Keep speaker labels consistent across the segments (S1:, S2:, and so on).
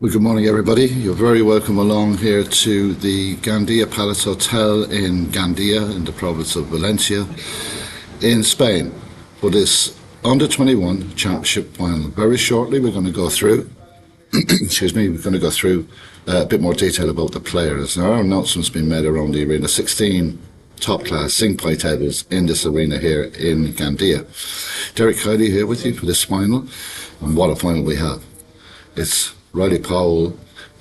S1: Well, good morning, everybody. You're very welcome along here to the Gandia Palace Hotel in Gandia in the province of Valencia in Spain for this Under-21 Championship final. Very shortly, we're going to go through, excuse me, we're going to go through a bit more detail about the players. There are announcements being made around the arena. 16 top-class sing-pie tables in this arena here in Gandia. Derek Kiley here with you for this final, and what a final we have. It's Riley Powell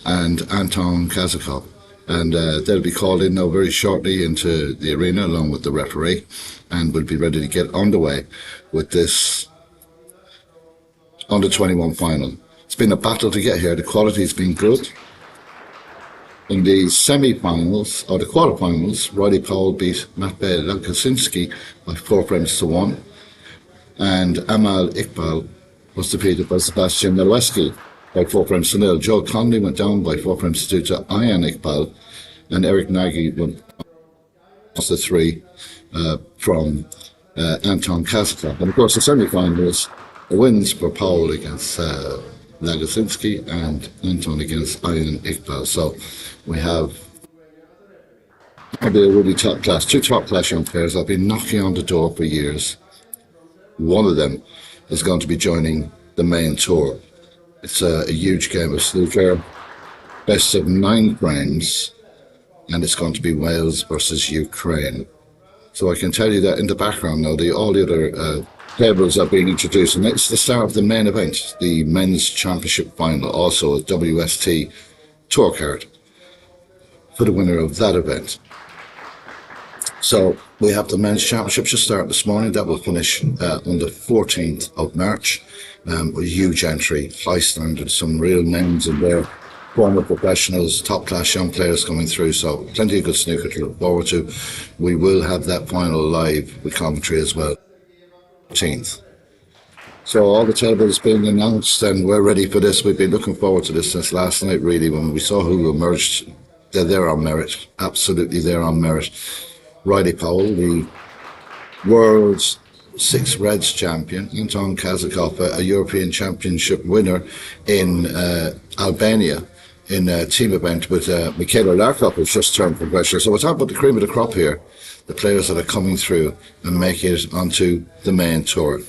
S1: and Anton Kazakov, and they'll be called in now very shortly into the arena along with the referee, and we'll be ready to get underway with this Under-21 final. It's been a battle to get here. The quality's been good. In the semi-finals, or the quarter-finals, Riley Powell beat Matej Lagosinski by 4 frames to 1, and Amal Iqbal was defeated by Sebastian Naleski by 4 frames to 0. Joe Conley went down by 4 frames to 2 to Ayan Iqbal, and Eric Nagy went to 3 from Anton Kazakov. And of course, the semi-finals, the wins were Powell against Lagosinski and Anton against Ayan Iqbal. So we have probably a really top class, 2 top class young players that have been knocking on the door for years. One of them is going to be joining the main tour. It's a huge game of snooker, best of 9 frames, and it's going to be Wales versus Ukraine. So I can tell you that in the background now, all the other tables are being introduced, and it's the start of the main event, the men's championship final, also a WST tour card for the winner of that event. So we have the men's championship just start this morning. That will finish on the 14th of March. A huge entry, high standard, some real names in there, former professionals, top class young players coming through, so plenty of good snooker to look forward to. We will have that final live with commentary as well, 14th. So all the tables being announced and we're ready for this. We've been looking forward to this since last night, really, when we saw who emerged. They're there on merit, absolutely there on merit. Riley Powell, the world's 6 Reds champion, Anton Kazakov, a European Championship winner in Albania in a team event with Michaela Larkov, who's just turned professional. So we're talking about the cream of the crop here, the players that are coming through and making it onto the main tour.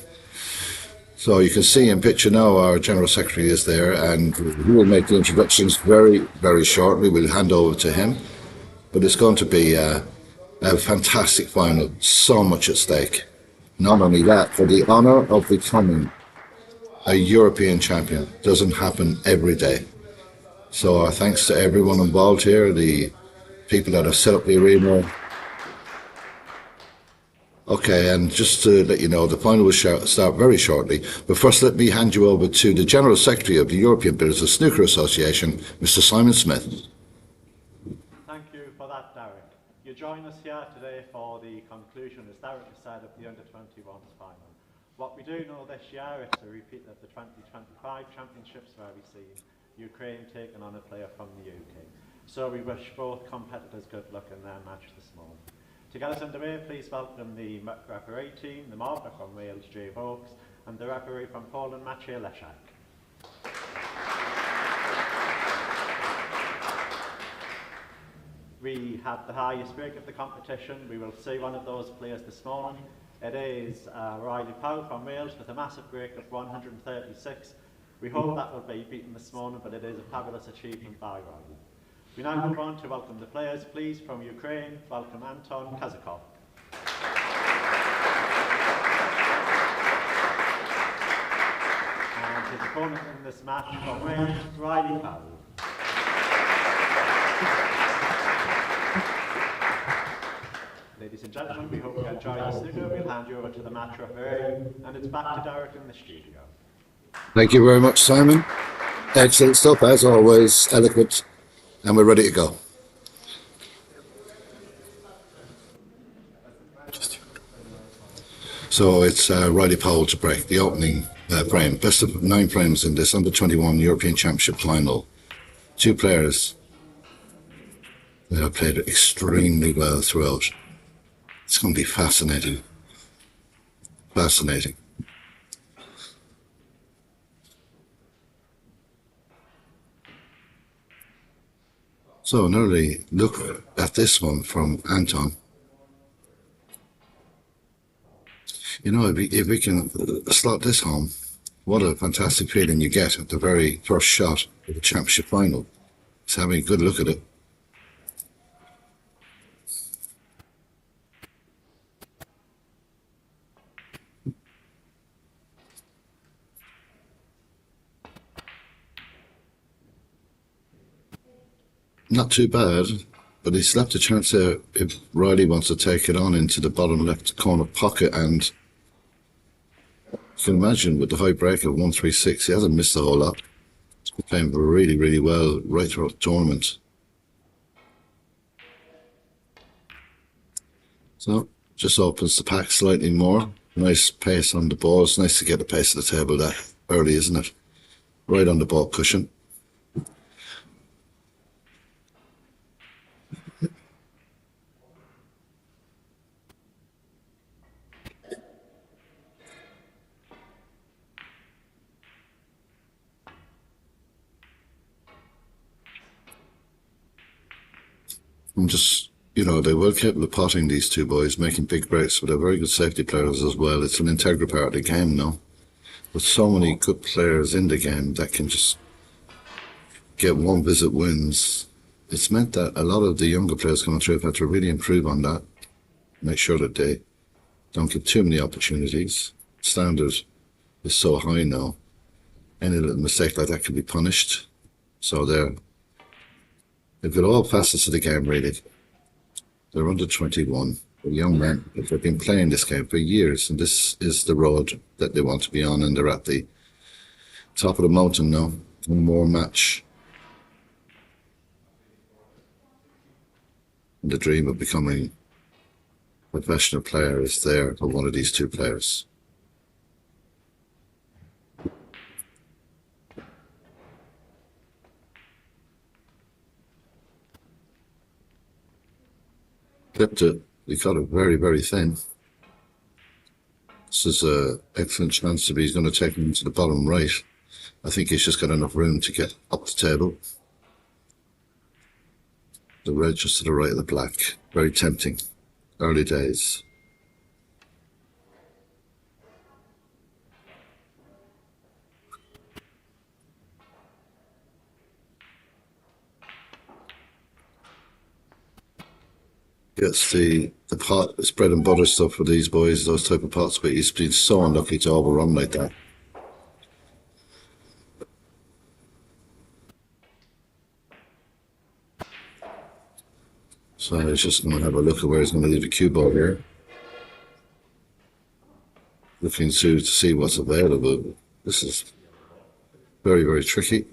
S1: So you can see in picture now our General Secretary is there, and he will make the introductions very, very shortly. We'll hand over to him. But it's going to be a fantastic final, so much at stake. Not only that, for the honour of becoming a European champion doesn't happen every day. So our thanks to everyone involved here, the people that have set up the arena. Okay, and just to let you know, the final will start very shortly. But first, let me hand you over to the General Secretary of the European Builders of Snooker Association, Mr. Simon Smith.
S2: Thank you for that, Derek. You join us here today for the conclusion, as Derek has said, of the Under-21s final. What we do know this year is a repeat of the 2025 Championships, where we see Ukraine taking on a player from the UK. So we wish both competitors good luck in their match this morning. To get us underway, please welcome the referee team, the Marker from Wales, Jay Vokes, and the referee from Poland, Maciej Leszak. We have the highest break of the competition. We will see one of those players this morning. It is Riley Powell from Wales with a massive break of 136. We hope that will be beaten this morning, but it is a fabulous achievement by Riley. We now move on to welcome the players. Please, from Ukraine, welcome Anton Kazakov. And his opponent in this match from Wales, Riley Powell. Ladies and gentlemen, we hope you enjoy the snooker. We'll hand you over to the match referee, and it's back to Derek in the studio.
S1: Thank you very much, Simon. Excellent stuff, as always, eloquent, and we're ready to go. So it's Riley Powell to break the opening frame. Best of 9 frames in this Under-21 European Championship final. 2 players that have played extremely well throughout. It's going to be fascinating. Fascinating. So an early look at this one from Anton. You know, if we can slot this home, what a fantastic feeling you get at the very first shot of the championship final. Just having a good look at it. Not too bad, but he's left a chance there if Riley wants to take it on into the bottom left corner pocket, and you can imagine with the high break of 136, he hasn't missed a whole lot. He's been playing really, really well right throughout the tournament. So just opens the pack slightly more. Nice pace on the ball. It's nice to get the pace of the table that early, isn't it? Right on the ball cushion. And just, you know, they're well capable of potting, these two boys, making big breaks, but they're very good safety players as well. It's an integral part of the game now. With so many good players in the game that can just get one visit wins, it's meant that a lot of the younger players coming through have had to really improve on that, make sure that they don't get too many opportunities. Standard is so high now. Any little mistake like that can be punished. So they've got all facets of the game, really. They're under 21. They're young men. They've been playing this game for years, and this is the road that they want to be on, and they're at the top of the mountain now. One more match. And the dream of becoming a professional player is there for one of these two players. Clipped it. He got it very, very thin. This is an excellent chance to be. He's going to take him into the bottom right. I think he's just got enough room to get up the table. The red just to the right of the black. Very tempting. Early days. Gets the pot, it's bread and butter stuff for these boys, those type of pots, but he's been so unlucky to overrun like that. So he's just going to have a look at where he's going to leave the cue ball here. Looking to see what's available. This is very, very tricky.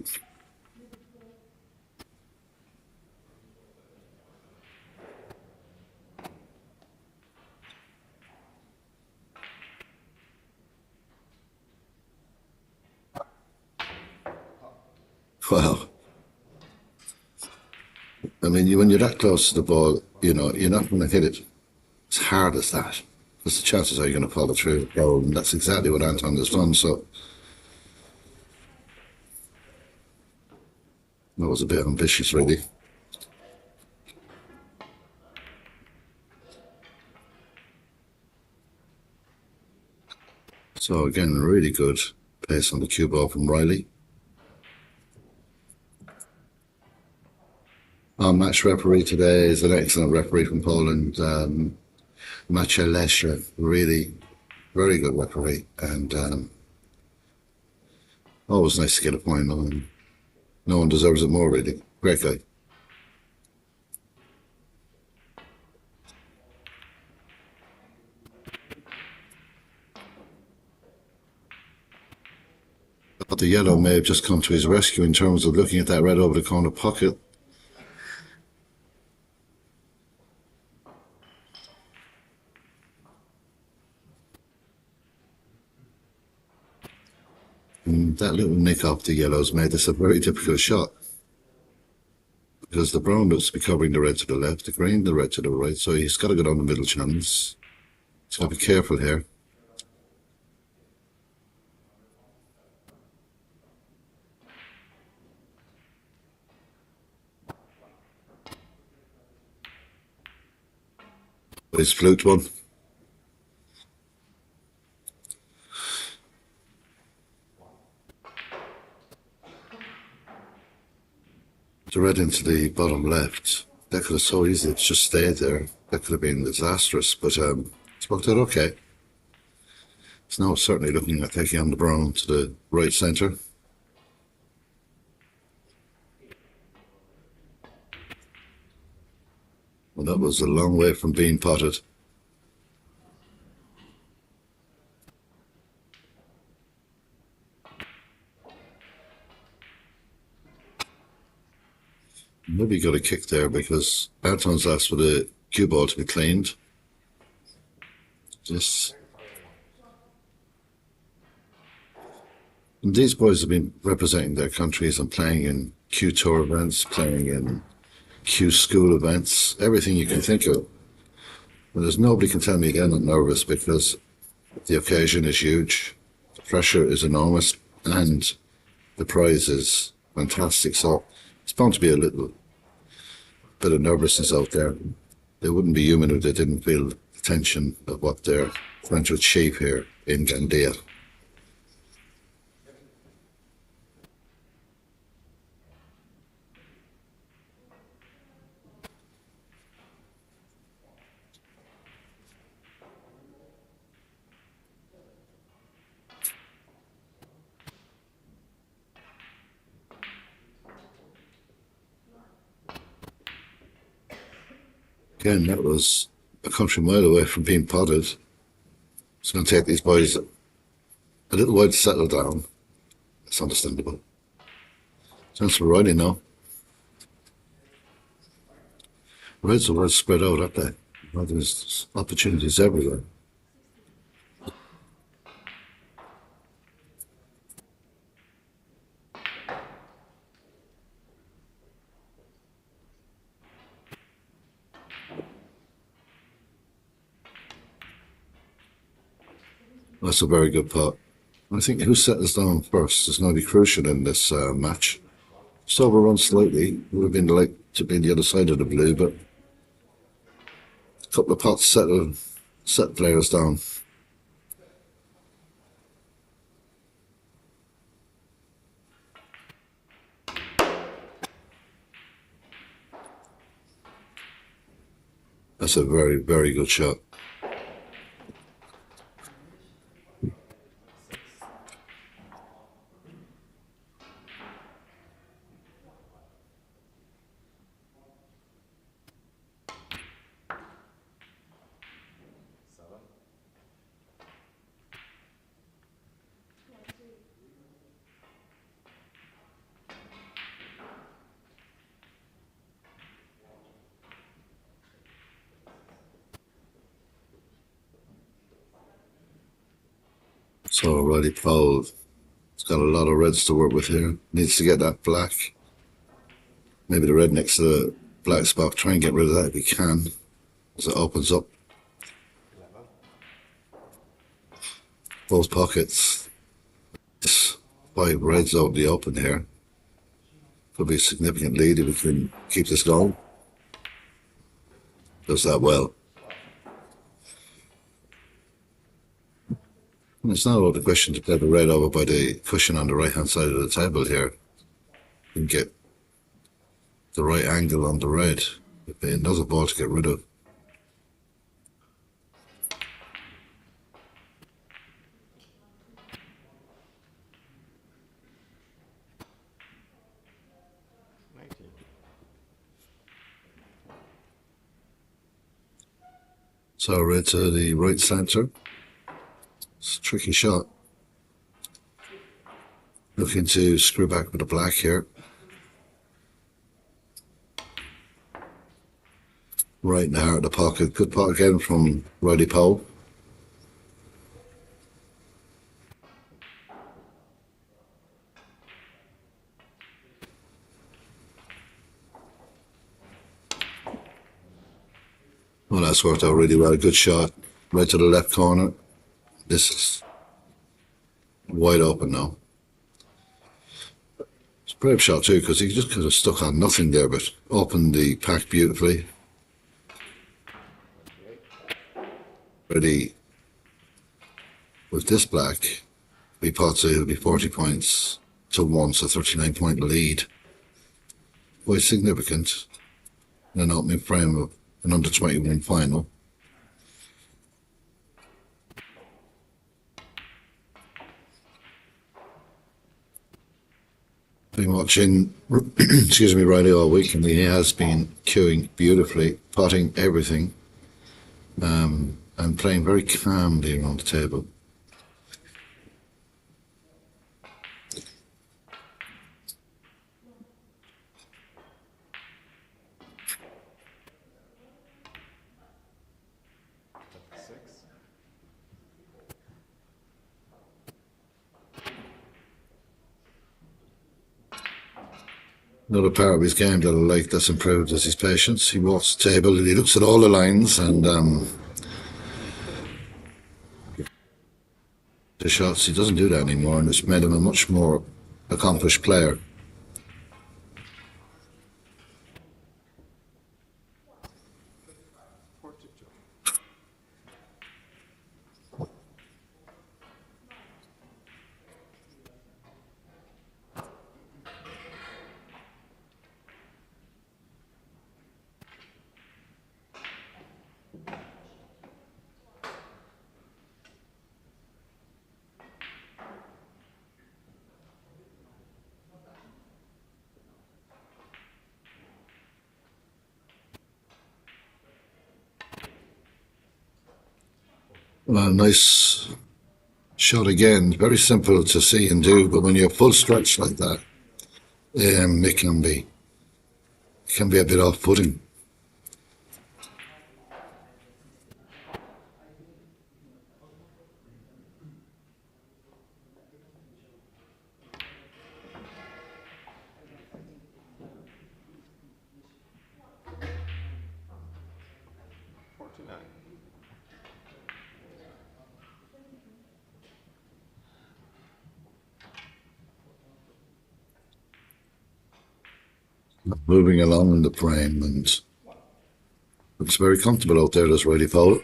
S1: Wow. I mean, when you're that close to the ball, you know, you're not going to hit it as hard as that. Because the chances are you're going to follow through the goal, and that's exactly what Anton has done. So that was a bit ambitious, really. So again, really good pace on the cue ball from Riley. Our match referee today is an excellent referee from Poland, Maciej Lesher, really very good referee, and always nice to get a point on. No one deserves it more, really. Great guy. But the yellow may have just come to his rescue in terms of looking at that red over the corner pocket. And that little nick off the yellows made this a very difficult shot. Because the brown looks to be covering the red to the left, the green the red to the right, so he's got to go down the middle channels. He's got to be careful here. His flute one. The red into the bottom left. That could have so easily just stayed there. That could have been disastrous, but it's worked out okay. It's now certainly looking at taking on the brown to the right centre. Well, that was a long way from being potted. Maybe got a kick there because Anton's asked for the cue ball to be cleaned. Just and these boys have been representing their countries and playing in Q Tour events, playing in Q school events, everything you can think of. And there's nobody can tell me they're not nervous because the occasion is huge, the pressure is enormous, and the prize is fantastic. So it's bound to be a little bit of nervousness out there. They wouldn't be human if they didn't feel the tension of what they're trying to achieve here in Gandia. Again, that was a country mile away from being potted. It's going to take these boys a little while to settle down. It's understandable. Chance for riding now. Reds are well spread out, aren't they? Well, there's opportunities everywhere. That's a very good putt. I think who settles down first is going to be crucial in this match. Just overrun slightly. Would have been like to be the other side of the blue, but a couple of putts set players down. That's a very, very good shot. So Riley Powell has got a lot of reds to work with here. Needs to get that black. Maybe the red next to the black spot. Try and get rid of that if he can, as it opens up both pockets. 5 reds out in the open here. Could be a significant lead if we can keep this going. Does that well. And it's not out of the question to play the red over by the cushion on the right hand side of the table here and get the right angle on the red. It'd be another ball to get rid of. So red to the right centre. It's a tricky shot. Looking to screw back with the black here. Right in the heart of the pocket. Good putt again from Riley Powell. Well, that's worked out really well. Good shot. Right to the left corner. This is wide open now. It's a brave shot too, because he just could have stuck on nothing there, but opened the pack beautifully. Ready with this black, we thought it'll be 40 points to 1, so 39-point lead. Quite significant in an opening frame of an under 21 final. Been watching, excuse me, Riley all week, and he has been cueing beautifully, potting everything, and playing very calmly around the table. Another part of his game that I like that's improved is his patience. He walks the table and he looks at all the lines and the shots. He doesn't do that anymore, and it's made him a much more accomplished player. Nice shot again. Very simple to see and do, but when you're full stretch like that, it can be a bit off-putting. Moving along in the frame, and looks very comfortable out there, this Riley Fowler.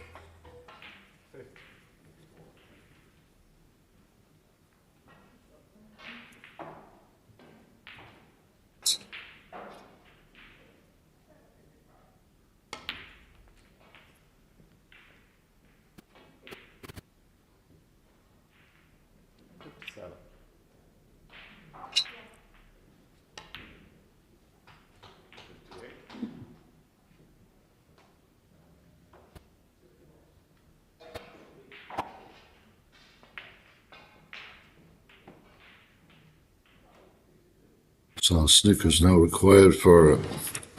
S1: So snooker's now required for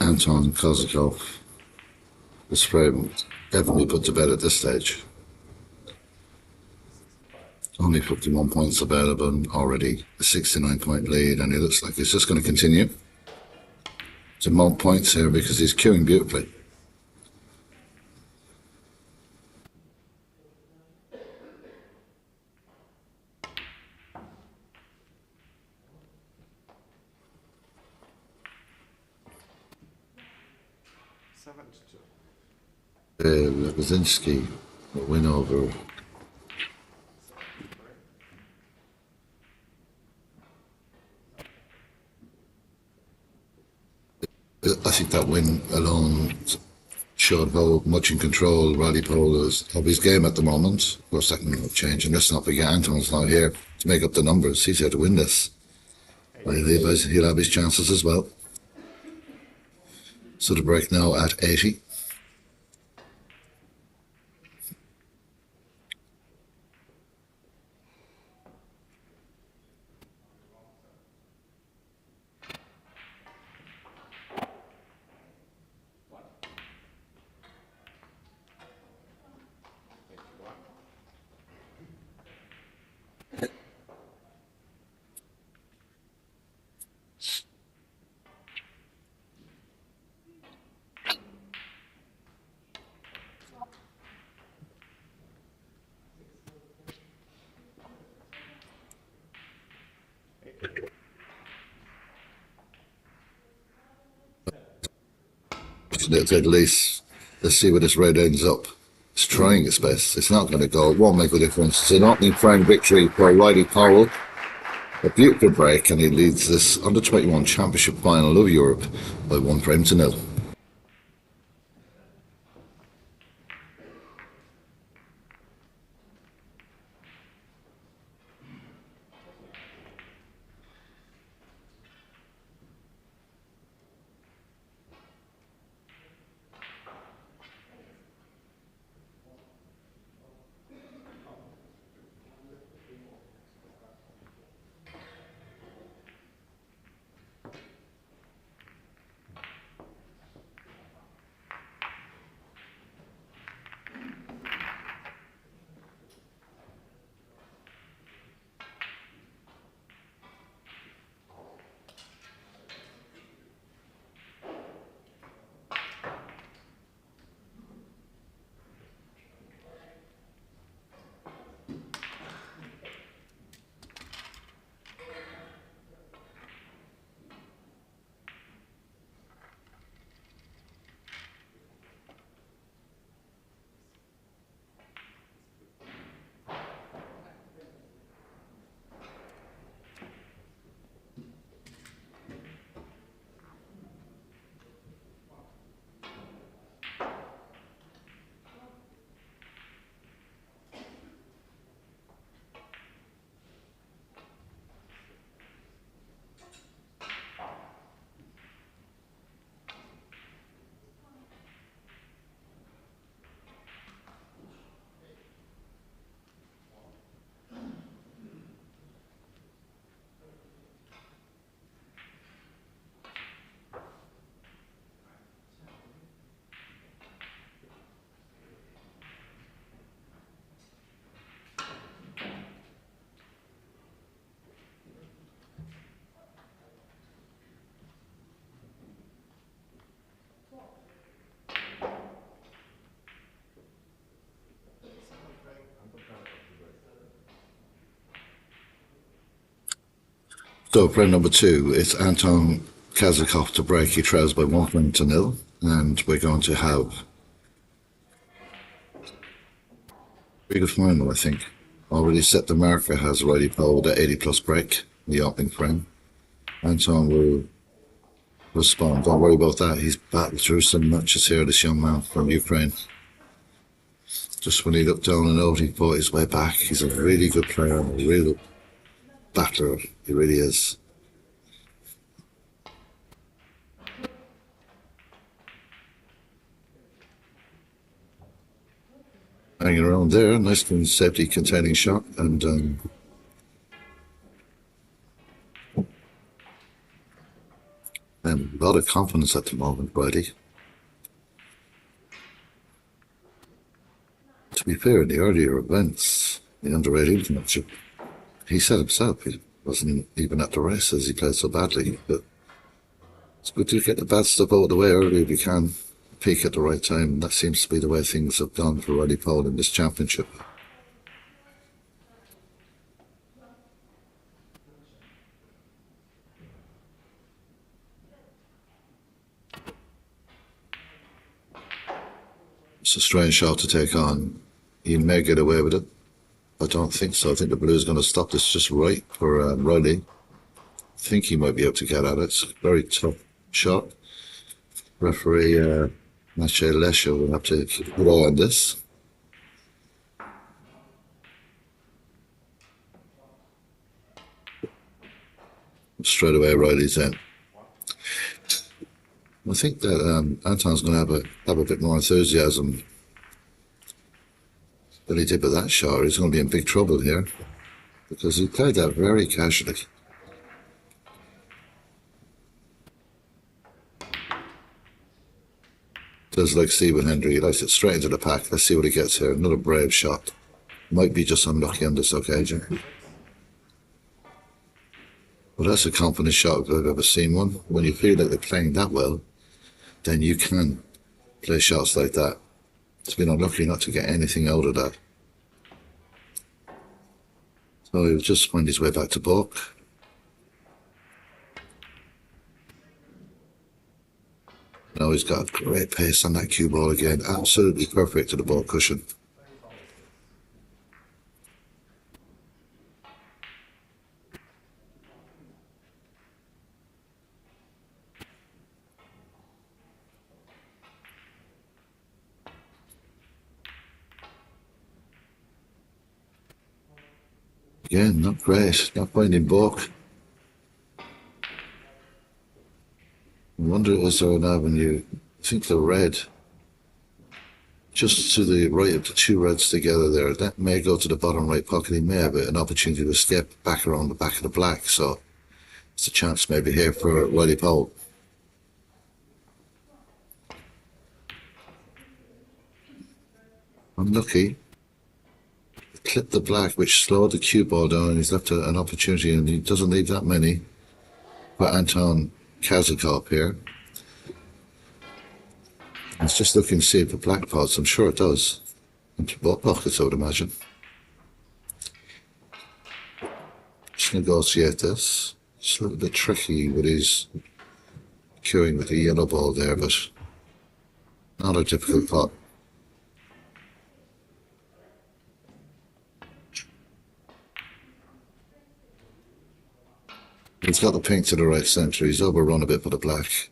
S1: Anton Kozakov. This frame definitely put to bed at this stage. Only 51 points available and already a 69-point lead, and he looks like he's just going to continue to mount points here because he's cueing beautifully. Lebezinski will win over I think that win alone showed how much in control Riley Pole is of his game at the moment. Of course, that can change, and let's not forget Anton's not here to make up the numbers. He's here to win this. He'll have his chances as well. So the break now at 80. At least let's see where this red ends up. It's trying its best. It's not going to go. It won't make a difference. It's an opening frame victory for Riley Powell. A beautiful break, and he leads this under-21 Championship Final of Europe by 1 frame to 0. So frame number 2, it's Anton Kazakov to break. He trails by 1 frame to 0, and we're going to have a bigger final, I think. Already set the marker, has Riley Powell with an 80+ break in the opening frame. Anton will respond. Don't worry about that. He's battled through some matches here, this young man from Ukraine. Just when he looked down and out, he fought his way back. He's a really good player, a real battler. He really is. Hanging around there, nice and safety containing shot, and a lot of confidence at the moment, Brady. To be fair, in the earlier events, the under-18 matchup, he said himself he wasn't even at the races, he played so badly, but it's good to get the bad stuff out of the way early if you can, peak at the right time, and that seems to be the way things have gone for Riley Powell in this championship. It's a strange shot to take on. He may get away with it. I don't think so. I think the blue is going to stop this just right for Riley. I think he might be able to get at it. It's a very tough shot. Referee Maciej Lesha will have to keep an eye on this. Straight away, Riley's in. I think that Anton's going to have a bit more enthusiasm than he did with that shot. He's going to be in big trouble here because he played that very casually. Does like Stephen Hendry, he likes it straight into the pack. Let's see what he gets here. Another brave shot. Might be just unlucky on this occasion. Well, that's a confident shot if I've ever seen one. When you feel like they're playing that well, then you can play shots like that. It's been unlucky not to get anything out of that. So he'll just find his way back to balk. Now he's got great pace on that cue ball again. Absolutely perfect to the ball cushion. Again, not great. Not finding balk. I wonder, is there an avenue? I think the red, just to the right of the two reds together there, that may go to the bottom right pocket. He may have an opportunity to step back around the back of the black, so it's a chance maybe here for Wiley Powell. Unlucky. Clipped the black, which slowed the cue ball down, and he's left an opportunity, and he doesn't leave that many for Anton Kazakov here. It's just looking to see if the black pots. I'm sure it does. Into both pockets, I would imagine. Just negotiate this. It's a little bit tricky with his cueing with the yellow ball there, but not a difficult pot. He's got the pink to the right centre. He's overrun a bit for the black.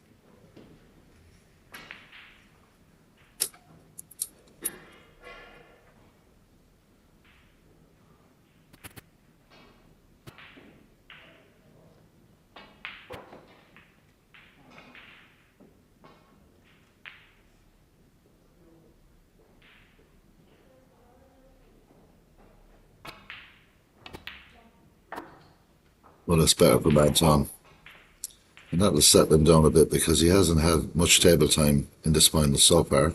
S1: Well, it's better for Anton. And that will set them down a bit because he hasn't had much table time in this final so far.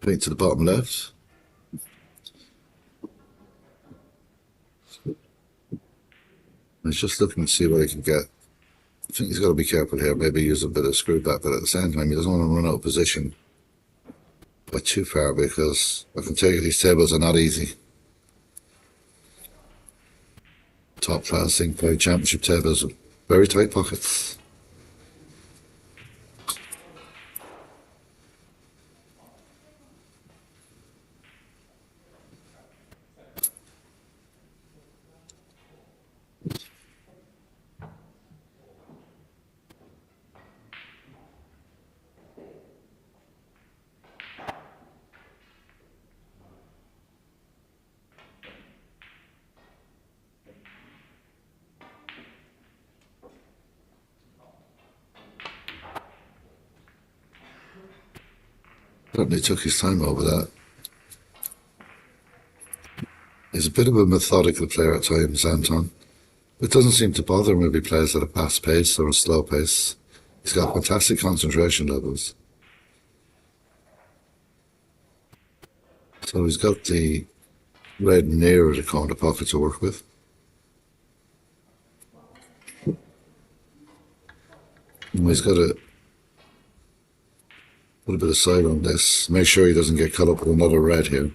S1: Pink to the bottom left. He's just looking to see what he can get. I think he's got to be careful here, maybe use a bit of screw back, but at the same time, he doesn't want to run out of position by too far because I can tell you these tables are not easy. Top class thing, play championship tables with very tight pockets. Certainly took his time over that. He's a bit of a methodical player at times, Anton. It doesn't seem to bother him if he plays at a fast pace or a slow pace. He's got fantastic concentration levels. So he's got the red nearer the corner pocket to work with. And he's got to put a bit of side on this. Make sure he doesn't get caught up with another red here.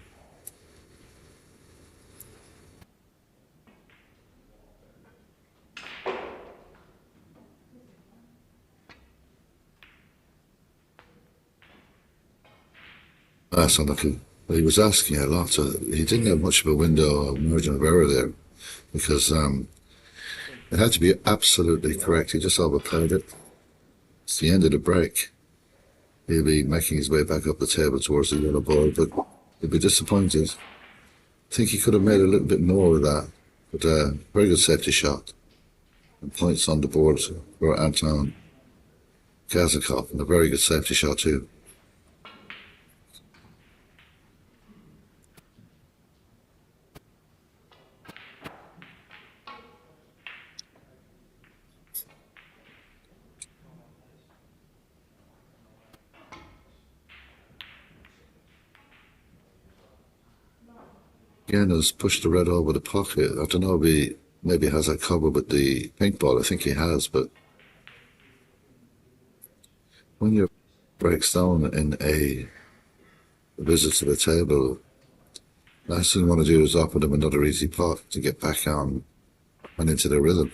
S1: That's unlucky. But he was asking a lot, so he didn't have much of a window of margin of error there because it had to be absolutely correct. He just overplayed it. It's the end of the break. He'll be making his way back up the table towards the yellow ball, but he'll be disappointed. I think he could have made a little bit more with that, but very good safety shot. And points on the board for Anton Kazakov, and a very good safety shot too. Again, has pushed the red over the pocket. I don't know if he maybe has that covered with the pink ball. I think he has, but when you break down in a visit to the table, last thing you want to do is offer them another easy pot to get back on and into their rhythm.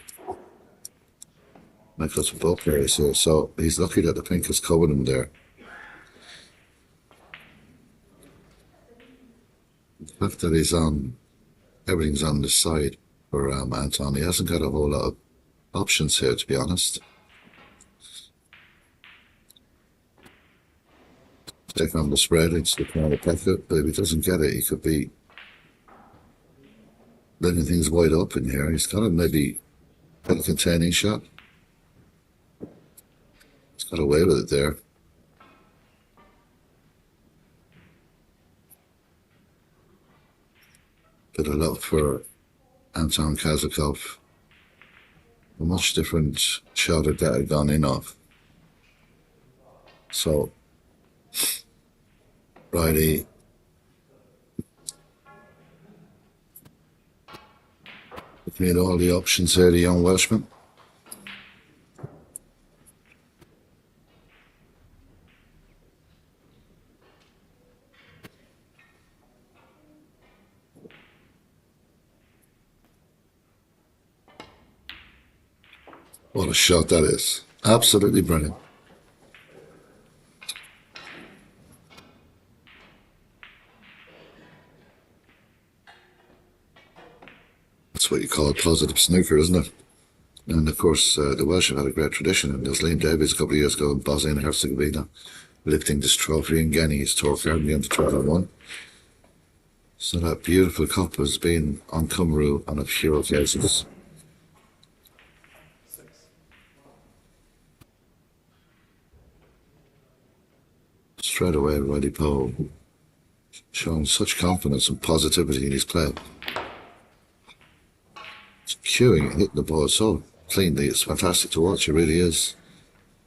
S1: That goes for both players here. So he's lucky that the pink has covered him there. The fact that he's on, everything's on the side for Anton. He hasn't got a whole lot of options here, to be honest. Take on the spread, it's the corner pocket, but if he doesn't get it, he could be letting things wide open here. He's got to maybe put a containing shot. He's got away with it there. Bit of luck for Anton Kazakov. A much different shot at that had gone in off. So, Riley made all the options here, the young Welshman. What a shot that is. Absolutely brilliant. That's what you call positive snooker, isn't it? And of course, the Welsh have had a great tradition. And there's Liam Davies a couple of years ago in Bosnia and Herzegovina, lifting this trophy and getting his tour card in the under-21. So that beautiful cup has been on Cymru on a few occasions. Straight away, Roddy Poe showing such confidence and positivity in his play. It's cueing and hitting the ball so cleanly. It's fantastic to watch. It really is.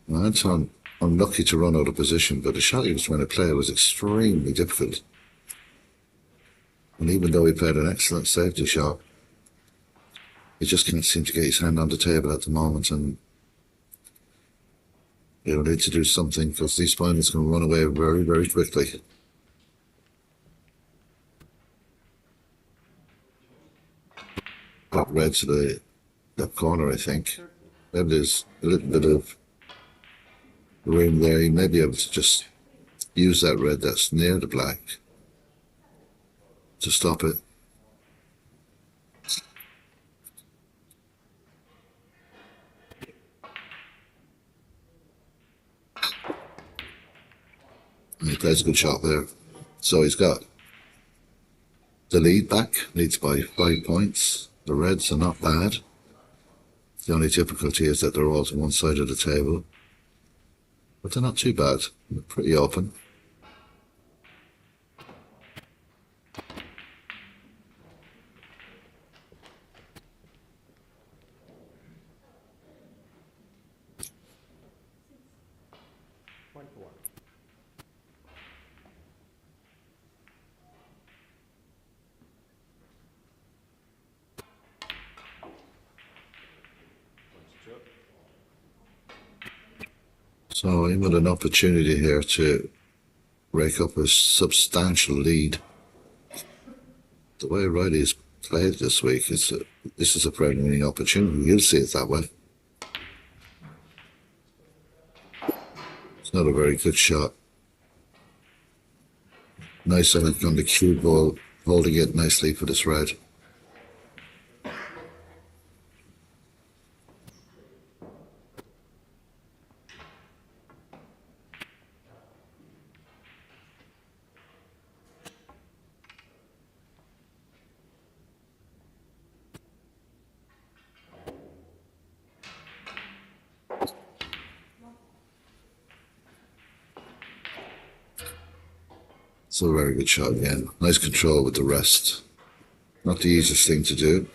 S1: Now, Anton, unlucky to run out of position, but the shot he was trying to play was extremely difficult. And even though he played an excellent safety shot, he just can't seem to get his hand on the table at the moment, and he'll need to do something because these finals can run away very, very quickly. Got red to the left corner, I think. Maybe there's a little bit of room there. He may be able to just use that red that's near the black to stop it. And he plays a good shot there. So he's got the lead back, leads by 5 points. The reds are not bad. The only difficulty is that they're all to one side of the table. But they're not too bad. They're pretty open. So he had an opportunity here to rake up a substantial lead. The way Riley's played this week, this is a winning opportunity. You'll see it that way. It's not a very good shot. Nice on the cue ball, holding it nicely for this red. Still a very good shot again. Nice control with the rest. Not the easiest thing to do.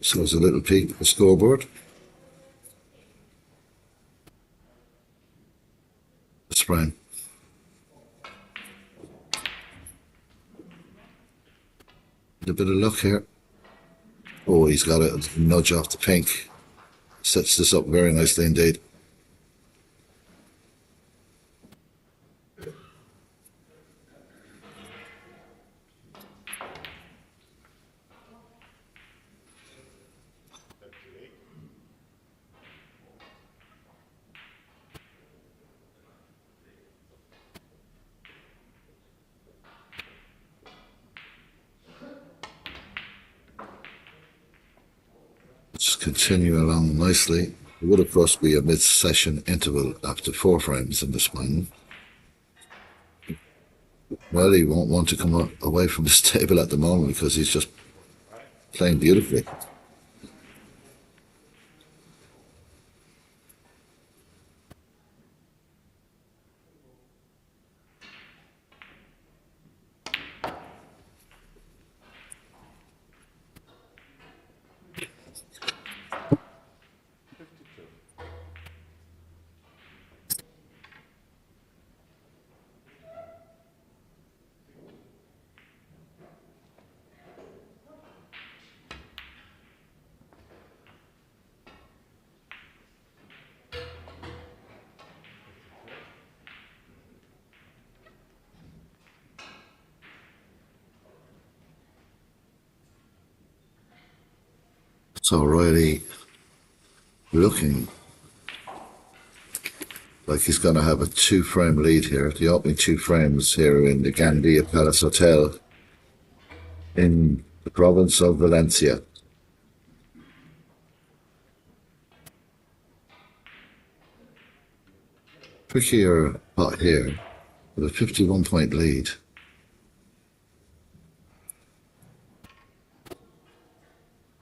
S1: So it's a little peek at the scoreboard. Sprain. A bit of luck here. Oh, he's got a nudge off the pink. Sets this up very nicely indeed. Just continue along nicely. It would of course be a mid-session interval after 4 frames in this one. Well, he won't want to come away from this table at the moment because he's just playing beautifully. So Riley looking like he's going to have a 2-frame lead here. The opening 2 frames here in the Gandia Palace Hotel in the province of Valencia. Trickier pot here with a 51-point lead.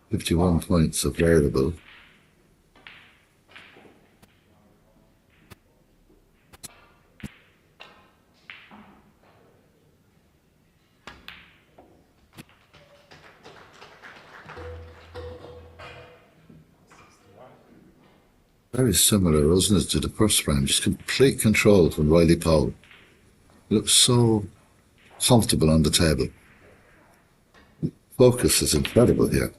S1: "51 points available." Very similar, wasn't it, to the first frame? Just complete control from Riley Powell. He looks so comfortable on the table. Focus is incredible here.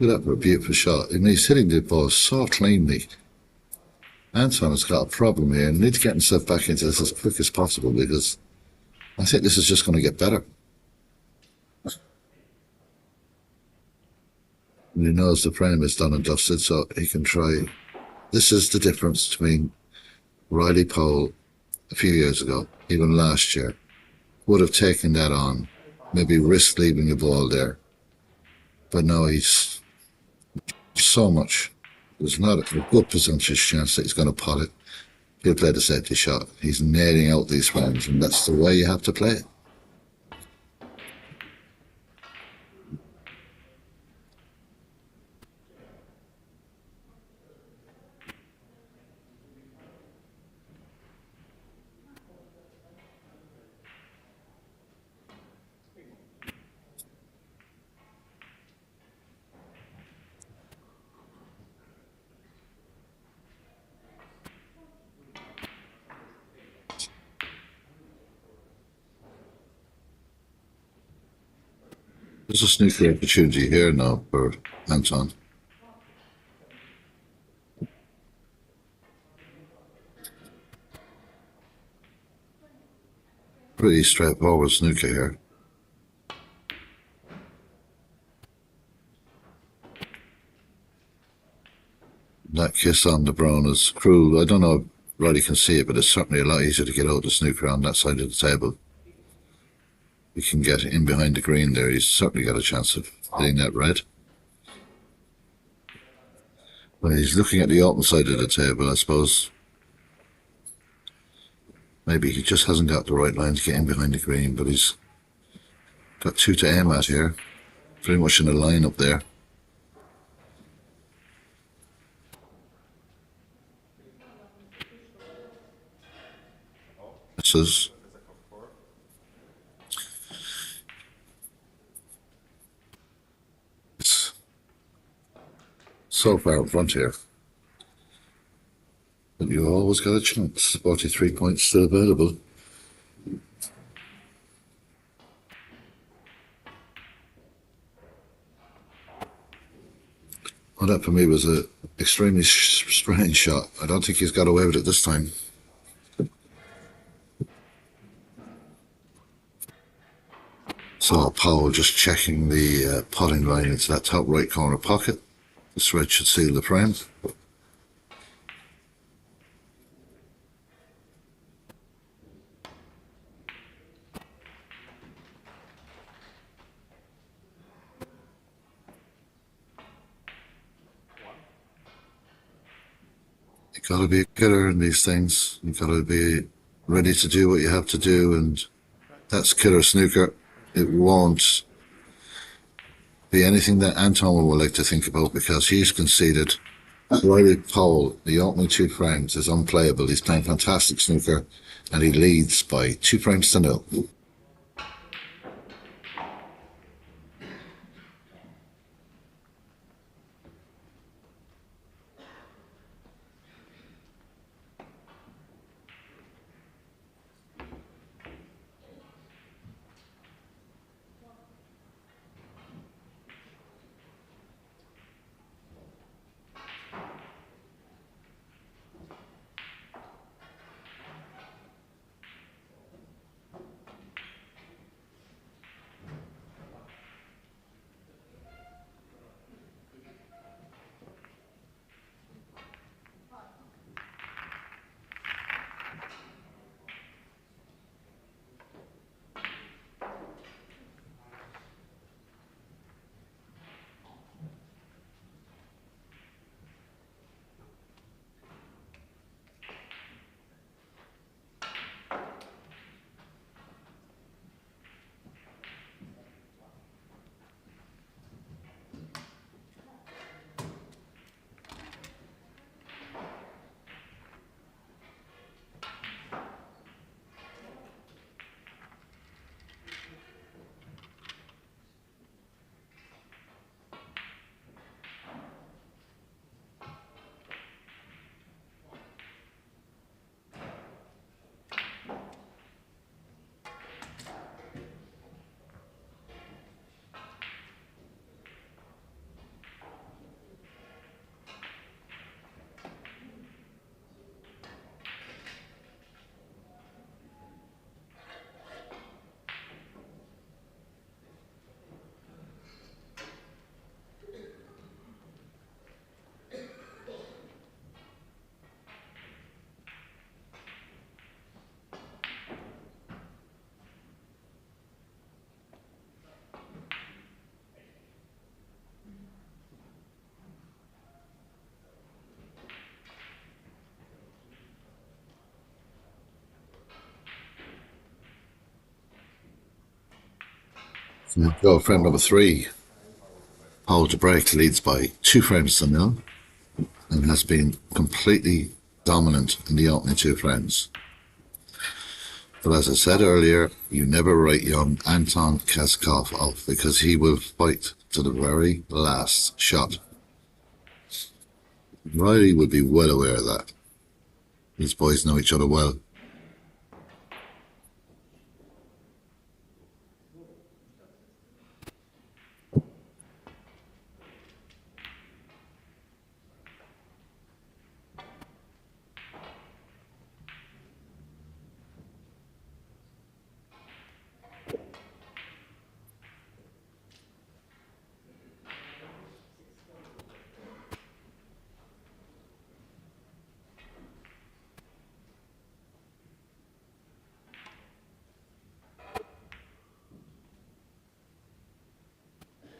S1: Look at that for a beautiful shot. I mean, he's hitting the ball so cleanly. Anton has got a problem here and needs to get himself back into this as quick as possible because I think this is just going to get better. And he knows the frame is done and dusted, so he can try. This is the difference between Riley Powell a few years ago, even last year. Would have taken that on, maybe risked leaving the ball there. But now he's so much. There's not a good percentage chance that he's going to pot it. He'll play the safety shot. He's nailing out these frames, and that's the way you have to play it. There's a snooker opportunity here now for Anton. Pretty straightforward snooker here. That kiss on the brown is cruel. I don't know if Roddy can see it, but it's certainly a lot easier to get out the snooker on that side of the table. He can get in behind the green there. He's certainly got a chance of hitting that red. Well, he's looking at the open side of the table, I suppose. Maybe he just hasn't got the right line to get in behind the green, but he's got 2 to aim at here. Pretty much in a line up there. Misses. It's so far in front here. But you always got a chance. 43 points still available. Well, that for me was a extremely strange shot. I don't think he's got away with it this time. So Powell just checking the potting line into that top right corner pocket. This red should seal the frame. You got to be a killer in these things. You got to be ready to do what you have to do, and that's killer snooker. It won't be anything that Anton will like to think about because he's conceded. Riley Powell, the opening 2 frames, is unplayable. He's playing fantastic snooker, and he leads by 2 frames to 0. Go frame number 3. Powell to break leads by 2 frames to 0 and has been completely dominant in the opening 2 frames. But as I said earlier, you never write young Anton Kaskov off because he will fight to the very last shot. Riley would be well aware of that. These boys know each other well.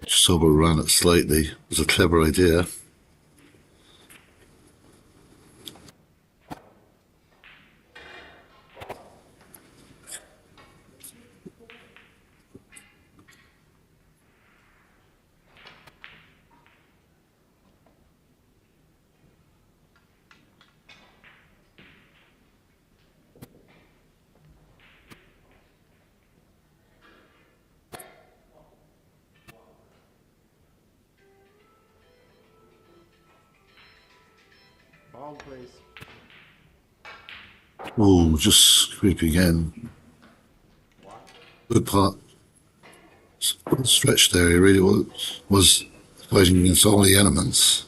S1: Just overran it slightly. It was a clever idea.
S2: Ball, please.
S1: Oh, just creepy again. Good pot. Stretch there. He really was fighting against all the elements.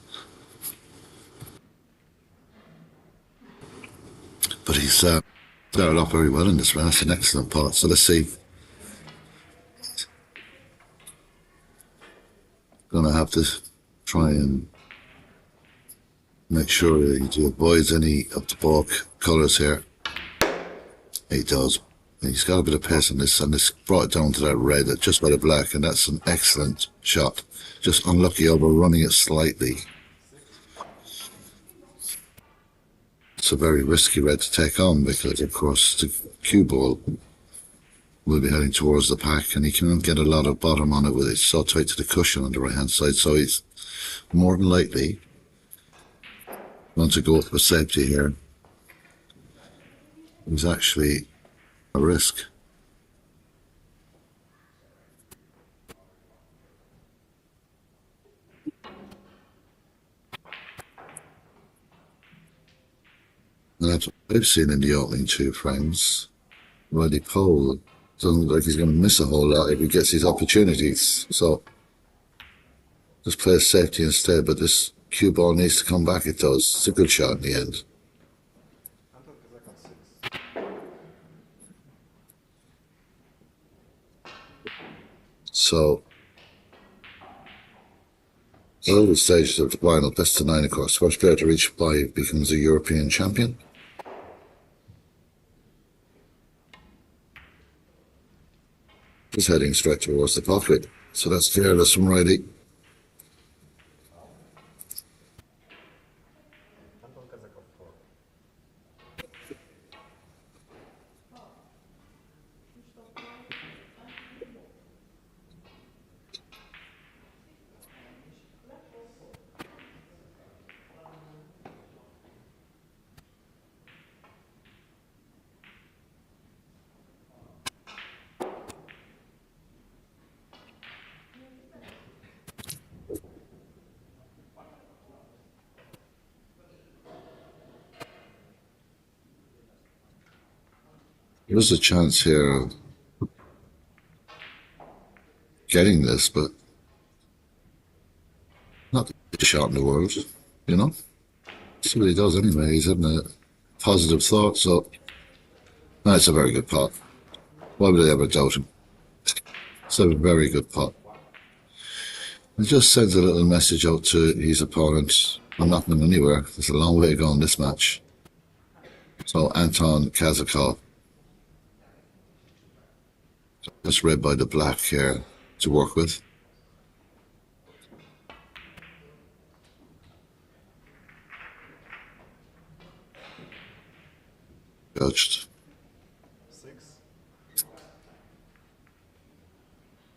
S1: but he's started off very well in this round. That's an excellent pot. So let's see. Gonna have to try and make sure that he avoids any of the balk colours here. He does. He's got a bit of pace on this, and this brought it down to that red, just by the black, and that's an excellent shot. Just unlucky overrunning it slightly. It's a very risky red to take on because, of course, the cue ball will be heading towards the pack, and he can't get a lot of bottom on it with it. It's so tight to the cushion on the right hand side, so he's more than likely going to go for safety here. It's actually a risk. And that's what I've seen in the opening 2 frames. Roddy Pole doesn't look like he's going to miss a whole lot if he gets his opportunities. So just play safety instead, but this cue ball needs to come back. It does. It's a good shot in the end. So early stages of the final, best of 9, of course. First player to reach 5 becomes a European champion. He's heading straight towards the pocket, so that's fearless from Riley. There's a chance here of getting this, but not the shot in the world, you know? See what he does anyway. He's having a positive thought, so that's a very good pot. Why would I ever doubt him? It's a very good pot. It just sends a little message out to his opponent. I'm not going anywhere. There's a long way to go in this match. So Anton Kazakov, just red by the black here to work with. Judged.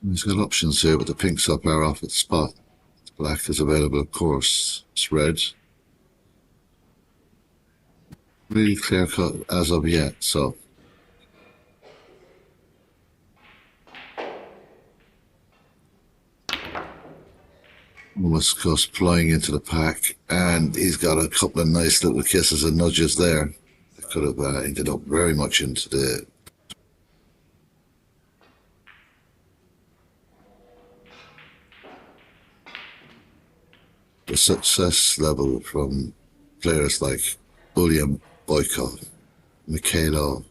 S1: He's got options here, but the pinks up are off at the spot. Black is available, of course. It's red. Really clear cut as of yet, so. West Coast flying into the pack, and he's got a couple of nice little kisses and nudges there. It could have ended up very much into the success level from players like William Boykov, Mikhailo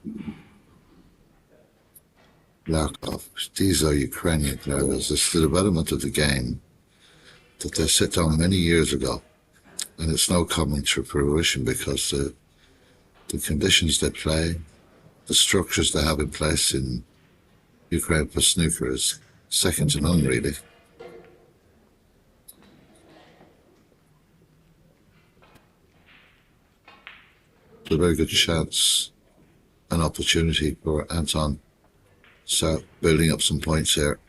S1: Larkov. These are Ukrainian players. It's the development of the game that they set down many years ago, and it's now coming to fruition because the conditions they play, the structures they have in place in Ukraine for snooker is second to none, really. It's a very good chance, an opportunity for Anton to start building up some points here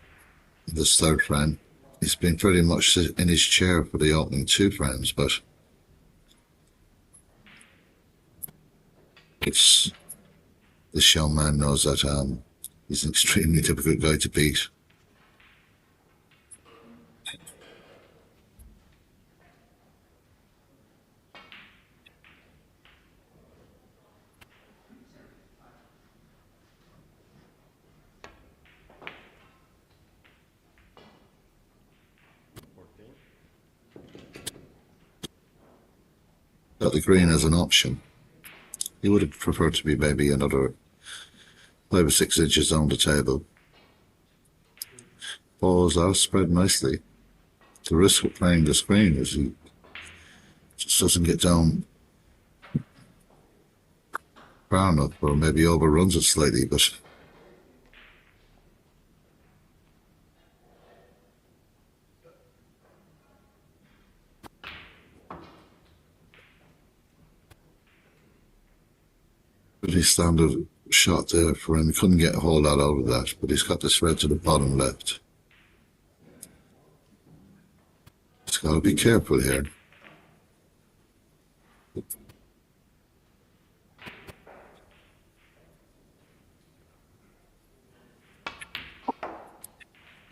S1: in this 3rd frame. He's been pretty much in his chair for the opening 2 frames, but this young man knows that he's an extremely difficult guy to beat. Got the green as an option. He would have preferred to be maybe another 5 or 6 inches on the table. Balls are spread nicely. The risk of playing the screen is he just doesn't get down far enough, or maybe overruns it slightly, but pretty standard shot there for him. He couldn't get a whole lot out of that, but he's got this red to the bottom left. He's got to be careful here.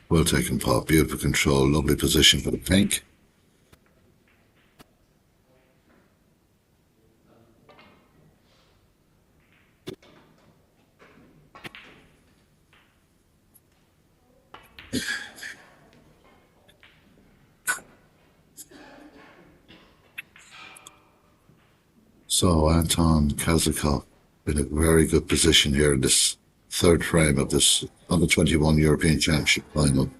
S1: Well taken pot, beautiful control, lovely position for the pink. So Anton Kazakov in a very good position here in this third frame of this Under-21 European Championship final.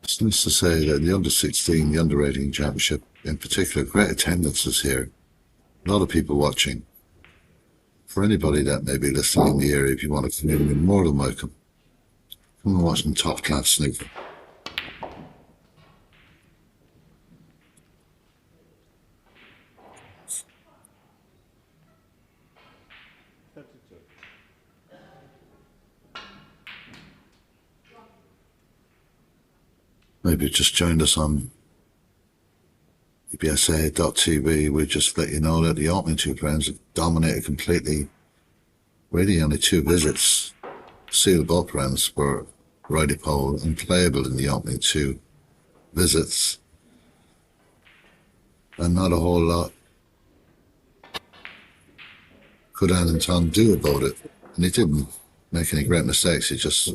S1: It's nice to say that the Under-16, the Under-18 Championship in particular, great attendances here. A lot of people watching. For anybody that may be listening in the area, if you want to come in, you're more than welcome. Come and watch some top-class snooker. Maybe you just joined us on EBSA.tv. We just let you know that the opening 2 rounds dominated completely. Really only 2 visits. Sealed both rounds were righty pole and playable in the opening 2 visits. And not a whole lot could Anton do about it. And he didn't make any great mistakes. He just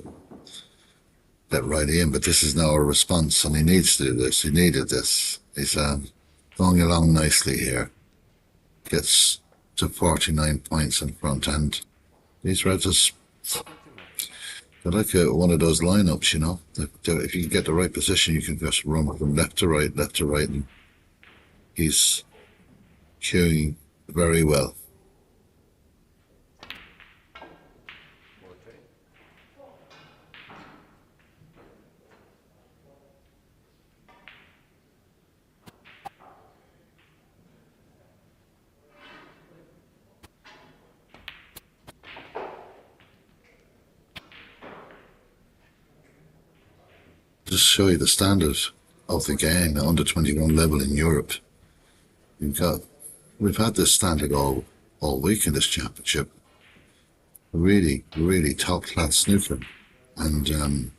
S1: let right in. But this is now a response, and he needs to do this. He needed this. He's going along nicely here. Gets to 49 points in front, and these reds are like one of those lineups, you know. If you can get the right position, you can just run from left to right, and he's cueing very well. Just show you the standard of the game, the under-21 level in Europe. We've had this standard all week in this championship. Really, really top-class snooker. And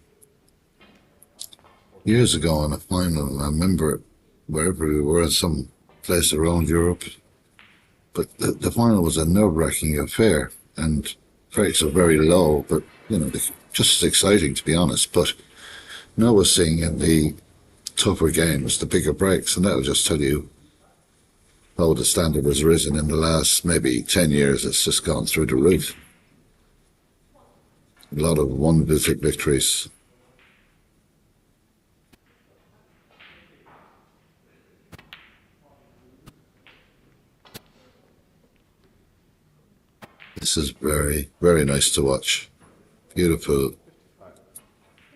S1: years ago in a final, I remember wherever we were, in some place around Europe, but the final was a nerve-wracking affair, and breaks are very low, but you know, just as exciting, to be honest. But now we're seeing in the tougher games the bigger breaks, and that'll just tell you how the standard has risen in the last maybe 10 years. It's just gone through the roof. A lot of one-visit victories. This is very, very nice to watch. Beautiful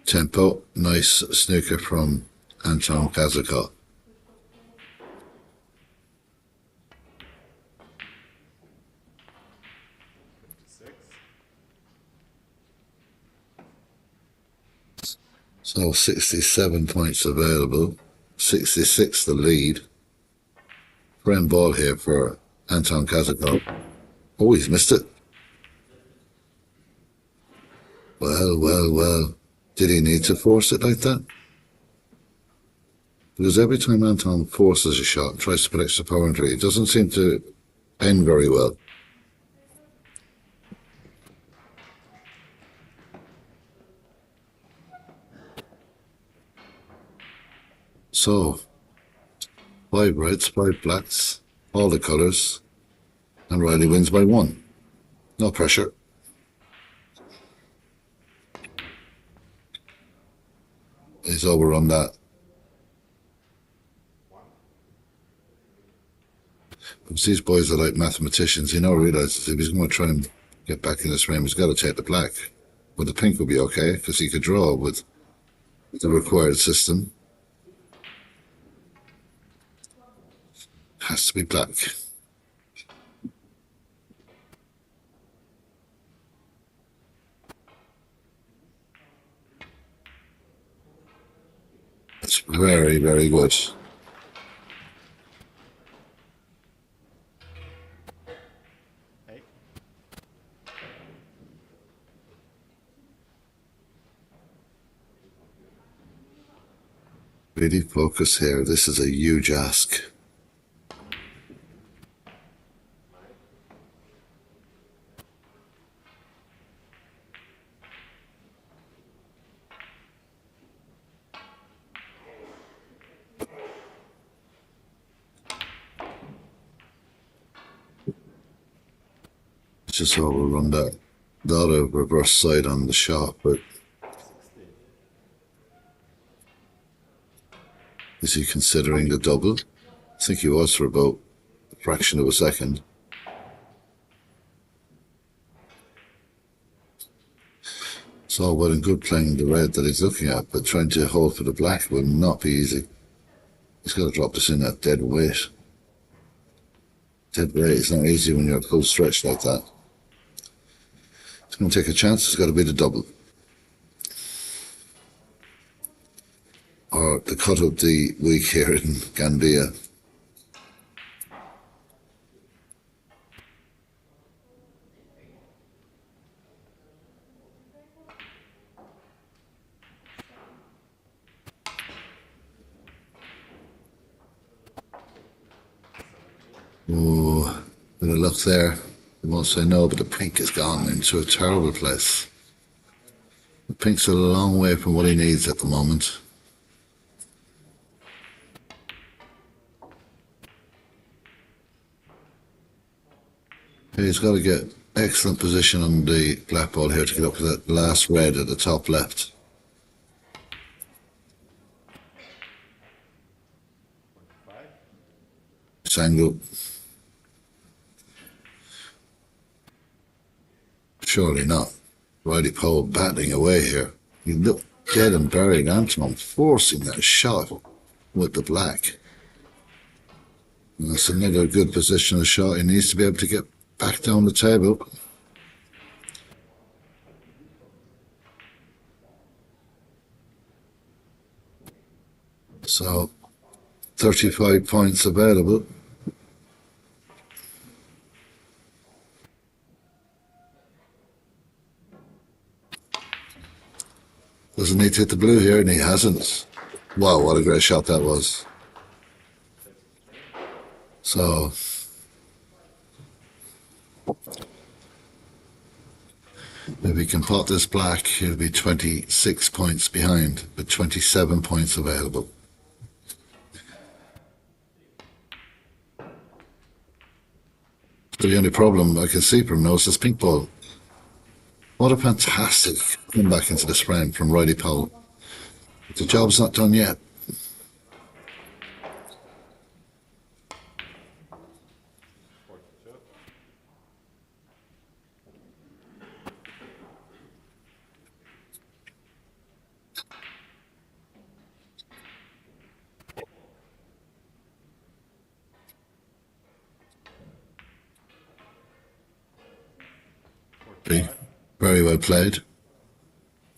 S1: tempo, nice snooker from Anton Kazakov. So 67 points available, 66 the lead. Friend ball here for Anton Kazakov. Oh, he's missed it. Well. Did he need to force it like that? Because every time Anton forces a shot, tries to put extra power into it, it doesn't seem to end very well. So, 5 reds, 5 blacks, all the colours, and Riley wins by 1. No pressure. He's overrun that. Because these boys are like mathematicians. He now realises if he's going to try and get back in this frame, he's got to take the black. But the pink will be okay, because he could draw with the required system. Has to be black. It's very, very good.
S2: Hey.
S1: Really focus here. This is a huge ask. Just overrun that. Not a reverse side on the shot, but is he considering the double? I think he was for about a fraction of a second. It's all well and good playing the red that he's looking at, but trying to hold for the black will not be easy. He's got to drop this in at dead weight. Dead weight is not easy when you're full stretch like that. He's going to take a chance. It's got to be the double. Or the cut of the week here in Gambia. Oh, bit of luck there. I won't say no, but the pink has gone into a terrible place. The pink's a long way from what he needs at the moment. He's got to get excellent position on the black ball here to get up to that last red at the top left. This angle. Surely not. Riley Powell battling away here. You look dead and buried. Anton forcing that shot with the black. And that's another good positional shot. He needs to be able to get back down the table. So, 35 points available. Doesn't need to hit the blue here, and he hasn't. Wow, what a great shot that was. So, if he can pot this black, he'll be 26 points behind, with 27 points available. So the only problem I can see from him now is this pink ball. What a fantastic comeback into this frame from Riley Powell. But the job's not done yet. Very well played.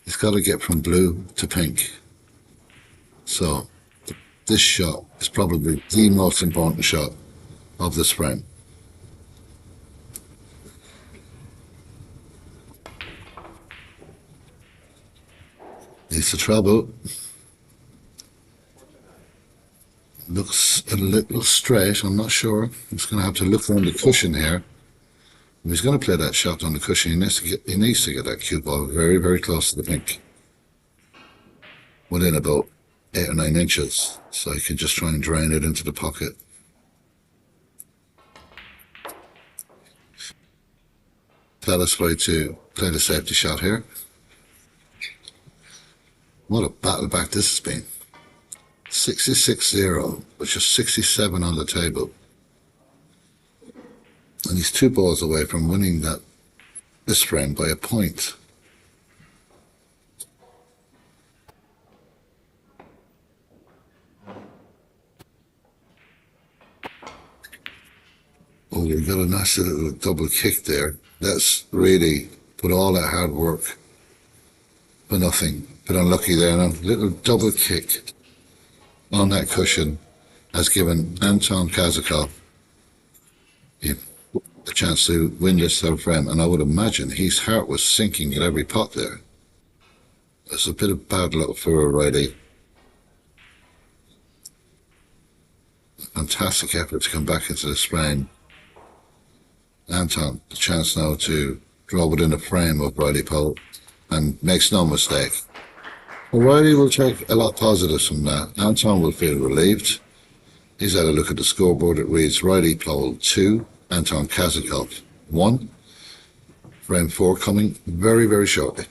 S1: He's got to get from blue to pink. So this shot is probably the most important shot of this frame. Needs to travel. Looks a little straight, I'm not sure. I'm just going to have to look around the cushion here. If he's going to play that shot on the cushion, he needs to get that cue ball very, very close to the pink. Within about 8 or 9 inches, so he can just try and drain it into the pocket. Fellas try to play the safety shot here. What a battle back this has been. 66-0, with just 67 on the table. And he's 2 balls away from winning this frame by a point. Oh, we got a nice little double kick there. That's really put all that hard work for nothing. Bit unlucky there. And a little double kick on that cushion has given Anton Kazakov the chance to win this third frame. And I would imagine his heart was sinking at every pot there. It's a bit of bad luck for O'Reilly. Fantastic effort to come back into this frame. Anton, the chance now to draw within a frame of Riley Poe, and makes no mistake. O'Reilly will take a lot positives from that. Anton will feel relieved. He's had a look at the scoreboard. It reads Riley Poe 2, Anton Kazakov 1. Frame 4 coming very, very shortly.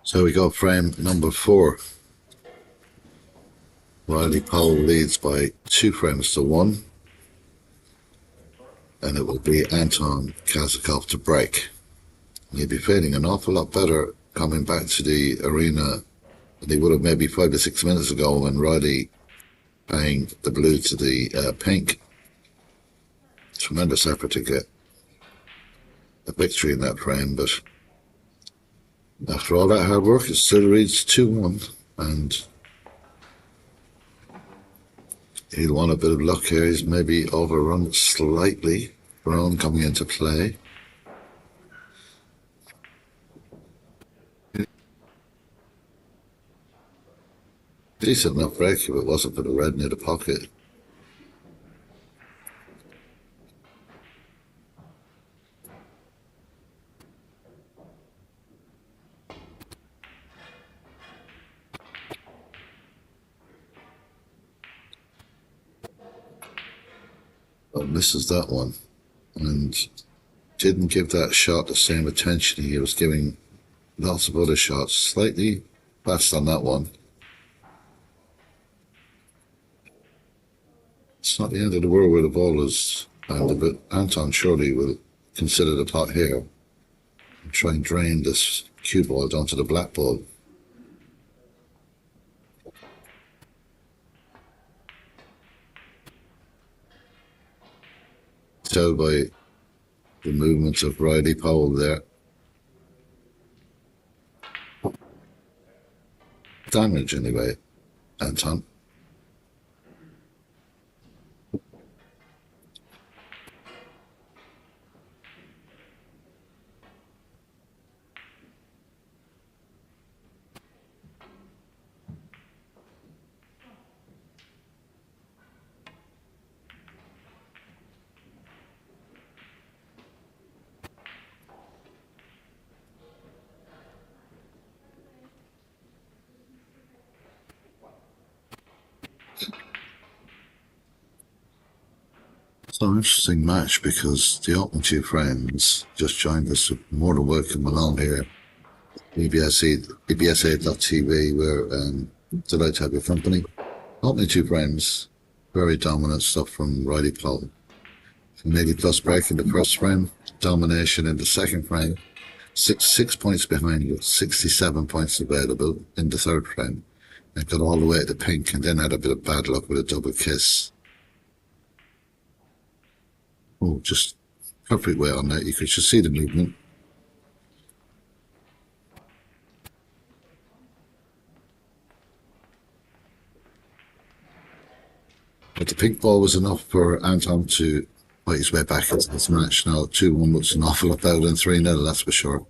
S1: So we got frame number 4. Riley Powell leads by 2 frames to 1. And it will be Anton Kazakov to break. He'll be feeling an awful lot better coming back to the arena than he would have maybe 5 to 6 minutes ago when Riley paying the blue to the pink. Tremendous effort to get a victory in that frame, but after all that hard work, it still reads 2-1, and he'll want a bit of luck here. He's maybe overrun slightly. Brown coming into play. Decent enough break if it wasn't for the red near the pocket. But misses that one, and didn't give that shot the same attention he was giving lots of other shots. Slightly fast on that one. It's not the end of the world where the ball is, but Anton surely will consider the pot here and try and drain this cue ball down to the black ball. Tell by the movements of Riley Powell there. Damage anyway, Anton. It's an interesting match because the opening two friends just joined us. More than welcome along here. EBSA.TV, we're delighted to have your company. Opening two friends, very dominant stuff from Riley Powell. 80 plus break in the first frame, domination in the second frame, six points behind with 67 points available in the third frame, and got all the way to pink, and then had a bit of bad luck with a double kiss. Oh, just perfect way on that. You could just see the movement. But the pink ball was enough for Anton to fight his way back into this match. Now 2-1 looks an awful lot better than 3-0, that's for sure.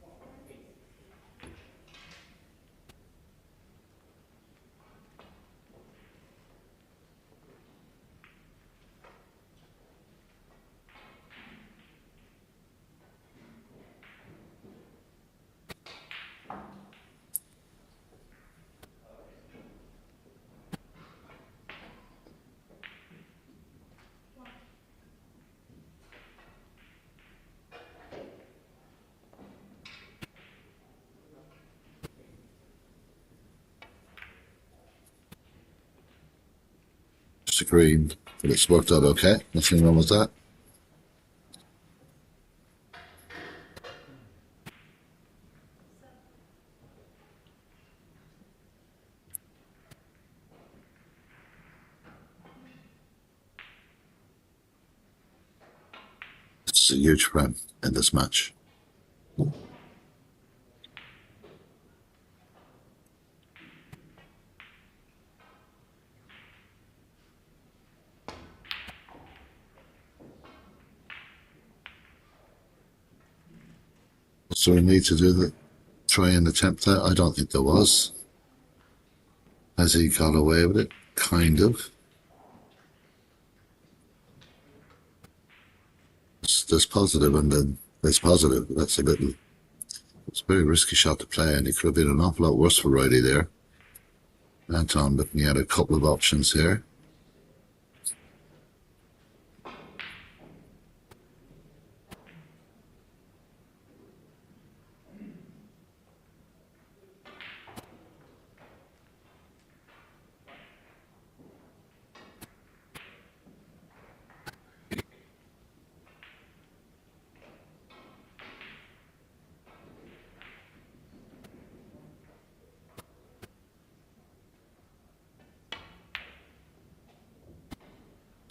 S1: Just a green, but it's worked out okay. Nothing wrong with that. It's a huge frame in this match. So we need to do the try and attempt that. I don't think there was. Has he got away with it? Kind of. There's positive and then there's positive. That's a bit. It's a very risky shot to play, and it could have been an awful lot worse for Riley there. Anton looking at a couple of options here.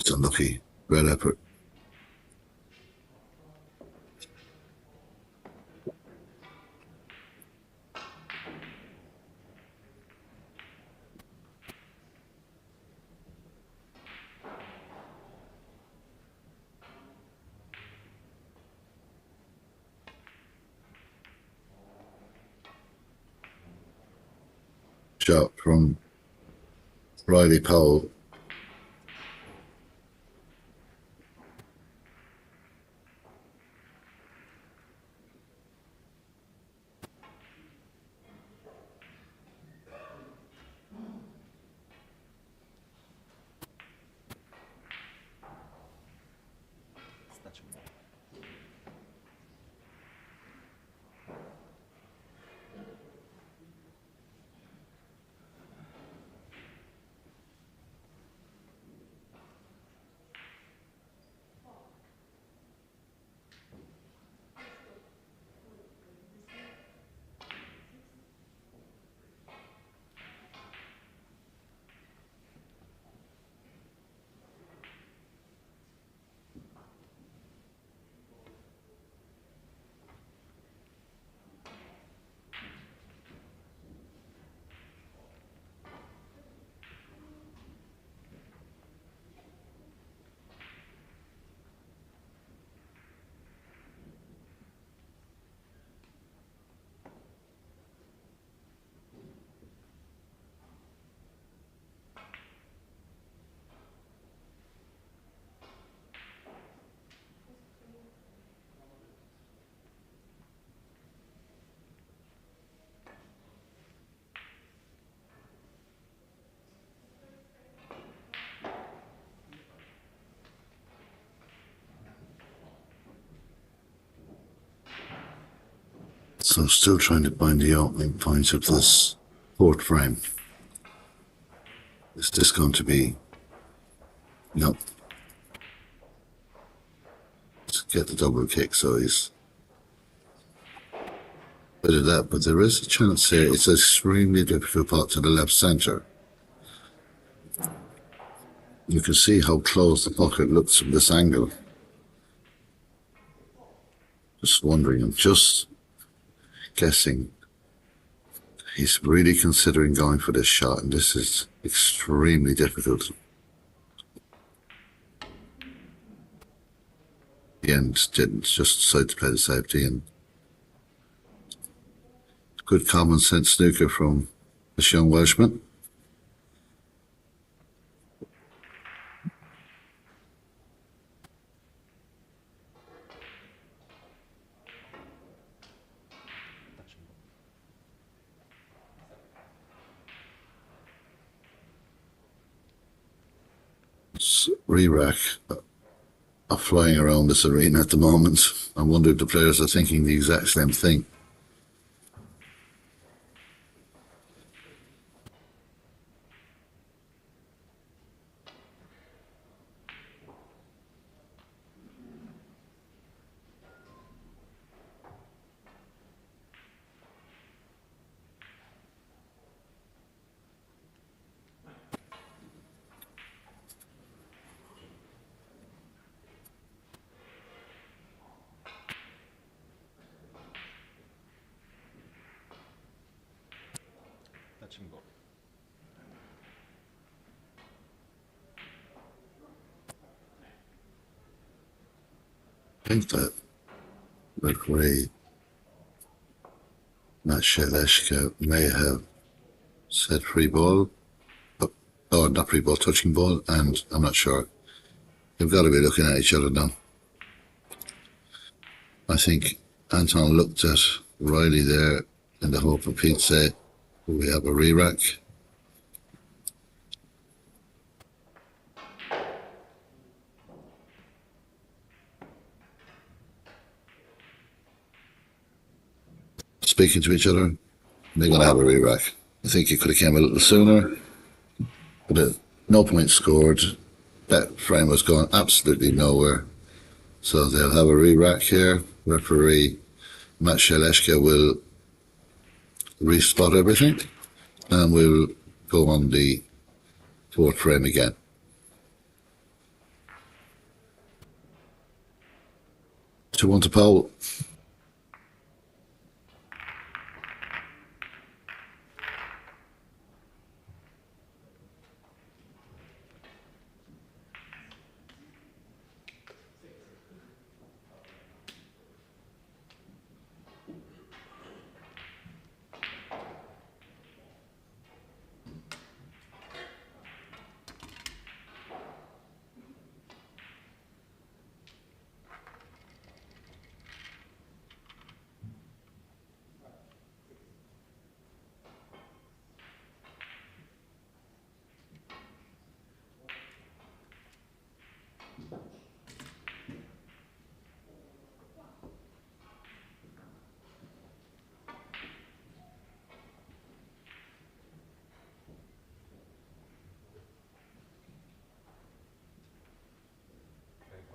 S1: It's unlucky. Red effort. Shot from Riley Powell. So I'm still trying to find the opening point of this fourth frame. Is this going to be... No. Let's get the double kick, so he's... bit of that, but there is a chance here. It's an extremely difficult pot to the left center. You can see how close the pocket looks from this angle. Just wondering, I'm just guessing. He's really considering going for this shot, and this is extremely difficult. The end didn't, just decided to play the safety, and good common sense snooker from this young Welshman. Re-rack are flying around this arena at the moment. I wonder if the players are thinking the exact same thing. I think that referee Matt Sheleshka may have said free ball, but, oh, not free ball, touching ball, and I'm not sure. They've got to be looking at each other now. I think Anton looked at Riley there in the hope of he'd say, we have a re-rack. Speaking to each other, they're going to have a re-rack. I think it could have came a little sooner, but no point scored. That frame was going absolutely nowhere. So they'll have a re-rack here. Referee Matt Sheleshka will re-spot everything, and we'll go on the fourth frame again. To one to pole.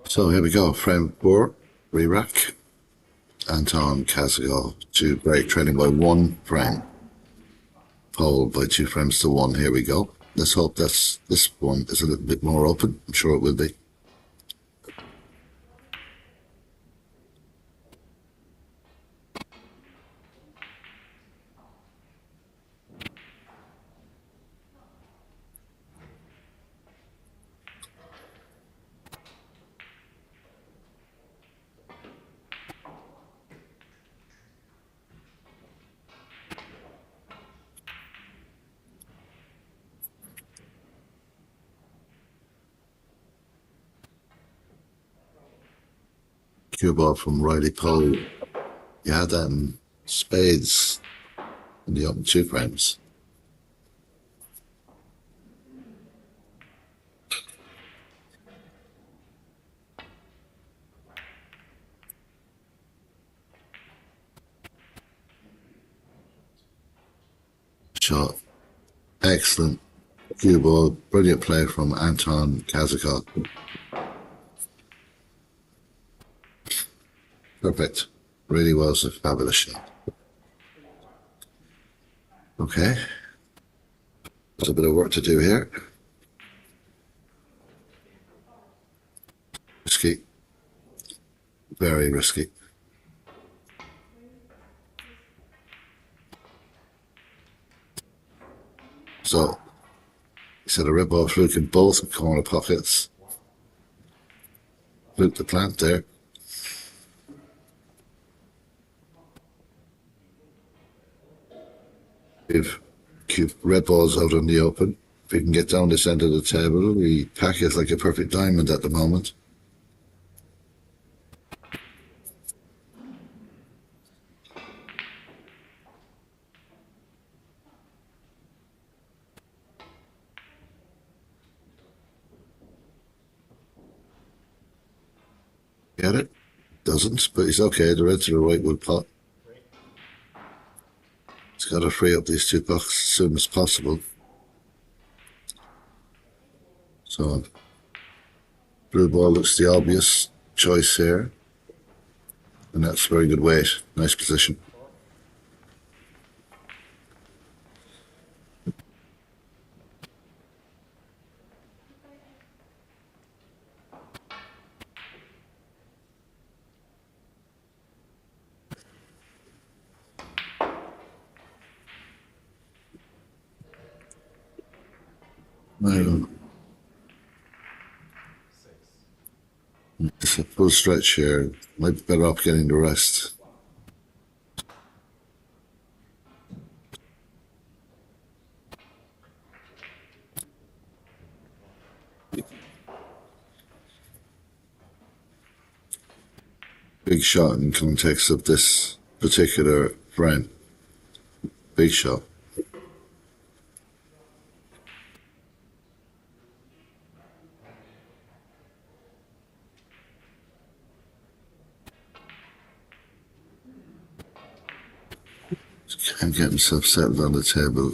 S1: So here we go, frame 4, re-rack. Anton Kazakov to break, trailing by 1 frame. Pole by 2 frames to 1. Here we go. Let's hope this one is a little bit more open. I'm sure it will be. Cue ball from Riley Pole. You had that in spades in the open 2 frames. shot. Excellent cue ball. Brilliant play from Anton Kazakov. Perfect. Really was a fabulous shot. Okay. There's a bit of work to do here. Risky. Very risky. So, he's had a rip off fluke in both corner pockets. Fluke the plant there. We've red balls out in the open. If we can get down this end of the table, we pack it like a perfect diamond at the moment. Get it? Doesn't, but he's okay. The red to the right will pot. He's got to free up these two pucks as soon as possible. So, blue ball looks the obvious choice here. And that's very good weight. Nice position. It's a full stretch here. Might be better off getting the rest. Big shot in context of this particular frame. Big shot. Can't get himself settled on the table.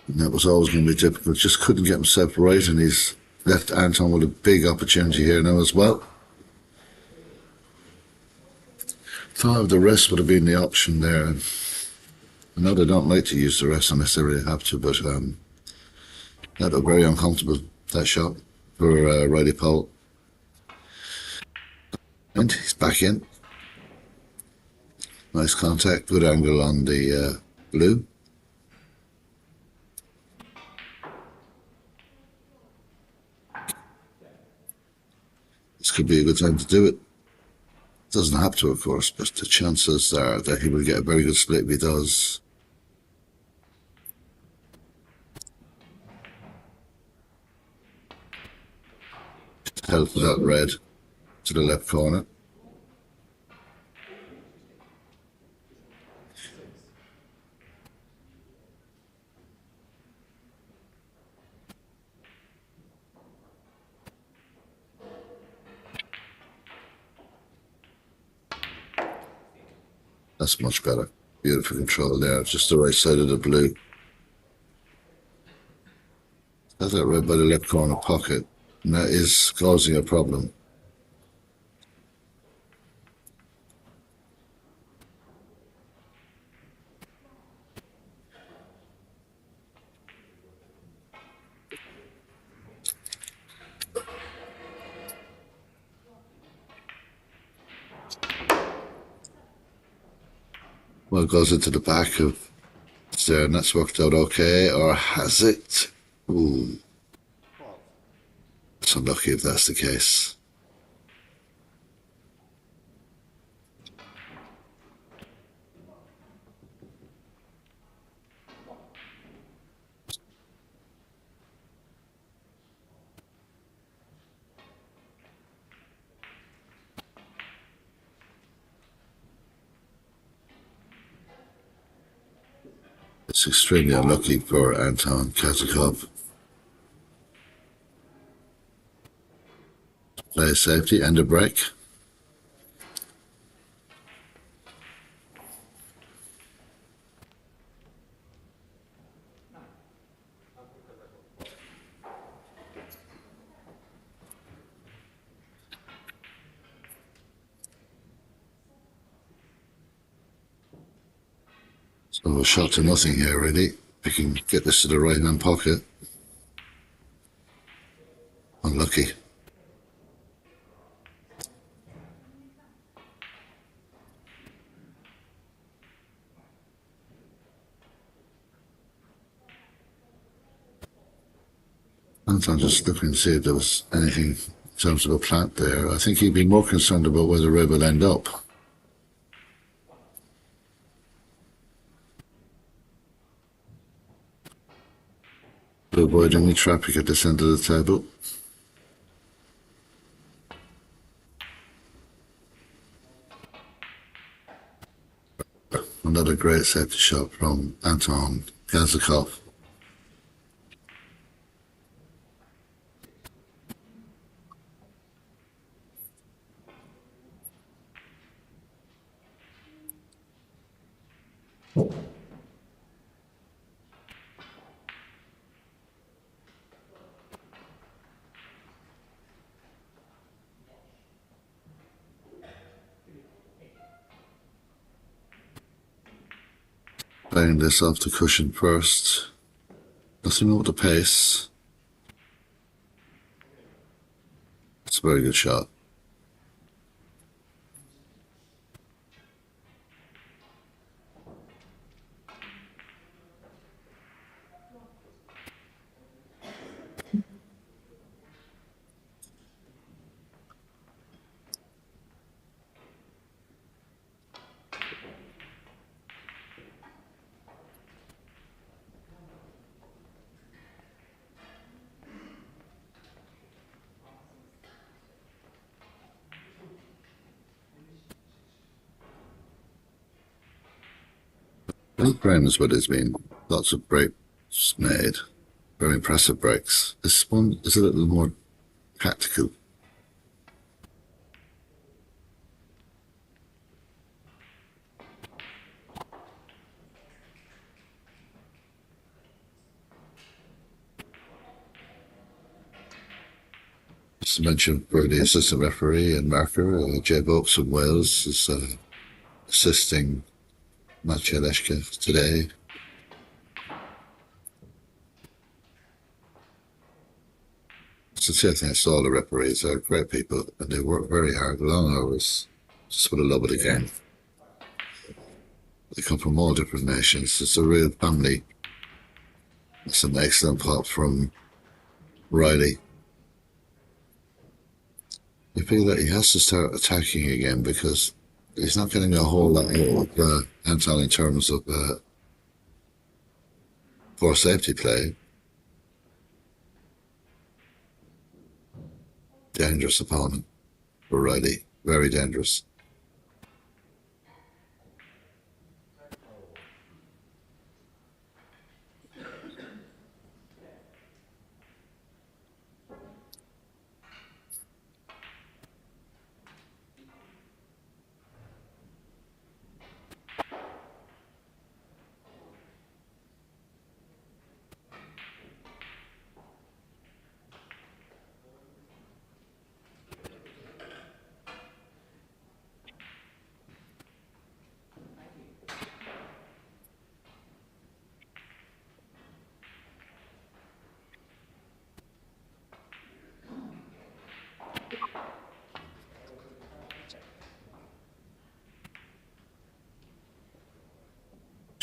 S1: And that was always going to be difficult. Just couldn't get himself right, and he's left Anton with a big opportunity here now as well. Thought of the rest would have been the option there. I know they don't like to use the rest unless they really have to, but that looked very uncomfortable, that shot for Riley Powell. And he's back in. Nice contact, good angle on the blue. This could be a good time to do it. Doesn't have to, of course, but the chances are that he will get a very good split if he does. Held for that red to the left corner. That's much better. Beautiful control there. Just the right side of the blue. Got that red by the left corner pocket. And that is causing a problem. Well, it goes into the back of there, and that's worked out okay, or has it? Ooh. It's unlucky if that's the case. It's extremely unlucky for Anton Kazakov. Plays safety and a break. So a shot to nothing here, really. We can get this to the right-hand pocket. Unlucky. I'm just looking to see if there was anything in terms of a plant there. I think he'd be more concerned about where the red will end up. To avoid any traffic at this end of the table. Another great safety shot from Anton Kazakov. Playing this off the cushion first. Nothing wrong with the pace. It's a very good shot. Big frames, but there's been lots of breaks made. Very impressive breaks. This one is a little more tactical. Just to mention for the assistant referee and marker, Jay Oakes from Wales is assisting Maciej Leszka today. Sincerely, thanks to all the referees. They're great people and they work very hard, long hours, just for the love of the game. They come from all different nations. It's a real family. It's an excellent pop from Riley. You feel that he has to start attacking again because he's not getting a whole lot out of Anton in terms of for safety play. Dangerous opponent for Riley. Very dangerous.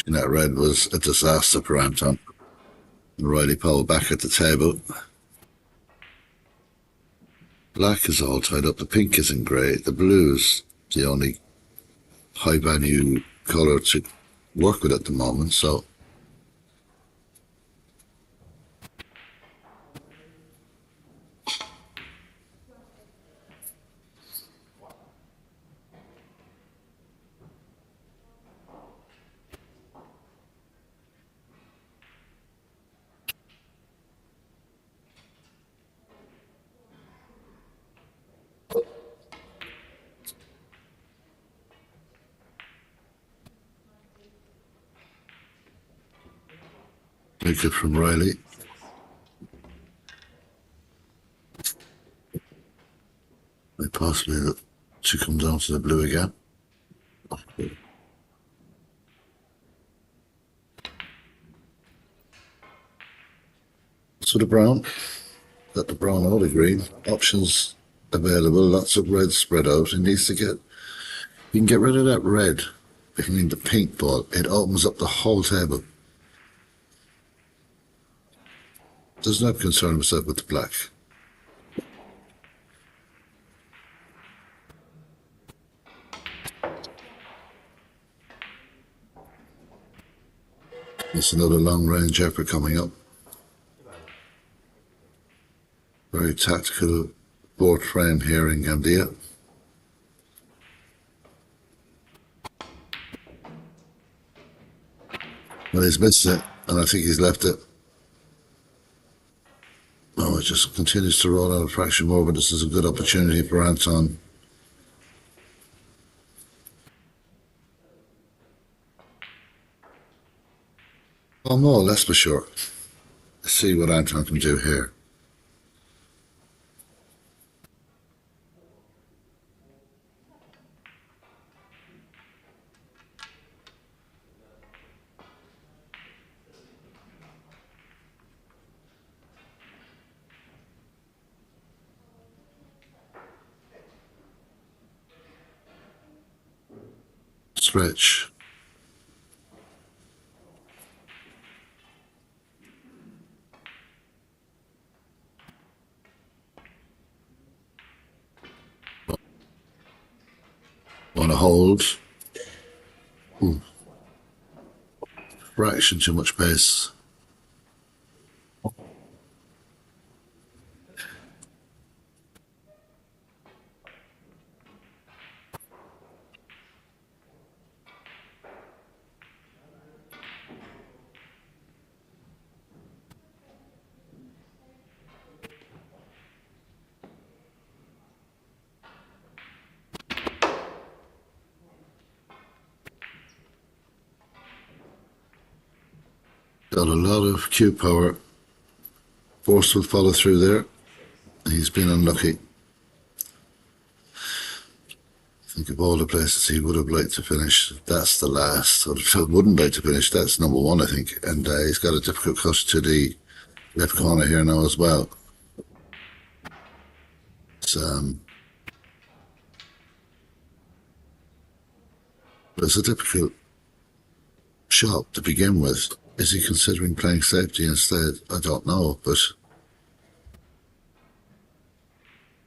S1: That red was a disaster for Anton. Riley Powell back at the table. Black is all tied up. The pink isn't great. The blue is the only high value colour to work with at the moment. So wicket from Riley. May possibly look to come down to the blue again. So the brown, got the brown or the green, options available, lots of red spread out. It needs to get, you can get rid of that red behind the pink ball. It opens up the whole table. Does not concern myself with the black. It's another long range effort coming up. Very tactical board frame here in Gandia. Well, he's missed it, and I think he's left it. Oh, it just continues to roll out a fraction more, but this is a good opportunity for Anton. Well, no, that's for sure. Let's see what Anton can do here. Stretch. Want to hold. Ooh. Fraction too much pace. Got a lot of cue power. Force will follow through there. He's been unlucky. Think of all the places he would have liked to finish. That's the last. Or wouldn't like to finish. That's number one, I think. And he's got a difficult cut to the left corner here now as well. It's a difficult shot to begin with. Is he considering playing safety instead? I don't know, but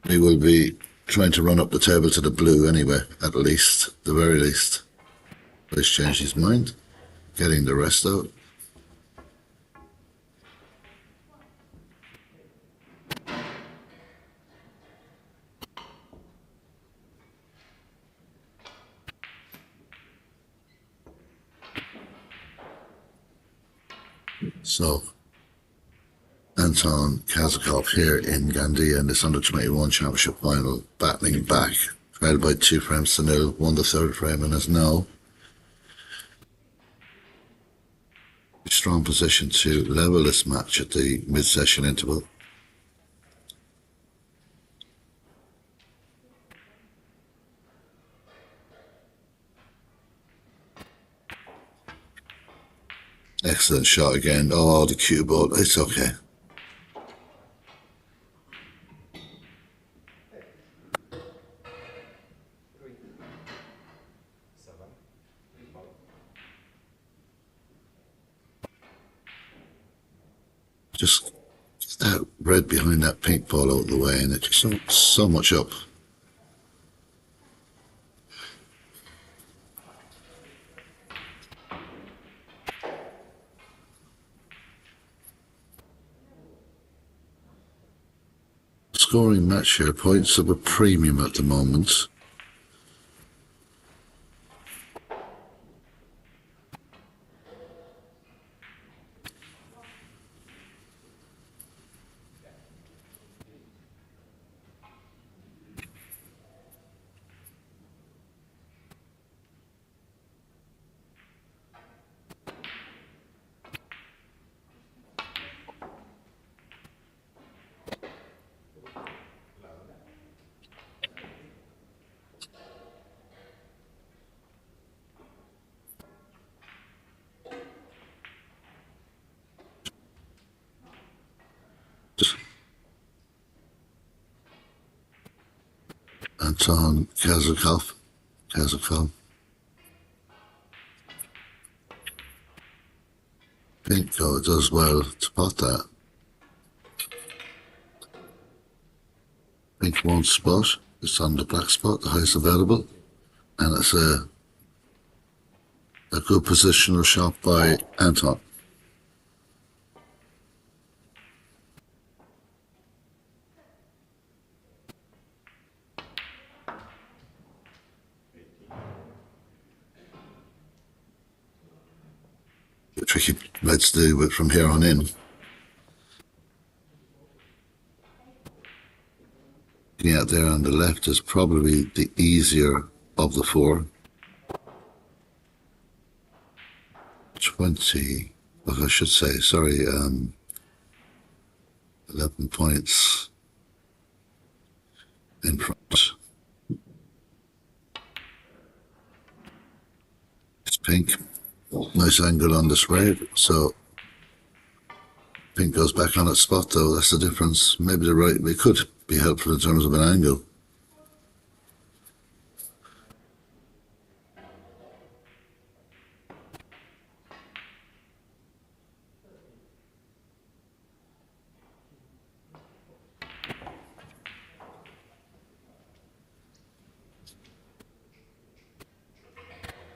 S1: he will be trying to run up the table to the blue anyway, at least, the very least. But he's changed his mind, getting the rest out. So, Anton Kazakov here in Gandia in this under-21 championship final, battling back, trailed by 2 frames to 0, won the third frame and is now in a strong position to level this match at the mid-session interval. Excellent shot again. Oh, the cue ball. It's okay. Just that red behind that pink ball out of the way, and it just so much up. Scoring match share points of a premium at the moment. Anton Kazakov. Pink, oh, it does well to pot that. Pink won't spot. It's on the black spot, the highest available. And it's a good positional shot by Anton. The tricky reds to do with from here on in. Looking out there on the left is probably the easier of the four. 20, well, I should say, sorry, 11 points in front. It's pink. Nice angle on this red, so pink goes back on its spot though, that's the difference. Maybe the right, it could be helpful in terms of an angle.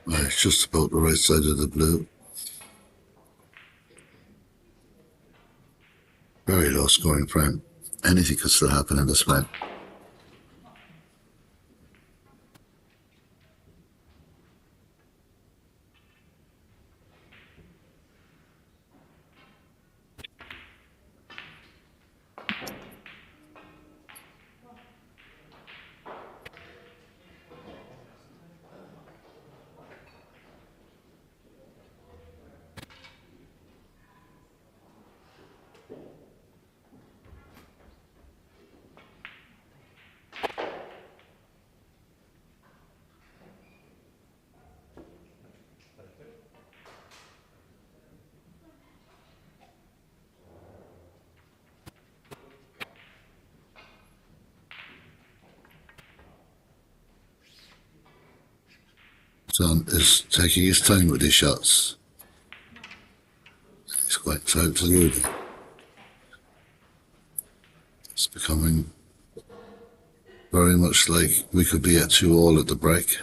S1: Right, it's just about the right side of the blue. Very low scoring frame. Anything could still happen in this frame. Son is taking his time with his shots. He's quite tight to do it. It's becoming very much like we could be at 2-all at the break.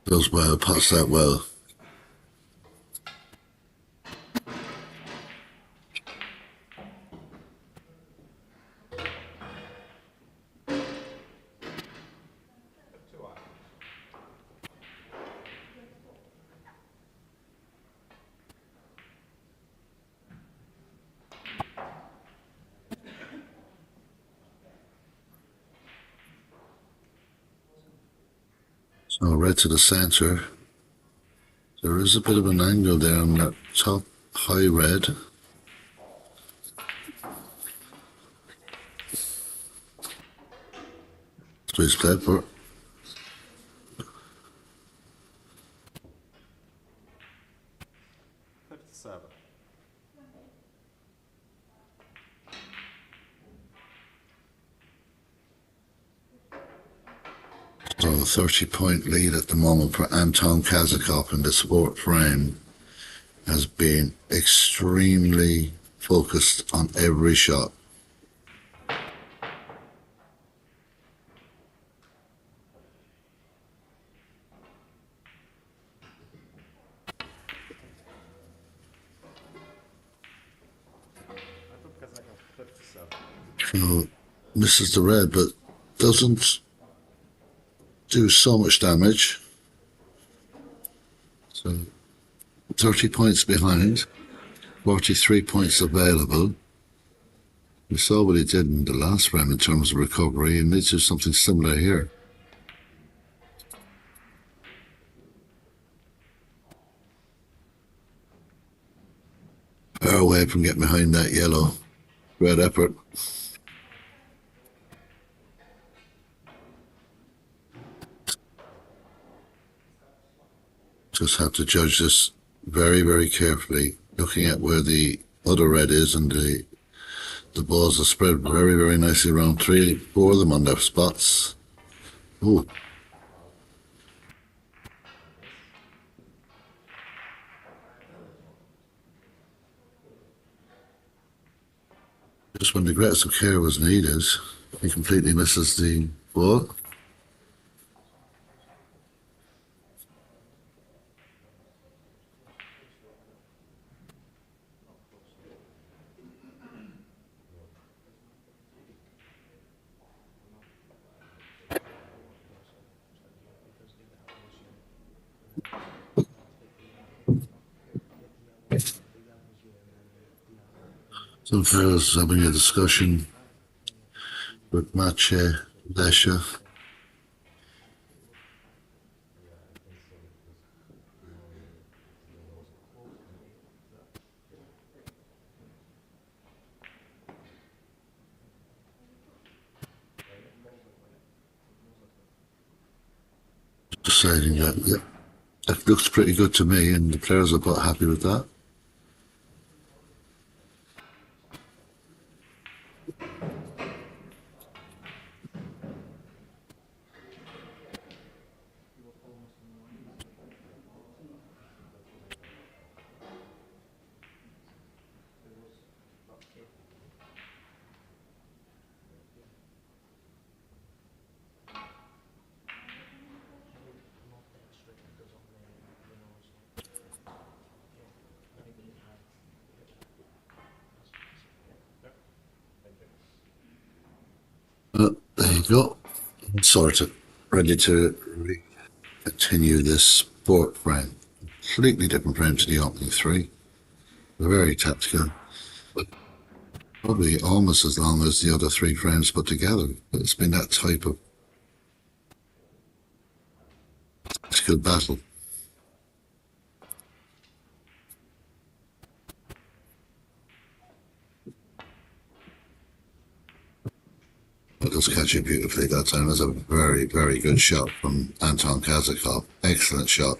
S1: Goes well, pots that well. So red to the center. There is a bit of an angle there on that top high red. Please play for it. So a 30-point lead at the moment for Anton Kazakov in this fourth frame. Has been extremely focused on every shot. So misses the red, but doesn't do so much damage. So 30 points behind, 43 points available. We saw what he did in the last frame in terms of recovery, and needs to do something similar here. away from getting behind that yellow red effort. Just have to judge this very, very carefully, looking at where the other red is, and the balls are spread very, very nicely around. 3, 4 of them on their spots. Ooh. Just when the greatest of care was needed, he completely misses the ball. Some fellas having a discussion with Mache Lesha. Deciding that, yeah, that looks pretty good to me, and the players are about happy with that. There you go. Sorted. Ready to continue this sport frame. Completely different frame to the opening 3. Very tactical. Probably almost as long as the other 3 frames put together. But it's been that type of tactical battle. It does catch it beautifully that time. It was a very, very good shot from Anton Kazakov. Excellent shot.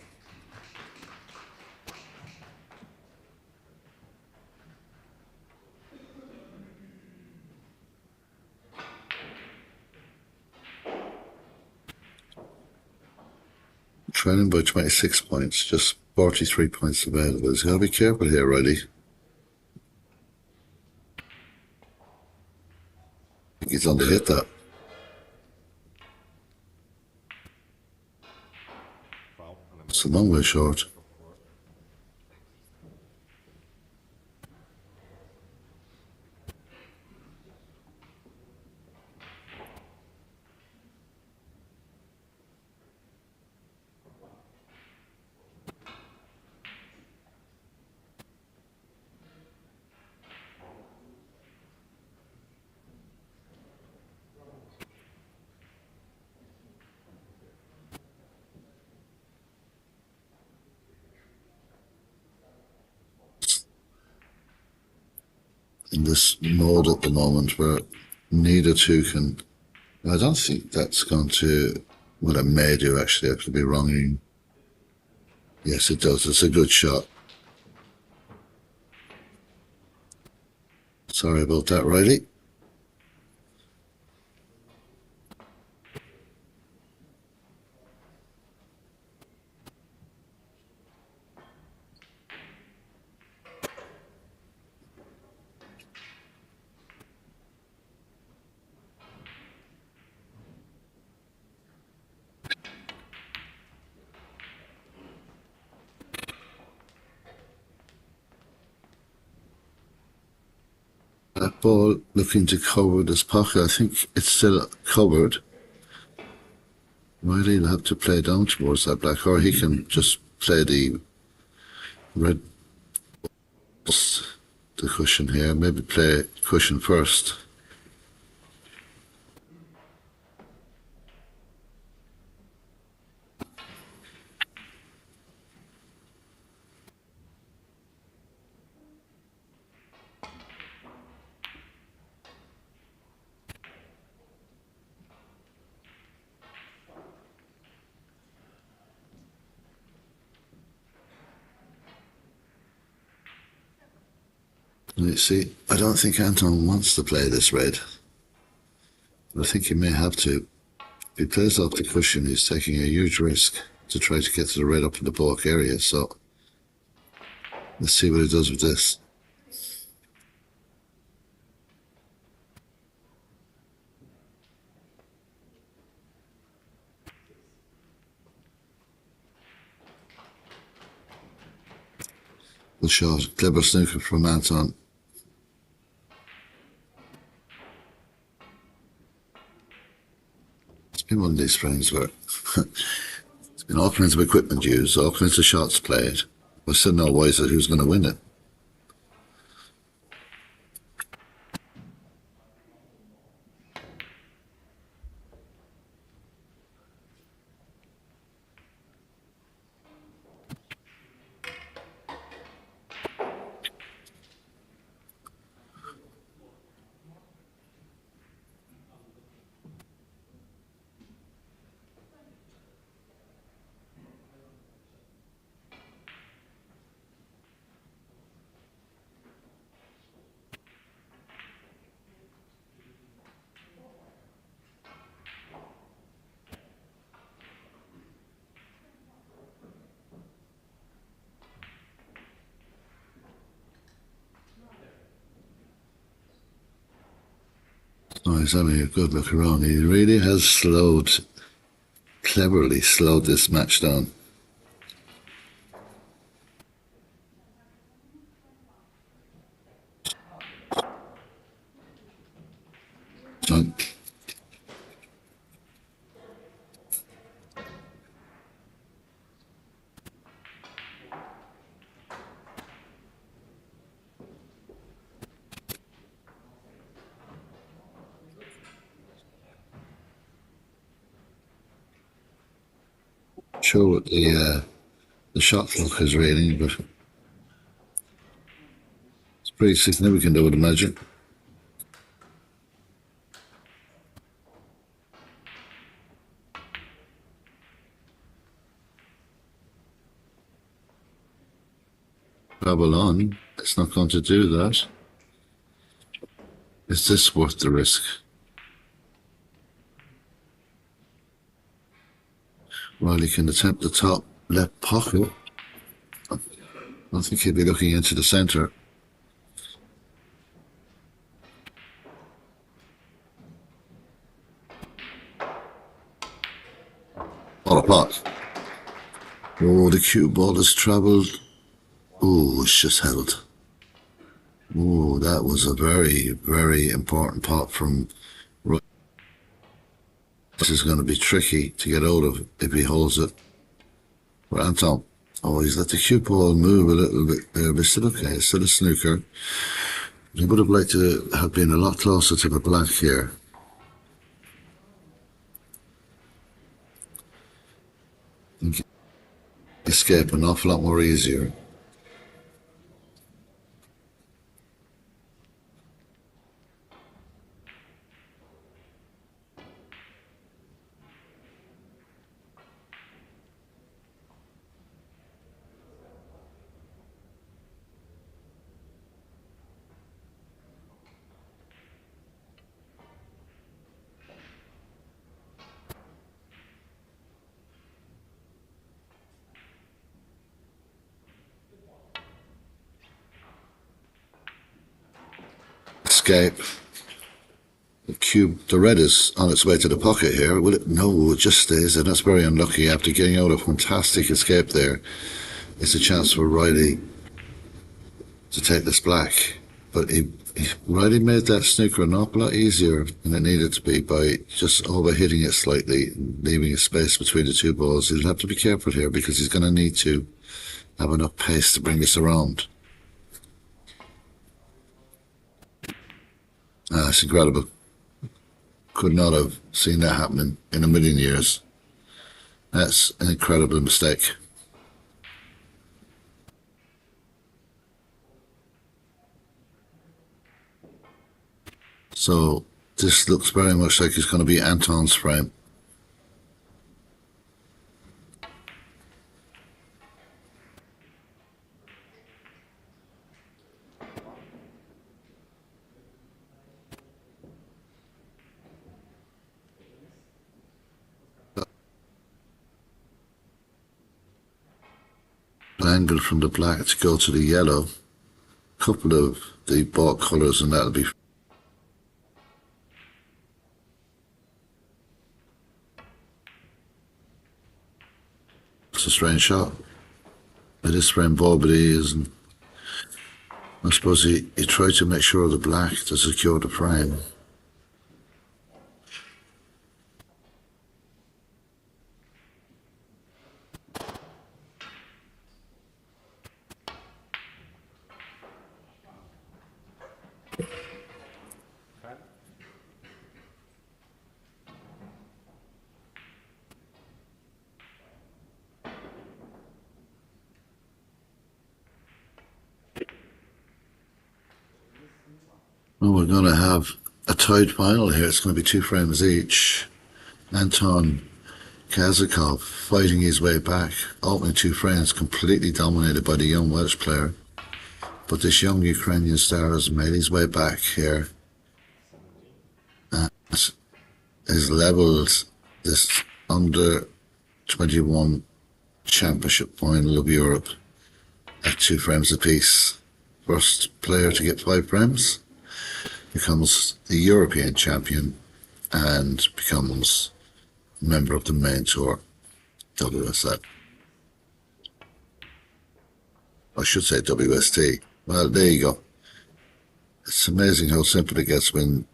S1: Trailing by 26 points, just 43 points available. He's got to be careful here, Riley. I think he's on to hit that. It's a long way short. In this mode at the moment where neither two can. I don't think that's going to. Well, it may do actually. I could be wrong. Yes, it does. It's a good shot. Sorry about that, Riley. That ball looking to cover this pocket. I think it's still covered. Riley will have to play down towards that black, or he can just play the red, the cushion here. Maybe play cushion first. You see, I don't think Anton wants to play this red, but I think he may have to. If he plays off the cushion, he's taking a huge risk to try to get to the red up in the baulk area, so let's see what he does with this. Good shot, clever snooker from Anton. It's been one of these frames where it's been all kinds of equipment used, all kinds of shots played. We're still no wiser who's going to win it. Oh, he's having a good look around. He really has cleverly slowed this match down. So, sure what the shot clock is reading, but it's pretty significant, I would imagine. Travel on, it's not going to do that. Is this worth the risk? Riley can attempt the top left pocket. I don't think he'd be looking into the centre. What a pot. Oh, the cue ball has travelled. Oh, it's just held. Oh, that was a very, very important pot from Riley. This is going to be tricky to get out of if he holds it. But Anton, oh, he's let the cue ball move a little bit there, but still okay, it's still a snooker. He would have liked to have been a lot closer to the black here. Escape an awful lot more easier. Escape. The red is on its way to the pocket here. Will it? No, it just stays, and that's very unlucky. After getting out a fantastic escape there, it's a chance for Riley to take this black. But Riley made that snooker an awful lot easier than it needed to be by just overhitting it slightly, leaving a space between the two balls. He'll have to be careful here because he's going to need to have enough pace to bring this around. It's incredible. Could not have seen that happening in a million years. That's an incredible mistake. So this looks very much like it's going to be Anton's frame. angle from the black to go to the yellow. Couple of the bought colours, and that'll be. It's a strange shot. It is rainbow, but he isn't. I suppose he tried to make sure the black to secure the frame. Well, we're going to have a tied final here. It's going to be 2 frames each. Anton Kazakov fighting his way back, opening 2 frames, completely dominated by the young Welsh player. But this young Ukrainian star has made his way back here and has levelled this under 21 championship final of Europe at 2 frames apiece. First player to get 5 frames becomes the European champion and becomes a member of the main tour, WSL. I should say WST. Well, there you go. It's amazing how simple it gets when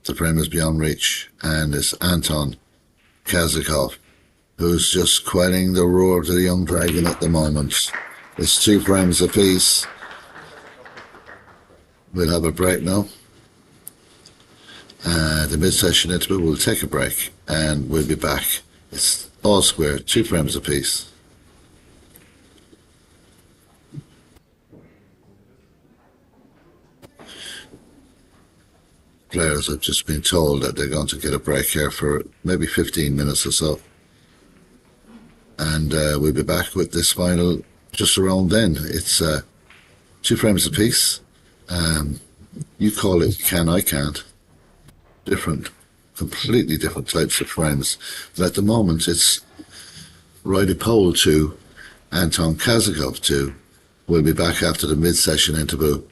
S1: the frame is beyond reach, and it's Anton Kazakov who's just quelling the roar of the young dragon at the moment. It's 2 frames apiece. We'll have a break now. The mid-session interval will take a break and we'll be back. It's all square, 2 frames apiece. Players have just been told that they're going to get a break here for maybe 15 minutes or so. And we'll be back with this final just around then. It's 2 frames apiece. You call it can, I can't. Different, completely different types of frames. But at the moment, it's Riley Pole 2, Anton Kazakov 2. We'll be back after the mid-session interval.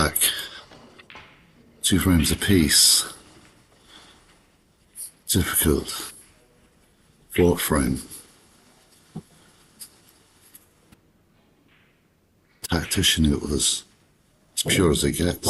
S1: back. 2 frames apiece. Difficult. 4th frame. Tactician it was. As pure as it gets.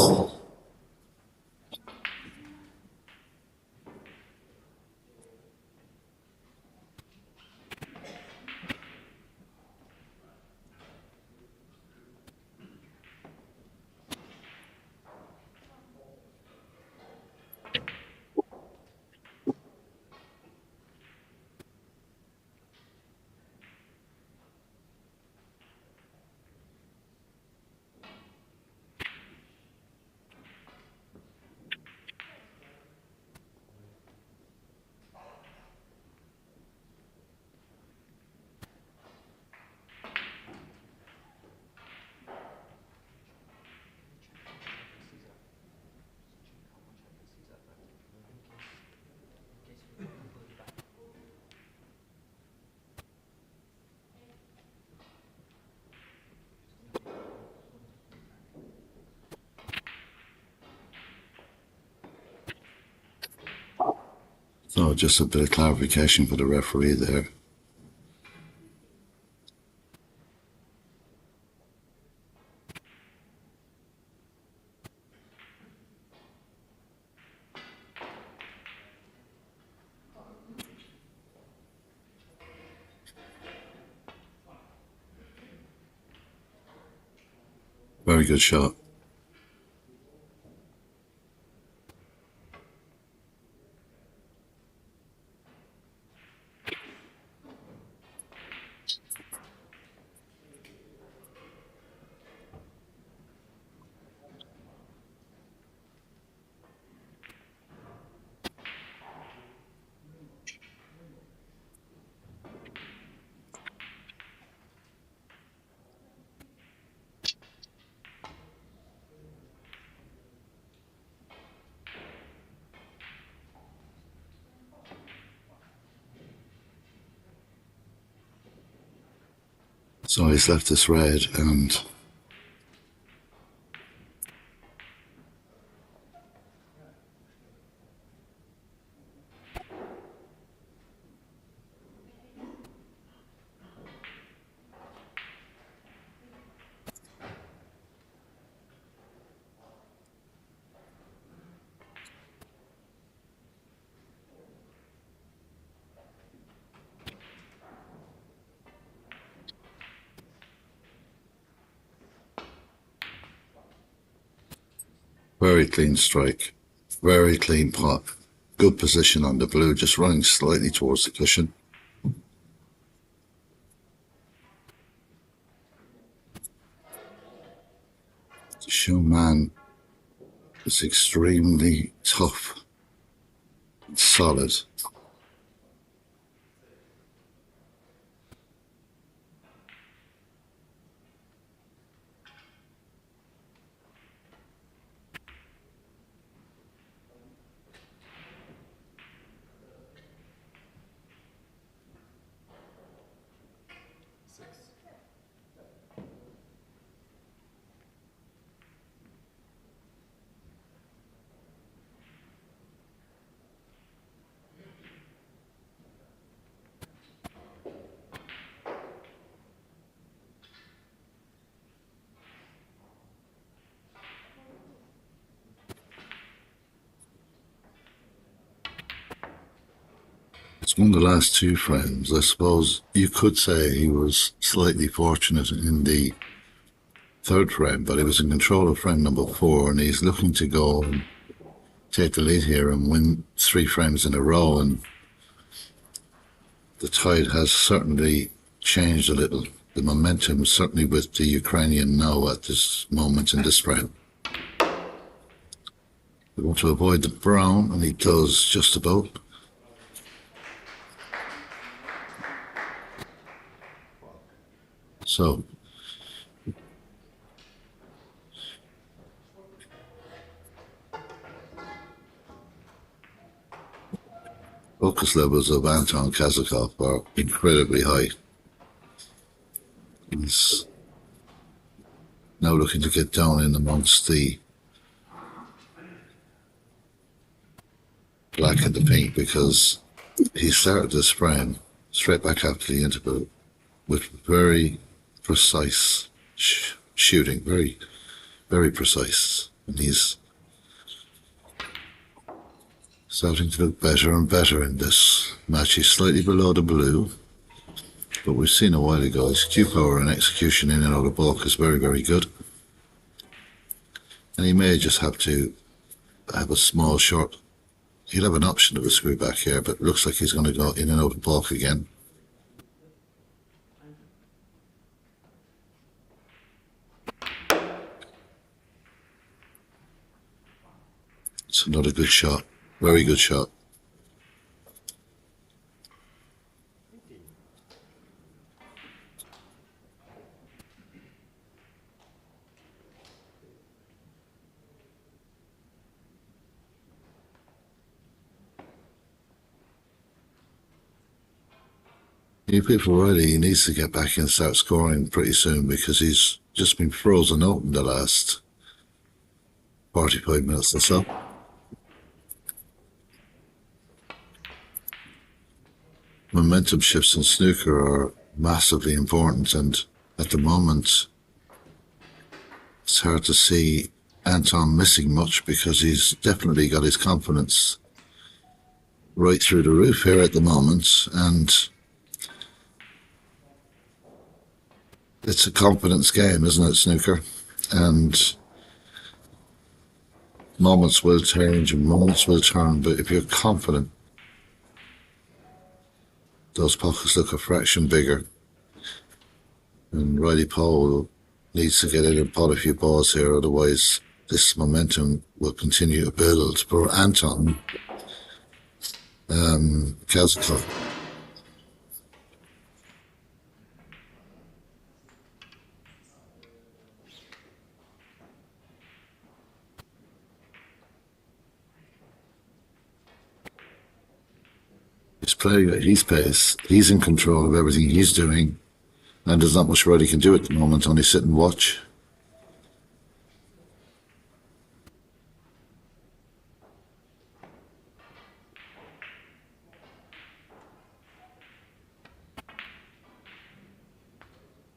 S1: So just a bit of clarification for the referee there. Very good shot. So he's left this red and very clean strike, very clean pot. Good position on the blue, just running slightly towards the cushion. The showman is extremely tough and solid. It's won the last 2 frames. I suppose you could say he was slightly fortunate in the 3rd frame, but he was in control of frame number 4, and he's looking to go and take the lead here and win 3 frames in a row. And the tide has certainly changed a little. The momentum certainly with the Ukrainian now at this moment in this frame. We want to avoid the brown, and he does just about. So focus levels of Anton Kazakov are incredibly high. He's now looking to get down in amongst the black and the pink because he started this frame straight back after the interval with very precise shooting, very, very precise. And he's starting to look better and better in this match. He's slightly below the blue, but we've seen a while ago his cue power and execution in and out of balk is very, very good. And he may just have to have a small short. He'll have an option of a screw back here, but it looks like he's going to go in and out of balk again. It's another good shot, very good shot. You people really, he needs to get back and start scoring pretty soon because he's just been frozen open the last 45 minutes or so. Momentum shifts in snooker are massively important, and at the moment it's hard to see Anton missing much because he's definitely got his confidence right through the roof here at the moment, and it's a confidence game, isn't it, snooker? And moments will change and moments will turn, but if you're confident, those pockets look a fraction bigger. And Riley Powell needs to get in and pot a few balls here, otherwise this momentum will continue to build for Anton Kazakov. He's playing at his pace. He's in control of everything he's doing. And there's not much Riley can do at the moment, only sit and watch.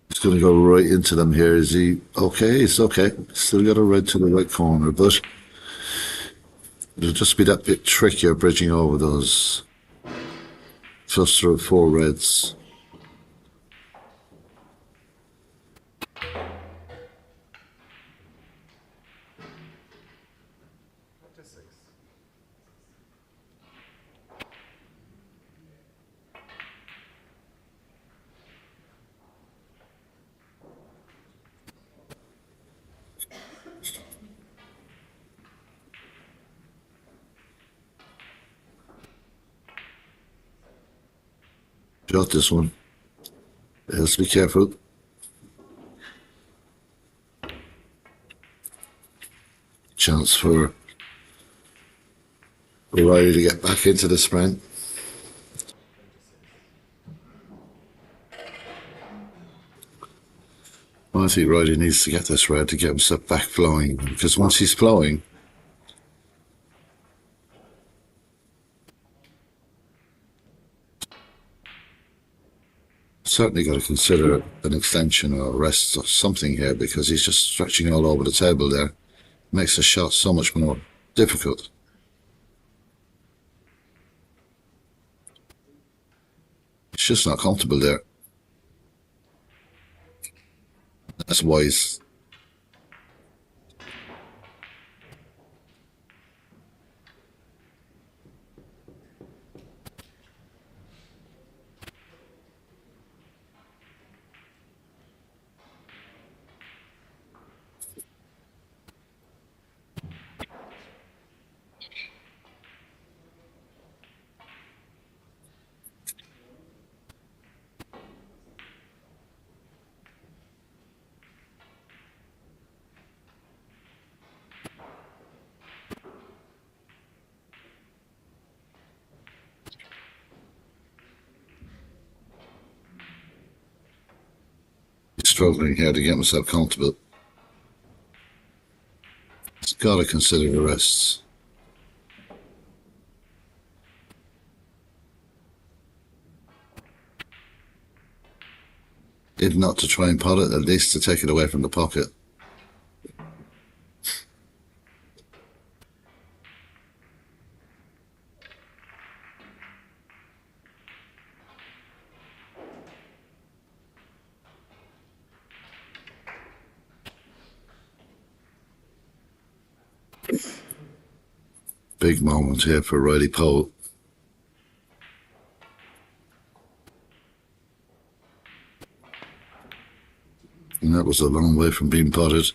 S1: He's going to go right into them here. Is he okay? It's okay. Still got a red to the right corner, but it'll just be that bit trickier bridging over those cluster of four reds. Shot this one. Let's be careful. Chance for Riley to get back into the sprint. Well, I think Riley needs to get this red to get himself back flowing, because once he's flowing, certainly got to consider an extension or a rest or something here, because he's just stretching all over the table there. Makes the shot so much more difficult. It's just not comfortable there. That's wise. Struggling here to get himself comfortable. He's got to consider the rests. if not to try and pot it, at least to take it away from the pocket. Big moment here for Riley Powell. And that was a long way from being potted.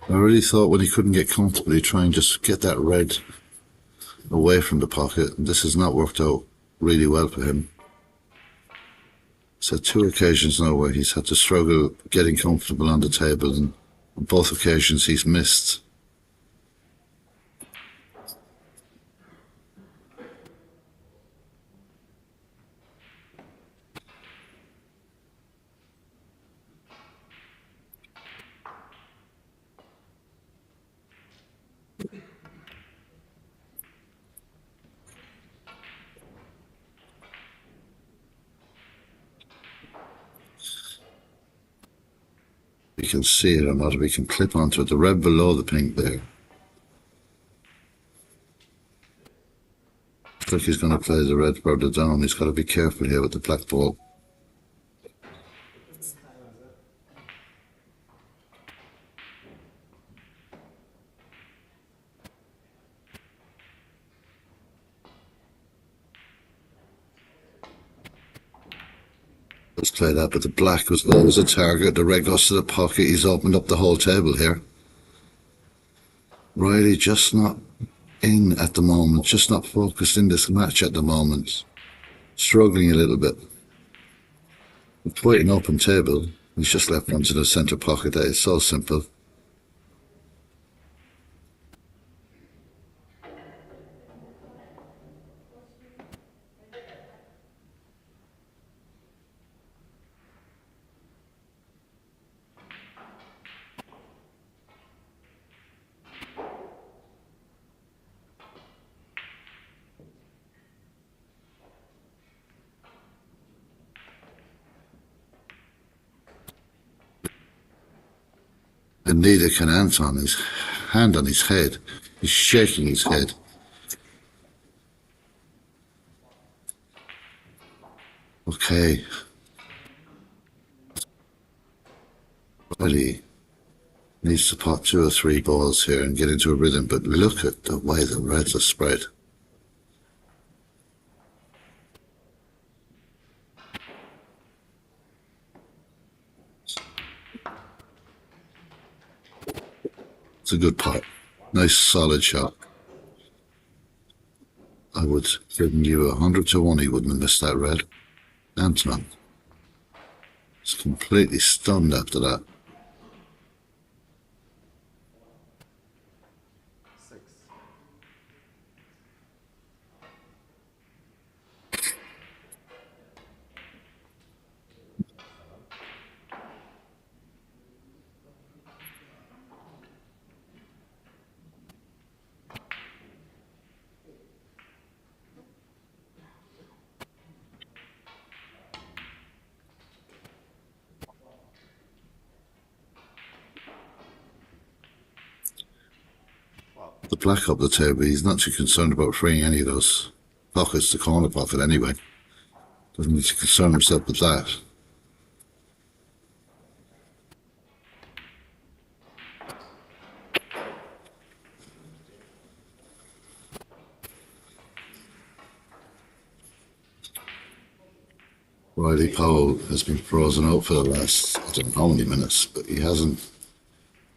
S1: I really thought when he couldn't get comfortably try and just get that red away from the pocket. This has not worked out really well for him. He's had 2 occasions now where he's had to struggle getting comfortable on the table, and on both occasions he's missed. You can see it or not, we can clip onto it, the red below the pink there. Looks like he's going to play the red further down. He's got to be careful here with the black ball. Let's play that, but the black was always a target. The red goes to the pocket. He's opened up the whole table here. Riley just not in at the moment, just not focused in this match at the moment. Struggling a little bit. With quite an open table, he's just left onto the centre pocket there. It's so simple. And neither can Anton. His hand on his head. He's shaking his head. Okay. Riley needs to pot 2 or 3 balls here and get into a rhythm, but look at the way the reds are spread. It's a good pot. Nice solid shot. I would have given you 100 to 1 he wouldn't have missed that red. Anton is completely stunned after that.
S2: 6.
S1: The black up the table, he's not too concerned about freeing any of those pockets, the corner pocket anyway. Doesn't need to concern himself with that. Riley Powell has been frozen out for the last, I don't know how many minutes, but he hasn't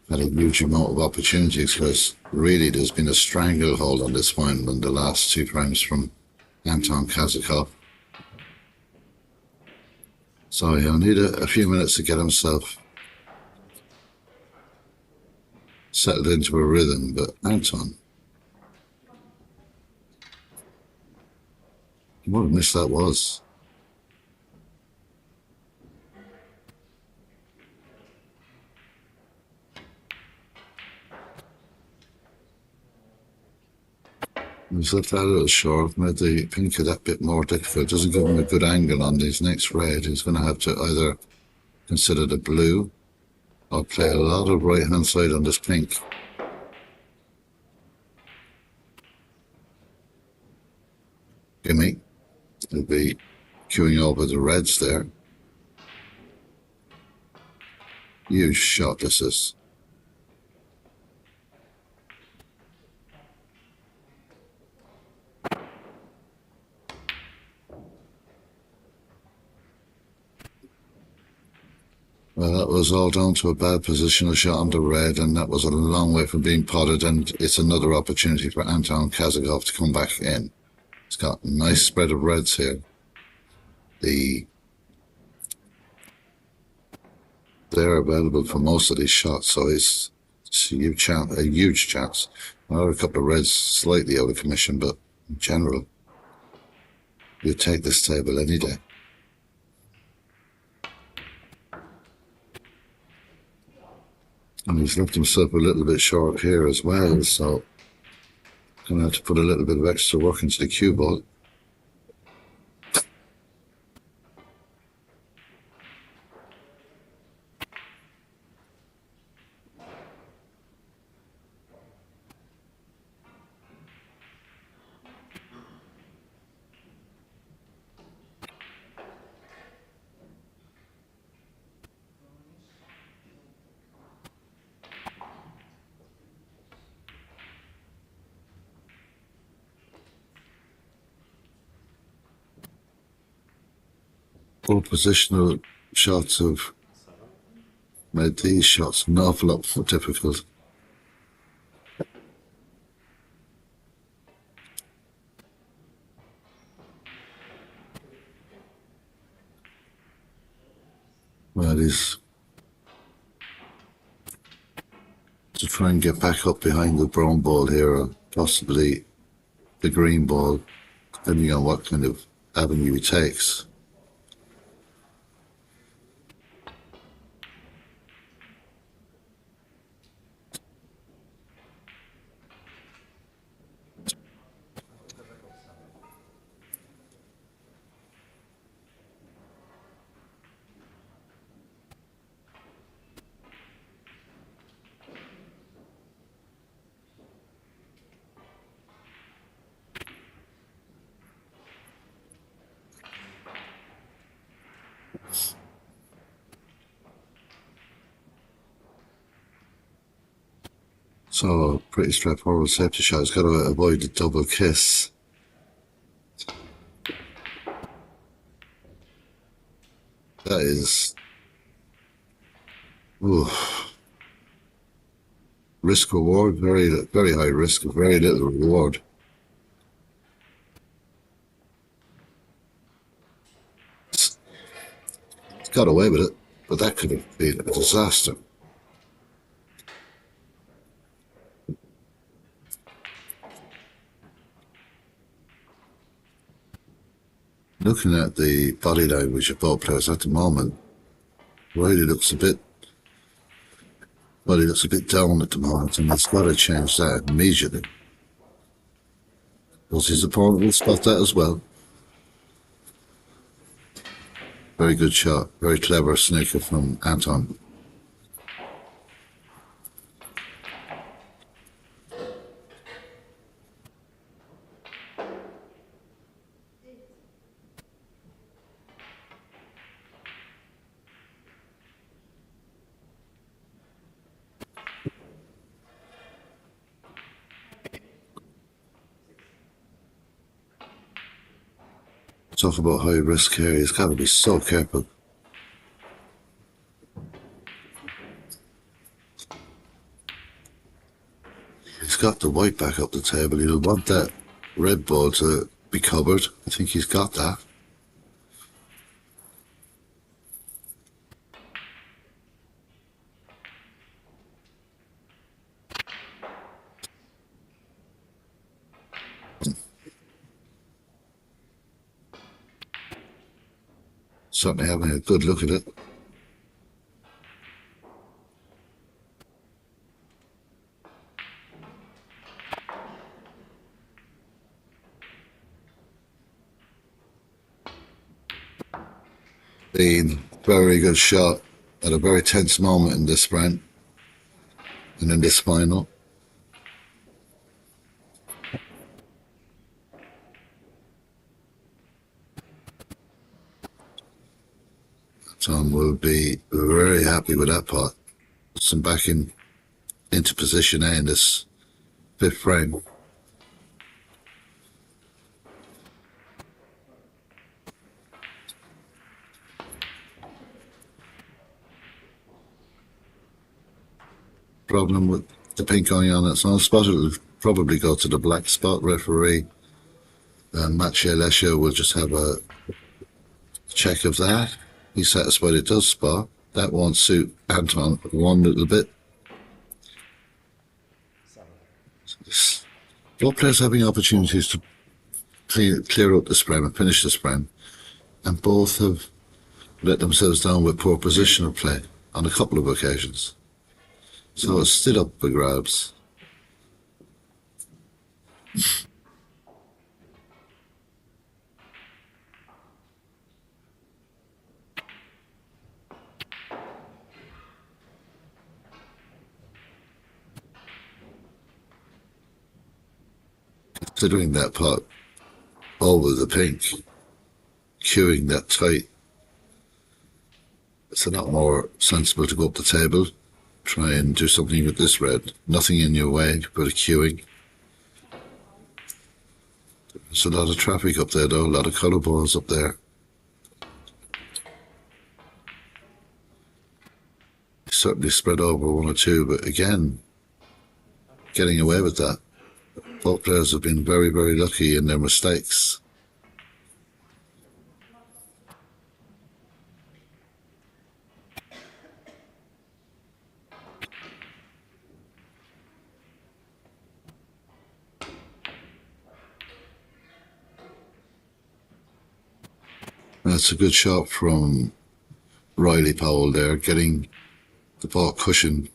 S1: had a huge amount of opportunities because really there's been a stranglehold on this one in the last 2 frames from Anton Kazakov. So he'll need a few minutes to get himself settled into a rhythm, but Anton, what a miss that was. He's left that a little short, made the pink a that bit more difficult. Doesn't give him a good angle on these next red. He's going to have to either consider the blue or play a lot of right hand side on this pink. Gimme. He'll be queuing over the reds there. Huge shot this is. Well, that was all down to a bad positional shot on the red, and that was a long way from being potted, and it's another opportunity for Anton Kazakov to come back in. He's got a nice spread of reds here. They're available for most of these shots, so it's a huge chance. Another couple of reds slightly out of commission, but in general, you take this table any day. And he's left himself a little bit short here as well, so going to have to put a little bit of extra work into the cue ball. Full positional shots have made these shots an awful lot more difficult. Well, he's to try and get back up behind the brown ball here, or possibly the green ball, depending on what kind of avenue he takes. So, pretty straightforward safety shot. He's got to avoid the double kiss. That is... Ooh. Risk reward, very high risk, very little reward. He's got away with it, but that could have been a disaster. Looking at the body language of both players at the moment, Riley looks a bit down at the moment, and he's got to change that immediately. Because his opponent will spot that as well. Very good shot, very clever snooker from Anton. Talk about high risk here, he's got to be so careful. He's got the white back up the table. He'll want that red ball to be covered. I think he's got that. Certainly having a good look at it. Been very good shot at a very tense moment in this sprint and in this final. Tom will be very happy with that pot. Some back into position A in this fifth frame. Problem with the pink going on its own spot, it'll probably go to the black spot. Referee Mathieu Lesher will just have a check of that. He's satisfied it does spot. That won't suit Anton one little bit. Both players having opportunities to clear up the frame and finish the frame, and both have let themselves down with poor positional play on a couple of occasions. So it's still up for grabs. Considering that pot over the pink, queuing that tight, it's a lot more sensible to go up the table, try and do something with this red. Nothing in your way, but a queuing. There's a lot of traffic up there though, a lot of colour balls up there. Certainly spread over one or two, but again, getting away with that. Both players have been very, very lucky in their mistakes. That's a good shot from Riley Powell there, getting the ball cushion.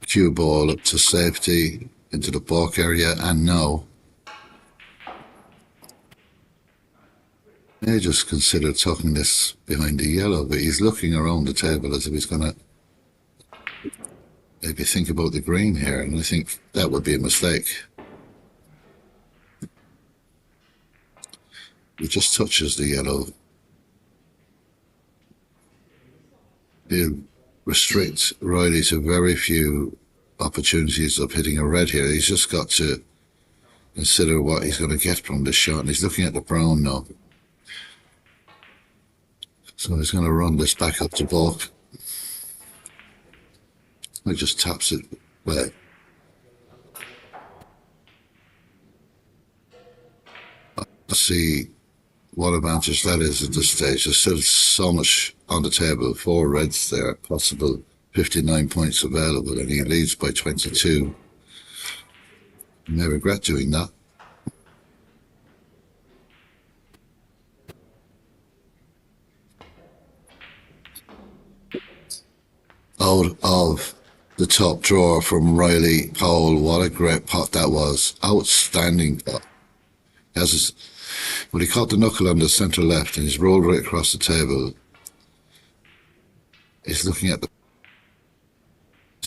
S1: Cue ball up to safety into the balk area, and no. May just consider tucking this behind the yellow, but he's looking around the table as if he's going to maybe think about the green here, and I think that would be a mistake. He just touches the yellow. He'll restrict Riley to very few opportunities of hitting a red here. He's just got to consider what he's going to get from this shot, and he's looking at the brown now. So he's going to run this back up to balk. He just taps it well. Let's see what advantage that is at this stage. There's still so much on the table. 4 reds there, possible 59 points available, and he leads by 22. You may regret doing that. Out of the top drawer from Riley Powell. What a great pot that was. Outstanding pot. When he caught the knuckle on the centre left and he's rolled right across the table, he's looking at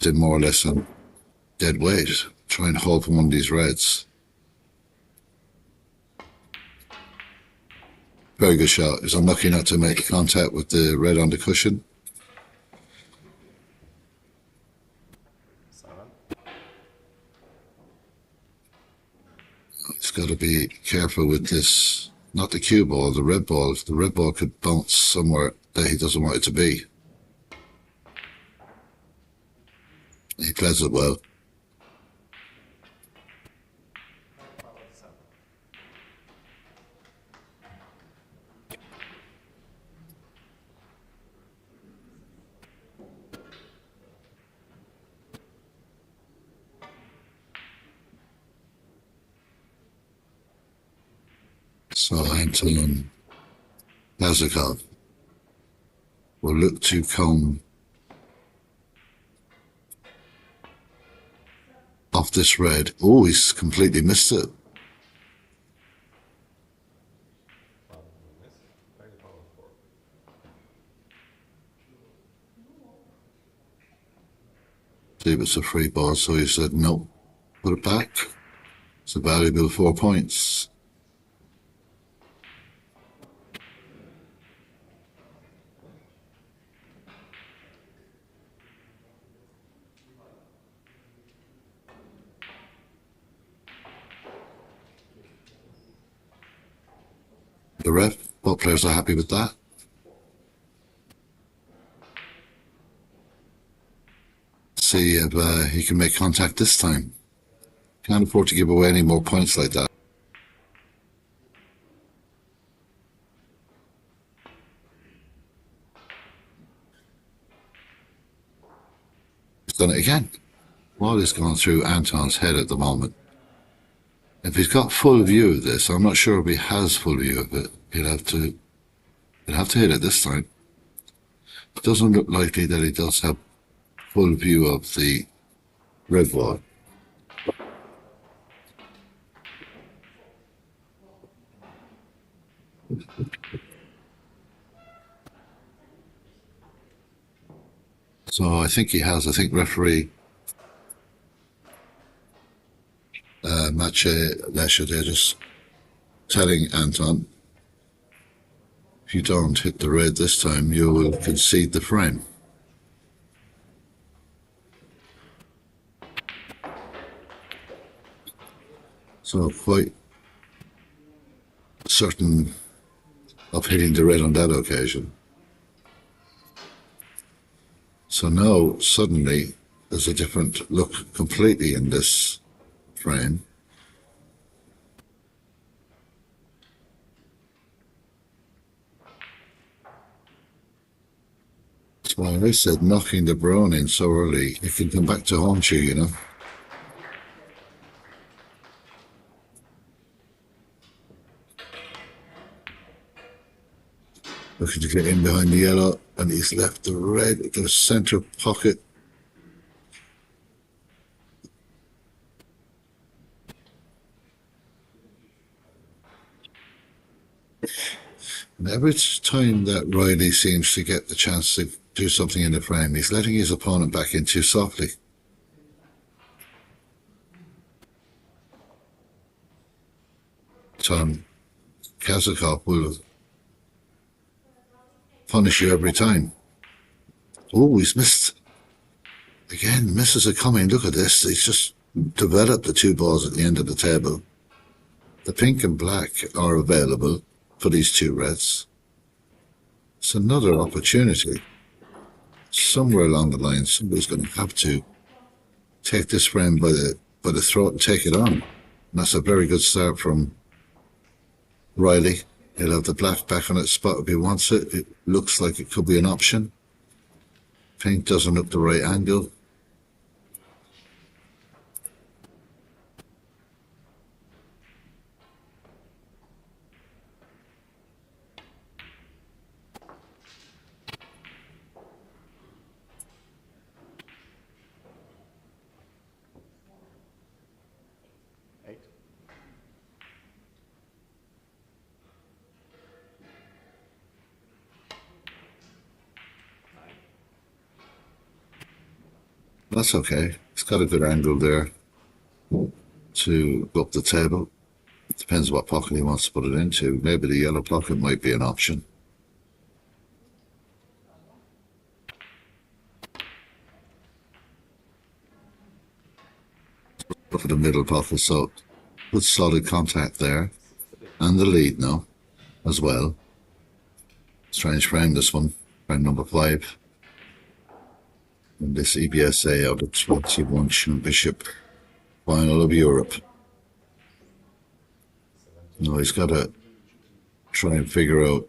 S1: the more or less on dead weight. Try and hold from one of these reds. Very good shot. He's unlucky not to make contact with the red on the cushion. He's got to be careful with this, not the cue ball, the red ball. The red ball could bounce somewhere that he doesn't want it to be. He plays it well. So Anton Kazakov will look to come off this red. Oh, he's completely missed it. See if it's a free ball, so he said no, put it back. It's a valuable 4 points. The ref, both players are happy with that. See if he can make contact this time. Can't afford to give away any more points like that. He's done it again. Ball is going through Anton's head at the moment. If he's got full view of this, I'm not sure if he has full view of it. He'll have to hit it this time. It doesn't look likely that he does have full view of the red ball. So I think he has. I think referee Maciej Lesher, they're just telling Anton, if you don't hit the red this time, you will concede the frame. So quite certain of hitting the red on that occasion. So now suddenly there's a different look completely in this frame. That's why I said knocking the brown in so early, it can come back to haunt you, you know. Looking to get in behind the yellow, and he's left the red in the center pocket. And every time that Riley seems to get the chance to do something in the frame, he's letting his opponent back in too softly. Tom Kazakov will punish you every time. Oh, he's missed. Again, misses are coming. Look at this. He's just developed the two balls at the end of the table. The pink and black are available for these two reds. It's another opportunity. Somewhere along the line, somebody's going to have to take this frame by the throat and take it on. And that's a very good start from Riley. He'll have the black back on its spot if he wants it. It looks like it could be an option. Pink doesn't look the right angle. That's okay. It's got a good angle there to go up the table. It depends what pocket he wants to put it into. Maybe the yellow pocket might be an option. Go for the middle pocket, so good solid contact there. And the lead now as well. Strange frame, this one. Frame number 5. in this EBSA out of 21 Championship Final of Europe. Now he's got to try and figure out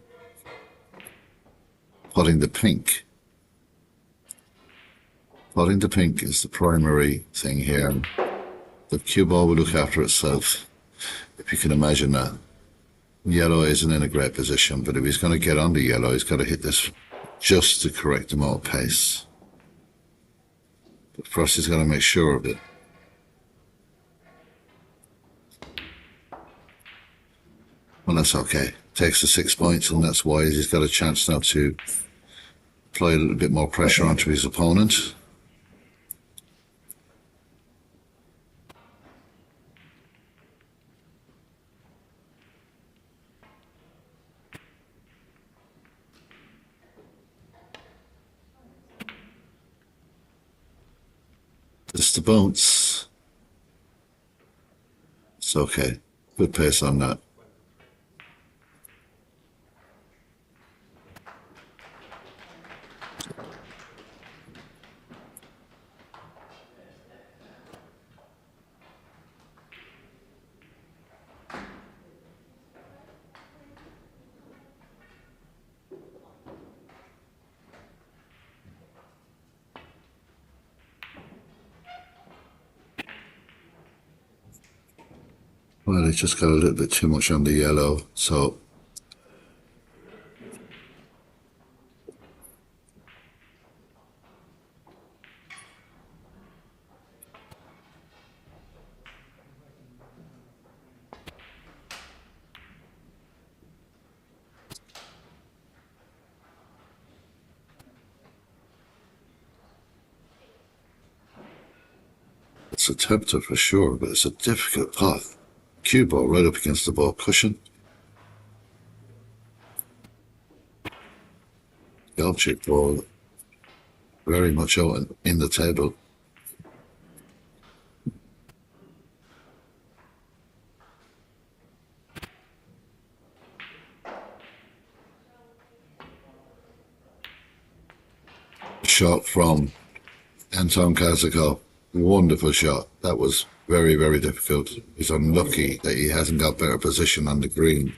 S1: putting the pink. Putting the pink is the primary thing here. The cue ball will look after itself, if you can imagine that. Yellow isn't in a great position, but if he's going to get on the yellow, he's got to hit this just the correct amount of pace. But first he's got to make sure of it. Well, that's okay. Takes the 6 points, and that's why he's got a chance now to apply a little bit more pressure onto his opponent. Just the bounce. It's okay. Good pace on that. Well, it's just got a little bit too much on the yellow, so it's attempted for sure, but it's a difficult path. Cue ball right up against the ball cushion. The object ball very much out in the table. Shot from Anton Kazakov. Wonderful shot. That was very, very difficult. He's unlucky that he hasn't got better position on the green.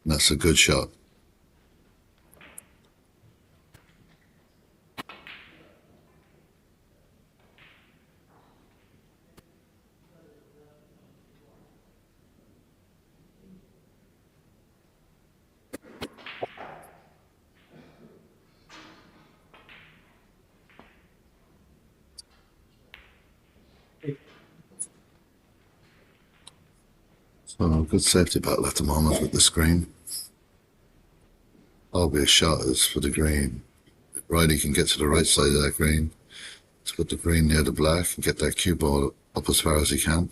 S1: That's a good shot. So good safety battle at the moment with the screen. Obvious shot is for the green. Riley can get to the right side of that green to put the green near the black and get that cue ball up as far as he can.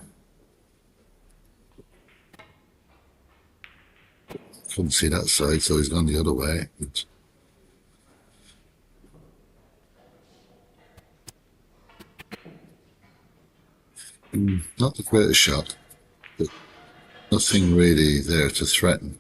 S1: Couldn't see that side, so he's gone the other way. Not the greatest shot, but nothing really there to threaten.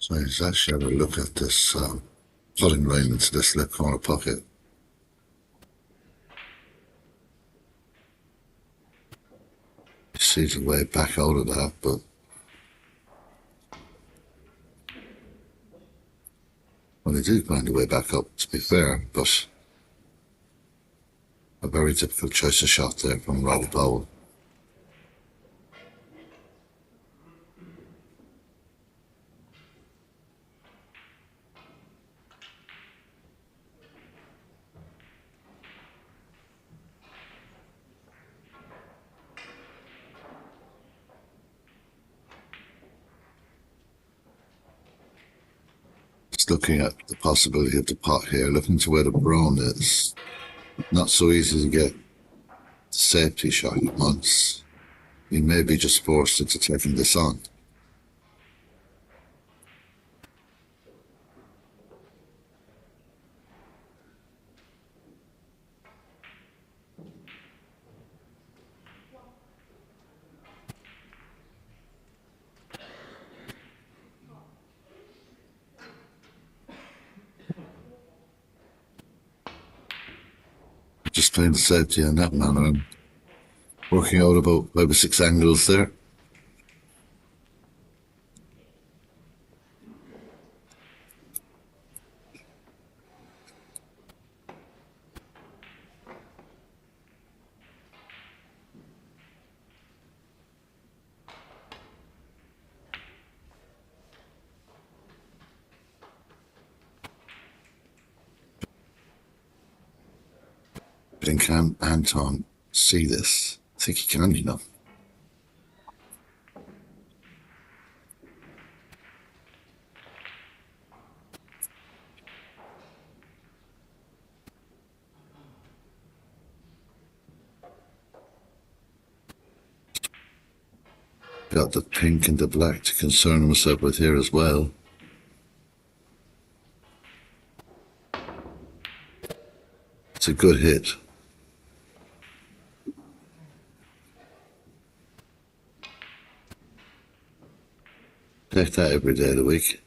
S1: So let's actually have a look at this putting line into this left corner pocket. You see the way back out of that, but well, he did find a way back up, to be fair, but a very difficult choice of shot there from Robbie Powell. Just looking at the possibility of the pot here, looking to where the brown is. Not so easy to get the safety shot once. He may be just forced into taking this on. Just playing the safety in that manner and working out about 5 or 6 angles there. But can Anton see this? I think he can, you know. Got the pink and the black to concern himself with here as well. It's a good hit. Take that every day of the week.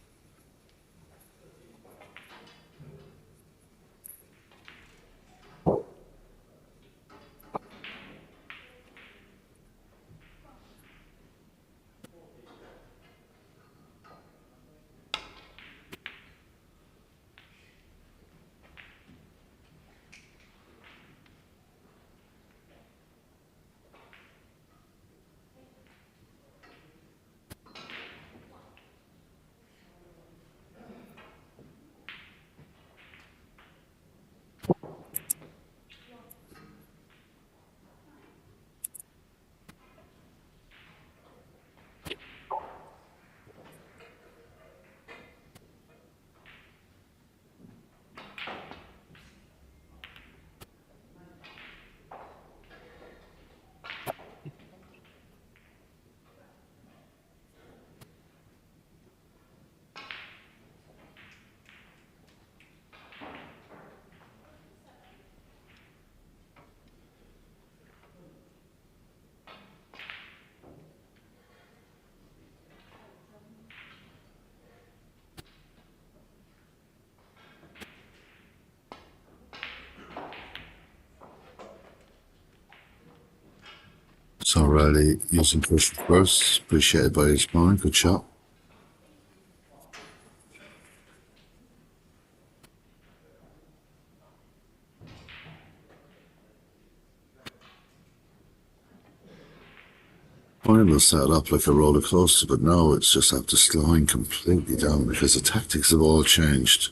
S1: So Riley using push first, appreciated by his opponent, good shot. Point was set up like a roller coaster, but now it's just after slowing completely down because the tactics have all changed.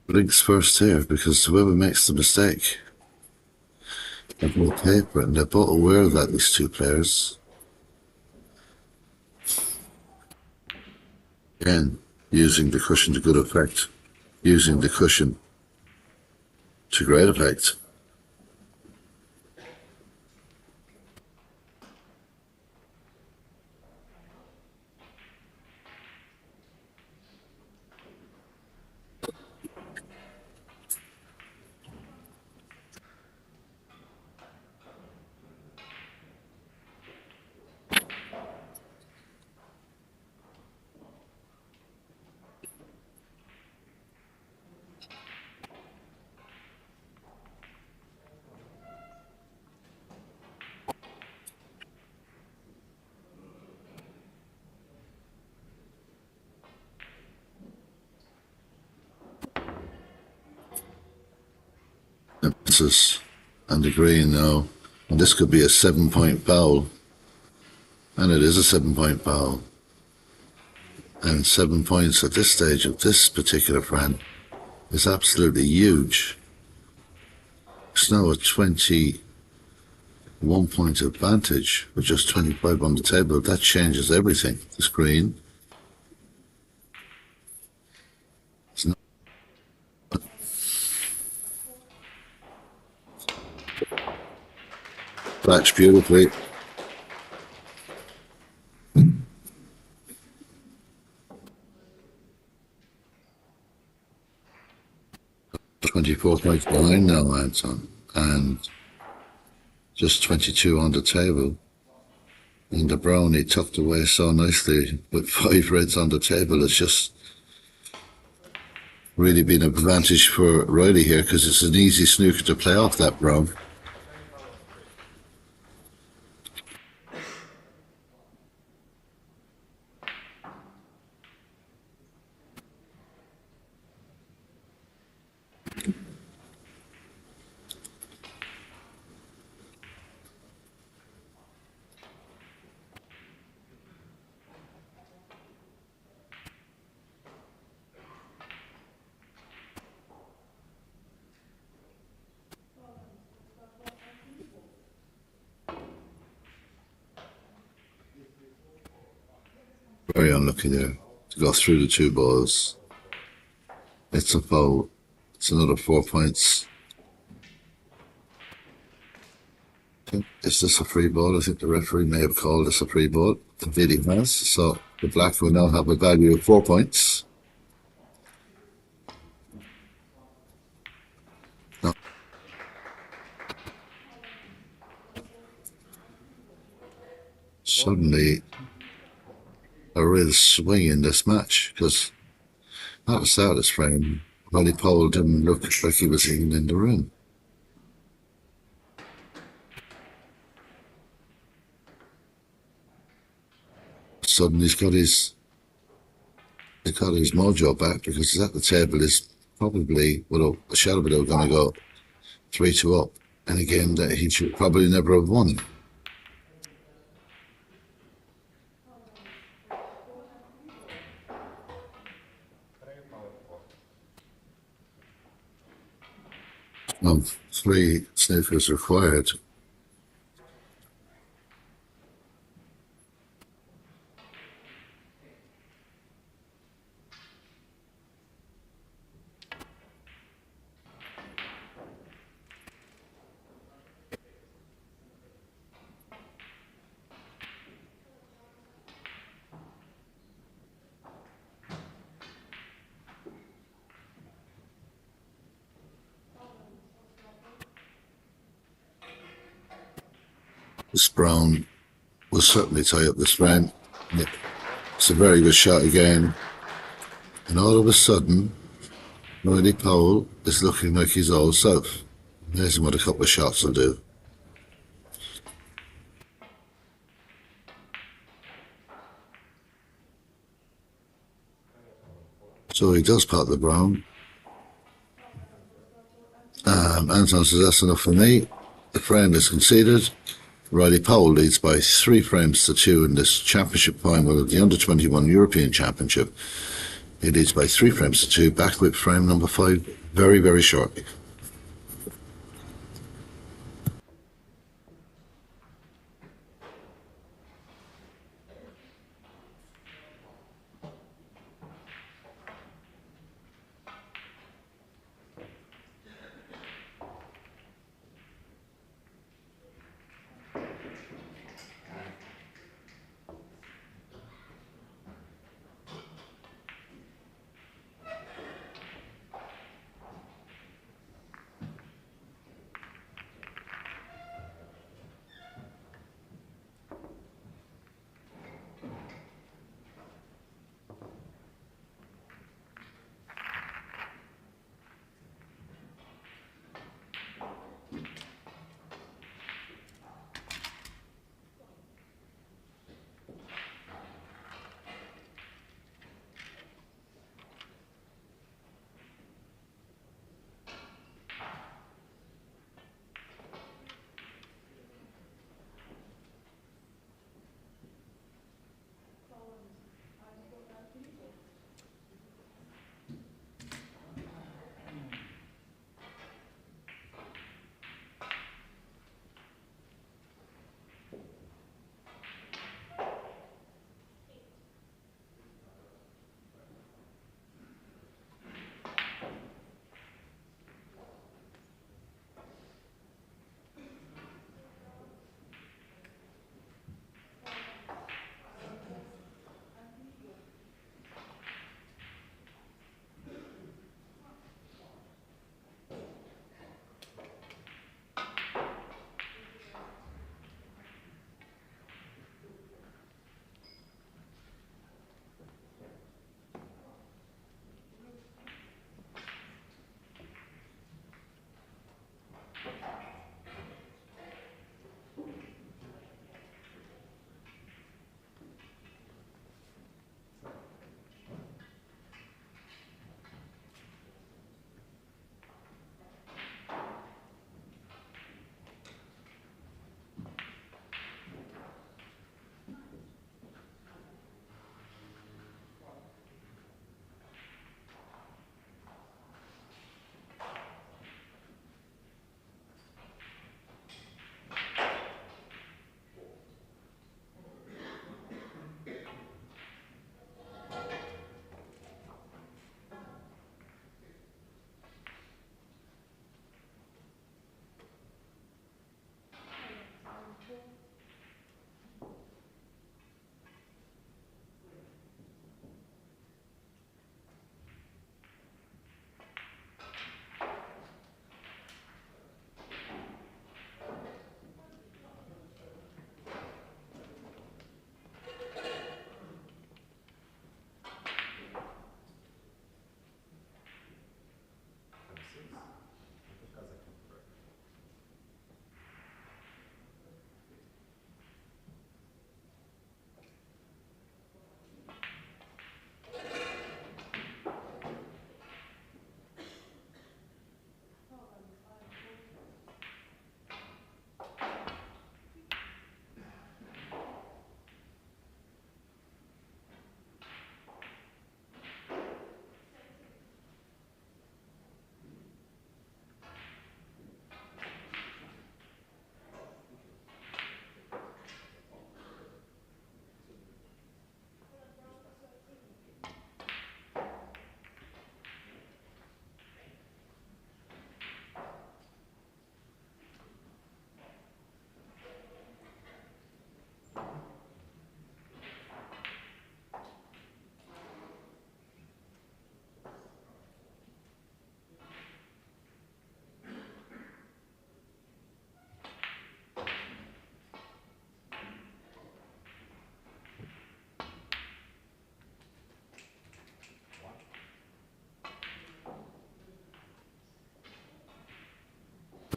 S1: Blinks first here because whoever makes the mistake have more paper, and they're both aware of that, these two players. Again, using the cushion to good effect, using the cushion to great effect. and the green now. And this could be a 7-point foul. And it is a 7-point foul. And 7 points at this stage of this particular frame is absolutely huge. It's now a 21-point advantage with just 25 on the table. That changes everything. This green. Backs beautifully. £24 behind now, Anton, and just 22 on the table. And the brown he tucked away so nicely with 5 reds on the table. It's just really been an advantage for Riley here because it's an easy snooker to play off that brown. Very unlucky there to go through the 2 balls. It's a foul. It's another 4 points. Is this a free ball? I think the referee may have called this a free ball. Indeed he has. So the black will now have a value of 4 points. No. Suddenly a real swing in this match because at the start of this frame, Riley Powell didn't look like he was even in the room. Suddenly he's got his mojo back because he's at the table. Is probably with a shadow bit going to go 3-2 up in a game that he should probably never have won. Now 3 snookers required. This brown will certainly tie up this frame. Yeah. It's a very good shot again. And all of a sudden, Riley Powell is looking like he's all self. Amazing what a couple of shots will do. So he does pot the brown. Anton says that's enough for me. The frame is conceded. Riley Powell leads by 3 frames to 2 in this championship final of the Under-21 European Championship. He leads by 3 frames to 2, back with frame number 5 very, very shortly.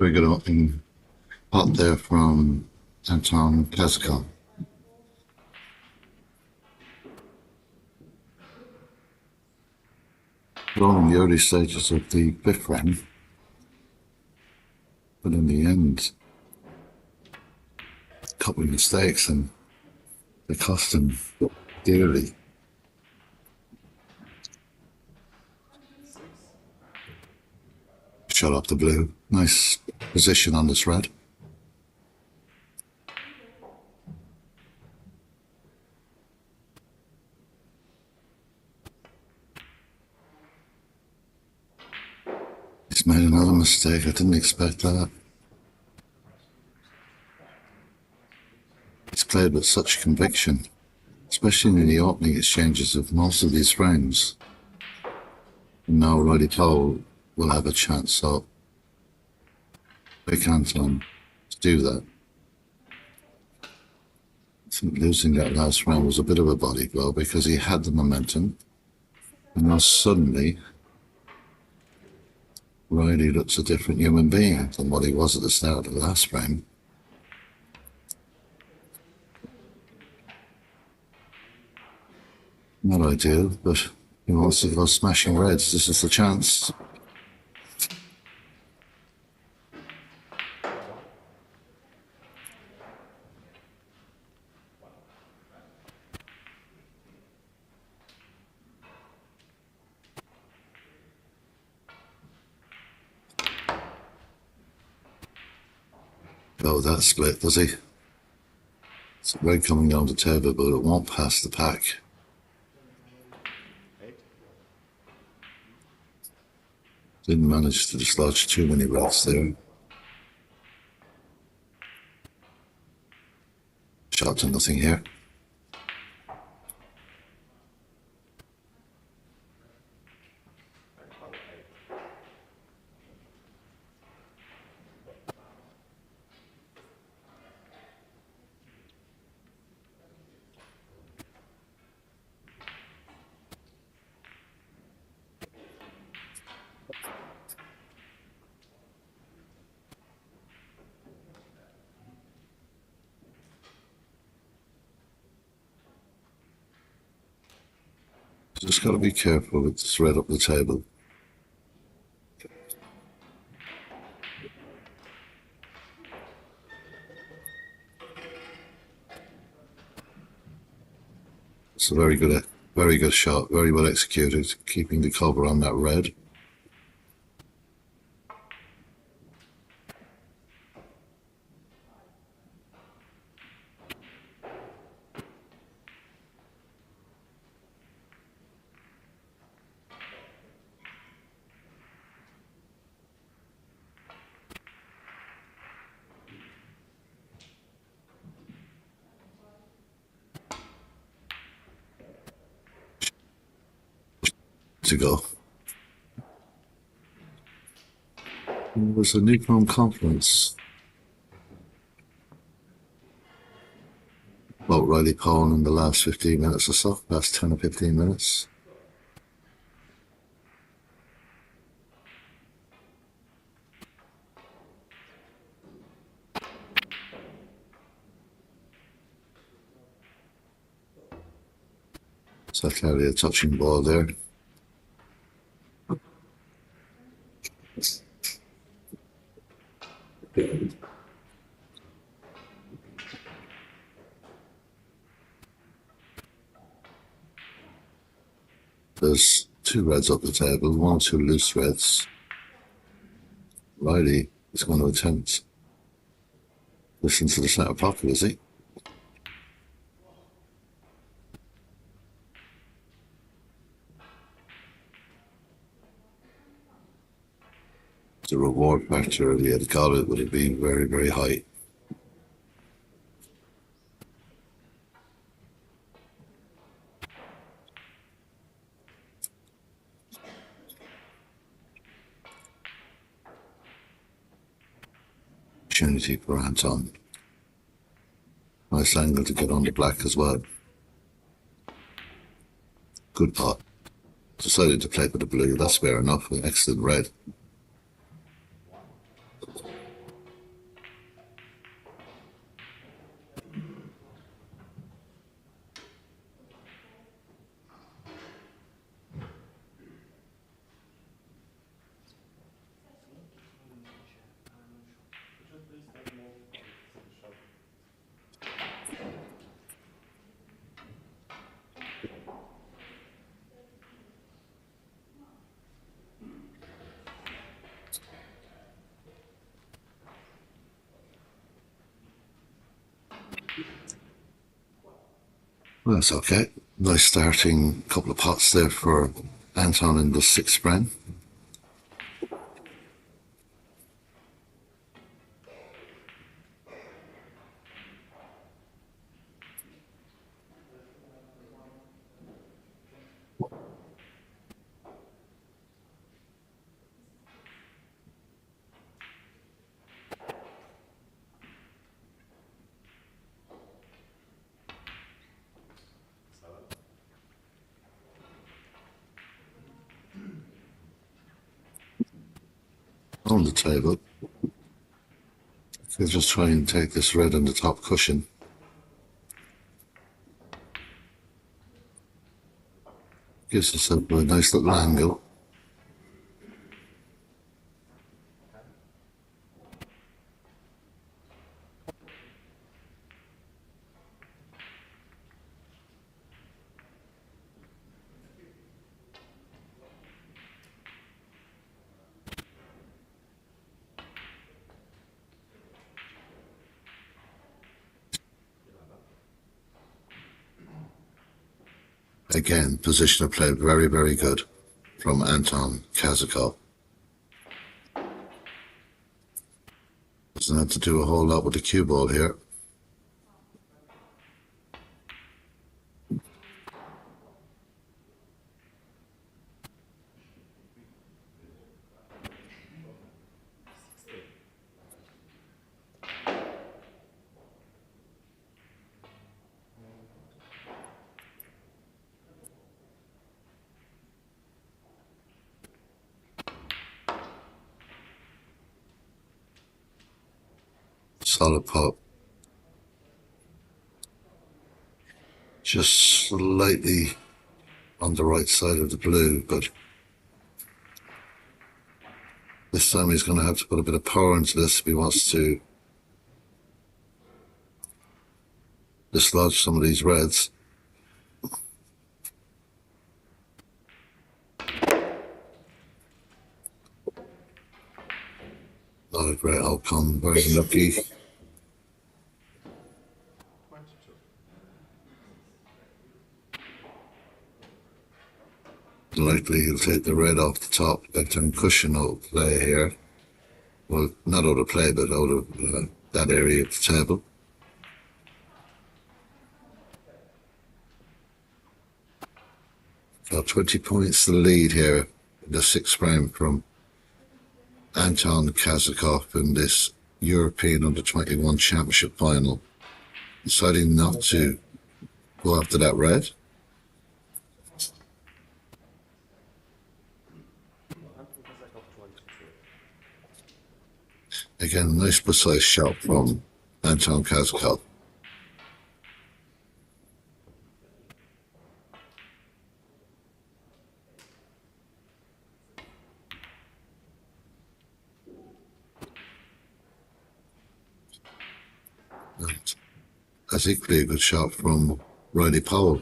S1: Very good opening pot there from Anton Kazakov. We're all in the early stages of the fifth round, but in the end, a couple of mistakes and they cost him dearly. Shot up the blue. Nice position on this red. He's made another mistake. I didn't expect that. He's played with such conviction, especially in the opening exchanges of most of these frames. And now Riley Powell will have a chance, so big Anton to do that. I think losing that last round was a bit of a body blow because he had the momentum, and now suddenly Riley looks a different human being than what he was at the start of the last frame. Not ideal, but he wants to go smashing reds. This is the chance. Oh, that split, does he? It's red coming down the table, but it won't pass the pack. Didn't manage to dislodge too many reds there. Shot to nothing here. Just got to be careful with this red up the table. It's a very good shot, very well executed, keeping the cover on that red. To go. It was a newfound confidence about Riley Powell in the last 15 minutes or so, last 10 or 15 minutes. So clearly a touching ball there. There's two reds up the table, one or two loose reds. Riley is going to attempt listen to the centre pocket, is he? The reward factor, if he had got it, would have been very, very high. Opportunity for Anton. Nice angle to get on the black as well. Good pot. Decided to play with the blue, that's fair enough. An excellent red. Well, that's okay. Nice starting couple of pots there for Anton in the sixth frame. On the table, we'll just try and take this red on the top cushion. Gives us a nice little angle. Again, position of play very, very good from Anton Kazakov. Doesn't have to do a whole lot with the cue ball here. Solid pot. Just slightly on the right side of the blue, but this time he's going to have to put a bit of power into this if he wants to dislodge some of these reds. Not a great outcome, very lucky. Likely he'll take the red off the top, let him cushion out of play here. Well, not out of play, but out of that area of the table. Got 20 points the lead here in the sixth frame from Anton Kazakov in this European Under-21 Championship final. Deciding not to go after that red. Again, nice precise shot from Anton Kazakov. And that's equally a good shot from Riley Powell.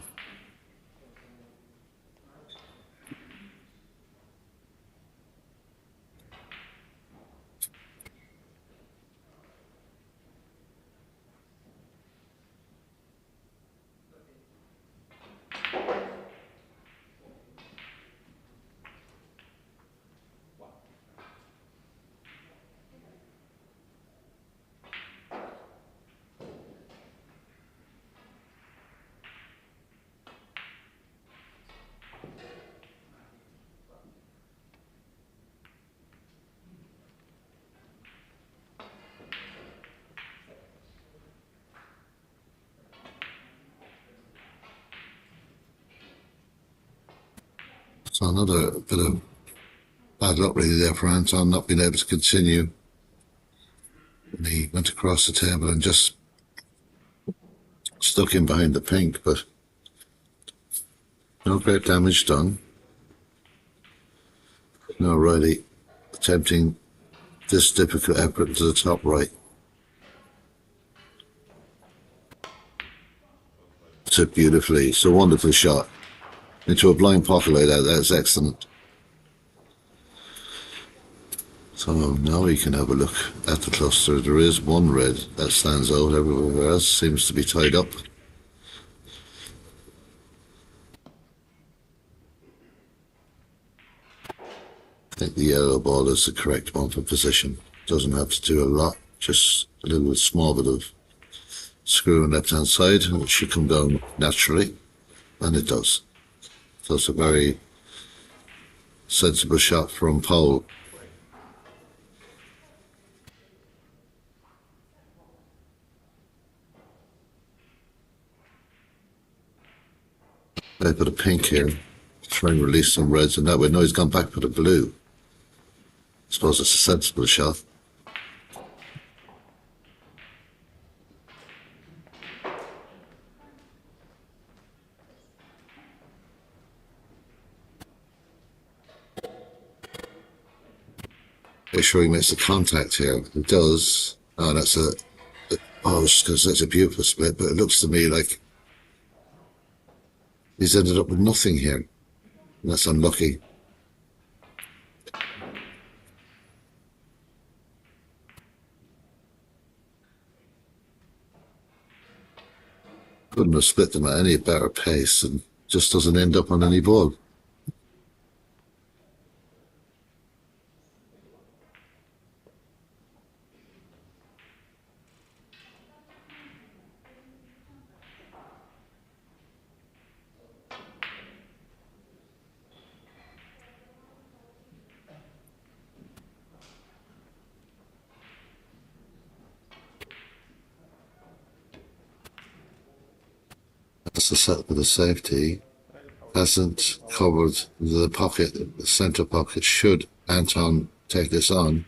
S1: So another bit of bad luck really there for Anton, not being able to continue. And he went across the table and just stuck in behind the pink, but no great damage done. No, Riley attempting this difficult effort to the top right. Took beautifully. It's a wonderful shot. Into a blind pocket like that, that's excellent. So now we can have a look at the cluster. There is one red that stands out, everywhere else seems to be tied up. think the yellow ball is the correct one for position. Doesn't have to do a lot, just a little small bit of screw on left hand side and it should come down naturally, and it does. So it's a very sensible shot from pole. I put a pink here, try and release some reds, and that way now he's gone back for the blue. I suppose it's a sensible shot. Make sure he makes the contact here. It does. Oh, that's a. Oh, I was just going to say it's a beautiful split, but it looks to me like he's ended up with nothing here. And that's unlucky. Couldn't have split them at any better pace and just doesn't end up on any ball. That's the set with the safety. Hasn't covered the pocket, the centre pocket. Should Anton take this on?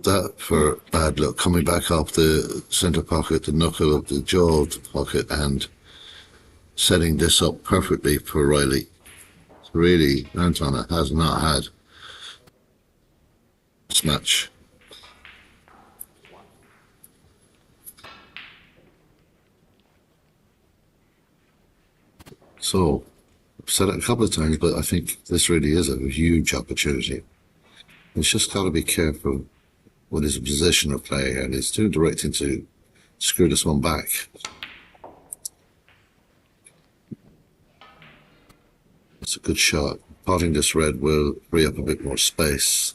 S1: That for bad luck, coming back off the centre pocket, the knuckle of the jaw of the pocket, and setting this up perfectly for Riley. Really, Anton has not had this match. So, I've said it a couple of times, but I think this really is a huge opportunity. He's just got to be careful with his position of play here, and he's too directing to screw this one back. It's a good shot. Potting this red will free up a bit more space.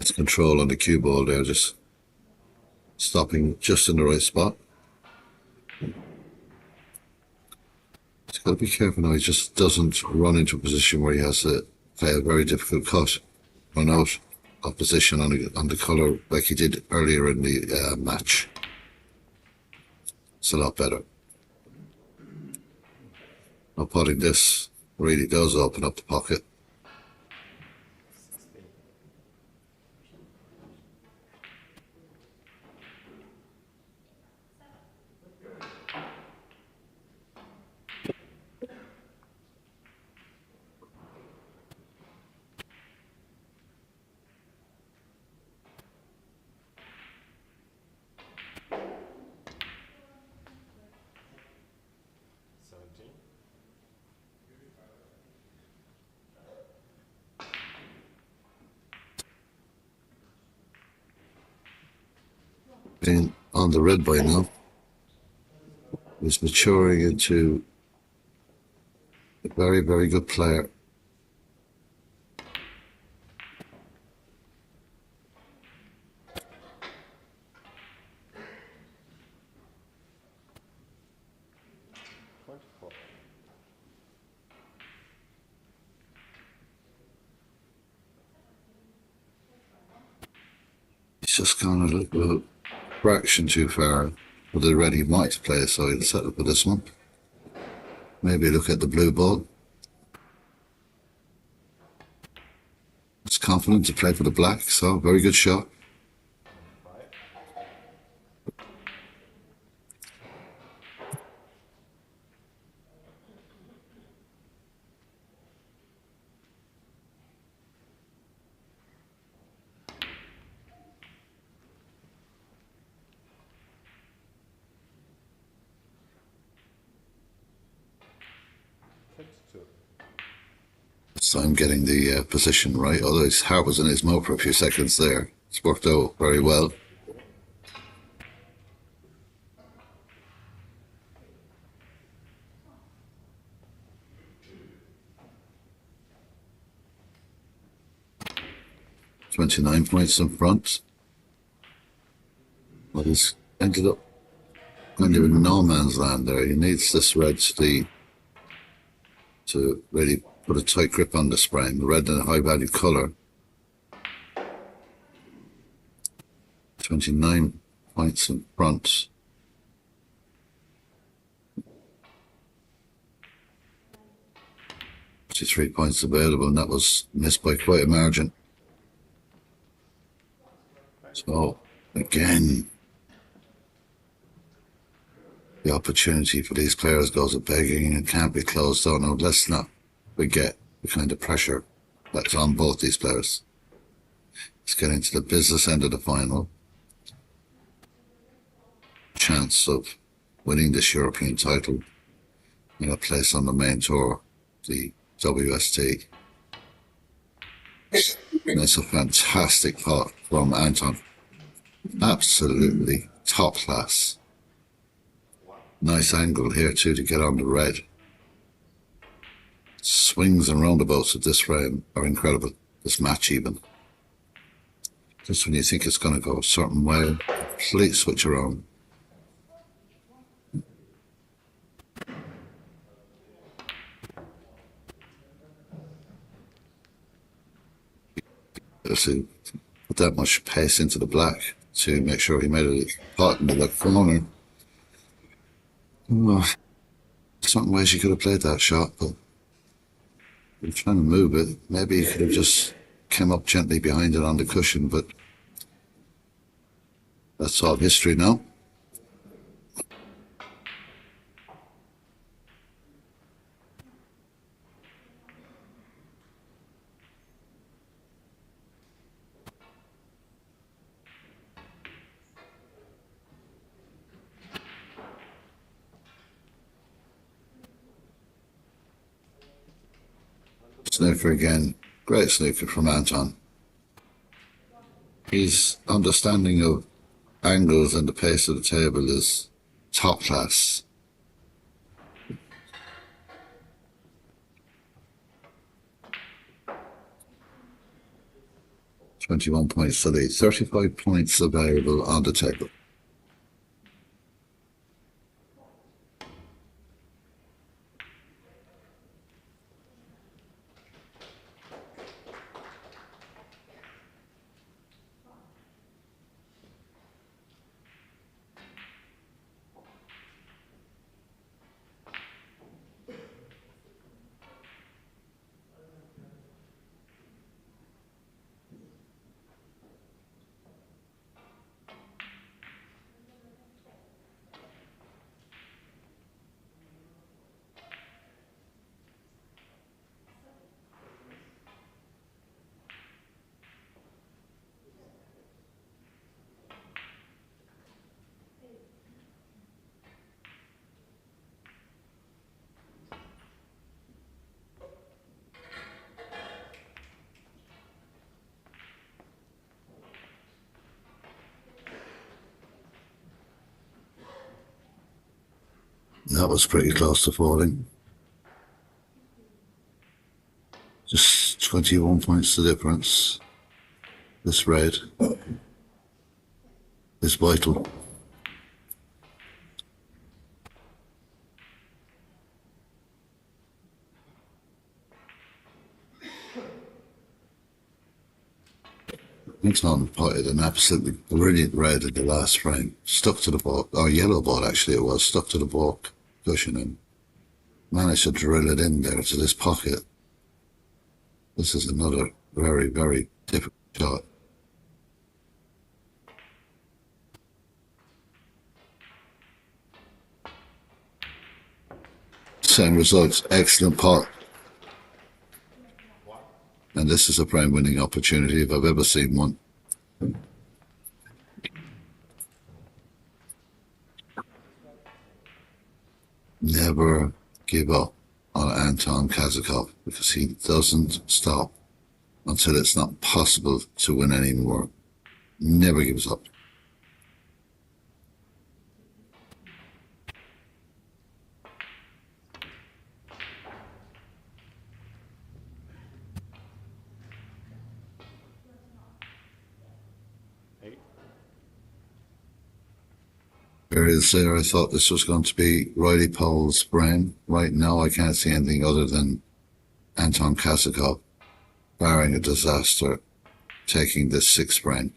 S1: It's control on the cue ball there, just stopping just in the right spot. He's got to be careful now, he just doesn't run into a position where he has to play a very difficult cut, run out of position on the colour like he did earlier in the match. It's a lot better. Now potting this really does open up the pocket. Being on the red by now, is maturing into a very, very good player. He's just gone a little fraction too far for the red he might play, so he'll settle for this one. Maybe look at the blue ball. It's confident to play for the black, so very good shot. So I'm getting the position right, although his heart was in his mouth for a few seconds there. It's worked out very well. $29 points in front. But he's ended up kind of in no man's land there. He needs this red to really put a tight grip on the spraying. Red in a high value colour. 29 points in front. Three points available, and that was missed by quite a margin. So again, the opportunity for these players goes a begging and can't be closed down. Now let's not forget the kind of pressure that's on both these players. Let's get into the business end of the final. Chance of winning this European title and a place on the main tour, the WST. And it's a fantastic pot from Anton. Absolutely top class. Nice angle here too to get on the red. Swings and roundabouts of this frame are incredible. This match even. Just when you think it's going to go a certain way, complete switch around. To put that much pace into the black to make sure he made a pot into the corner. Oh, certain ways you could have played that shot, but you're trying to move it. Maybe you could have just came up gently behind it on the cushion, but that's all history now. Snooker again. Great snooker from Anton. His understanding of angles and the pace of the table is top class. $21 points to lead. 35 points available on the table. That was pretty close to falling. Just 21 points the difference. This red is vital. Anton potted an absolutely brilliant red in the last frame. Stuck to the ball, or yellow ball actually it was, stuck to the ball cushion and managed to drill it in there to this pocket. This is another very, very difficult shot. Same results, excellent pot. And this is a prime winning opportunity if I've ever seen one. Never give up. on Anton Kazakov because he doesn't stop until it's not possible to win anymore. Never gives up. Areas there, I thought this was going to be Riley Powell's brain. Right now, I can't see anything other than Anton Kazakov, barring a disaster, taking this 6 brain.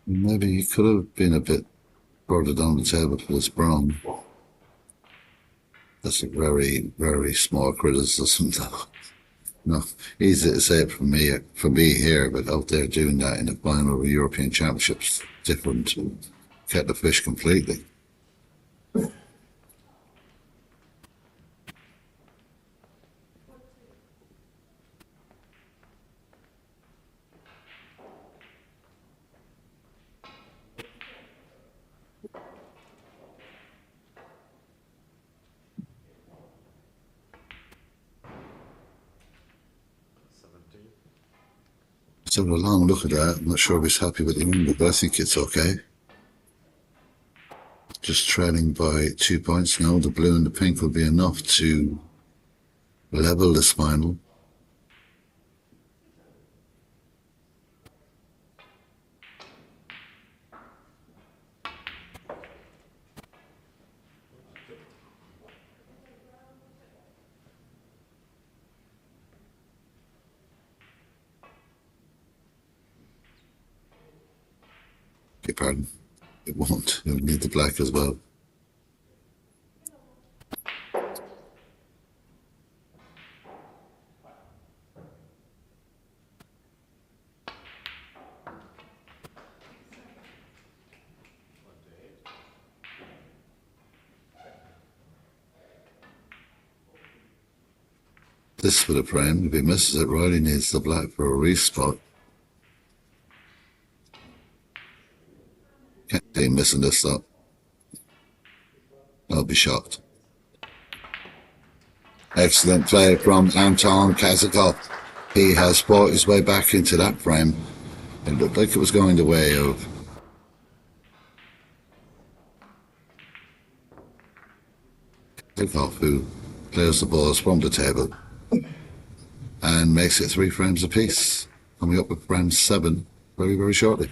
S1: Maybe he could have been a bit further down the table for this brown. That's a very, very small criticism, though. No, easy to say it for me here, but out there doing that in the final of a European Championships, different kettle of fish completely. So a long look at that. I'm not sure if he's happy with the win, but I think it's okay. Just trailing by 2 points now. The blue and the pink will be enough to level this final. Okay, pardon. It won't. You'll need the black as well. This for the frame. If he misses it, Riley needs the black for a respot. Can't see him missing this though. I'll be shocked. Excellent play from Anton Kazakov. He has fought his way back into that frame. It looked like it was going the way of Kazakov, who clears the balls from the table and makes it 3 frames apiece. Coming up with frame 7 very, very shortly.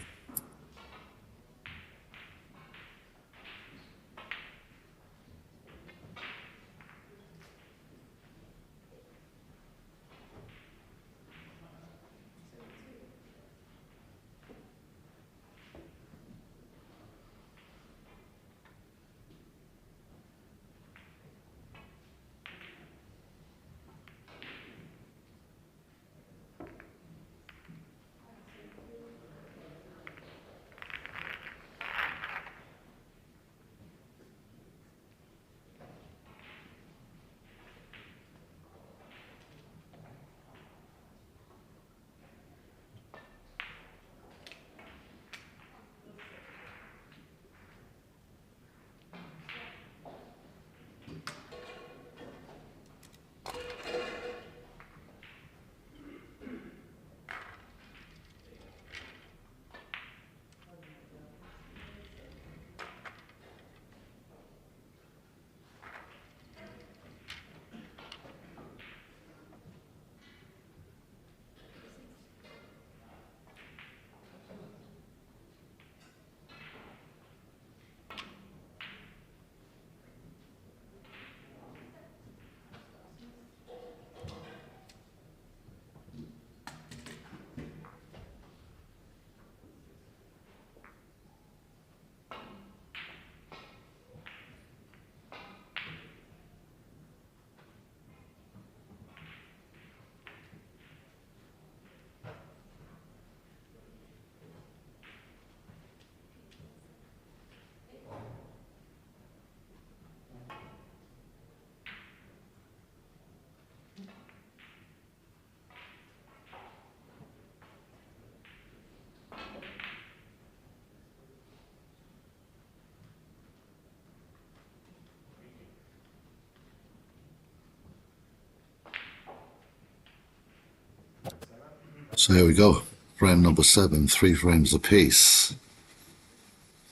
S1: So here we go. Frame number 7, 3 frames apiece.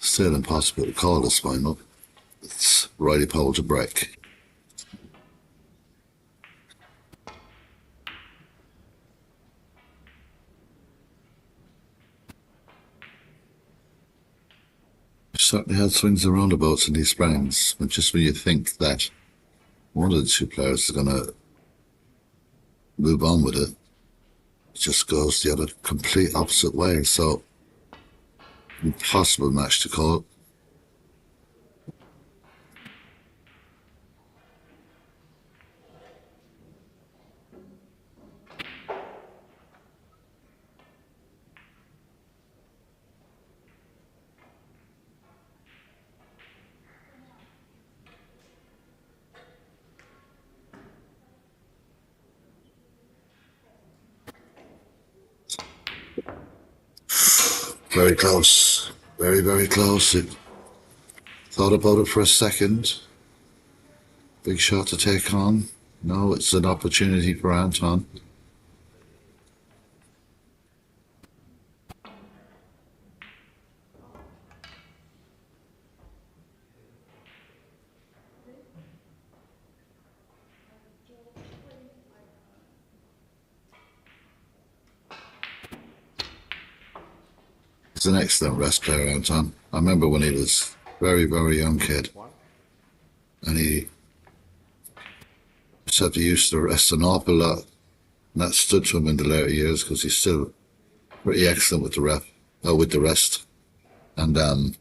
S1: Still impossible to call this final. It's righty pole to break. Certainly had swings and roundabouts in these frames, but just when you think that one of the two players is going to move on with it, it just goes the other complete opposite way. So, impossible match to call. Very close. Very, very close. It thought about it for a second. Big shot to take on. No, it's an opportunity for Anton. He's an excellent rest player, Anton. I remember when he was very, very young kid. And he just had to use the rest an awful lot. And that stood to him in the later years because he's still pretty excellent with the rest. And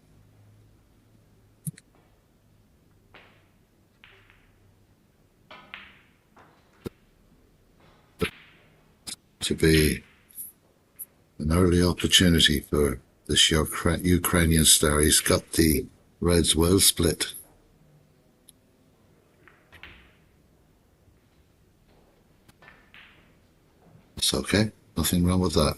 S1: to be an early opportunity for this Ukrainian star. He's got the reds well split. It's okay. Nothing wrong with that.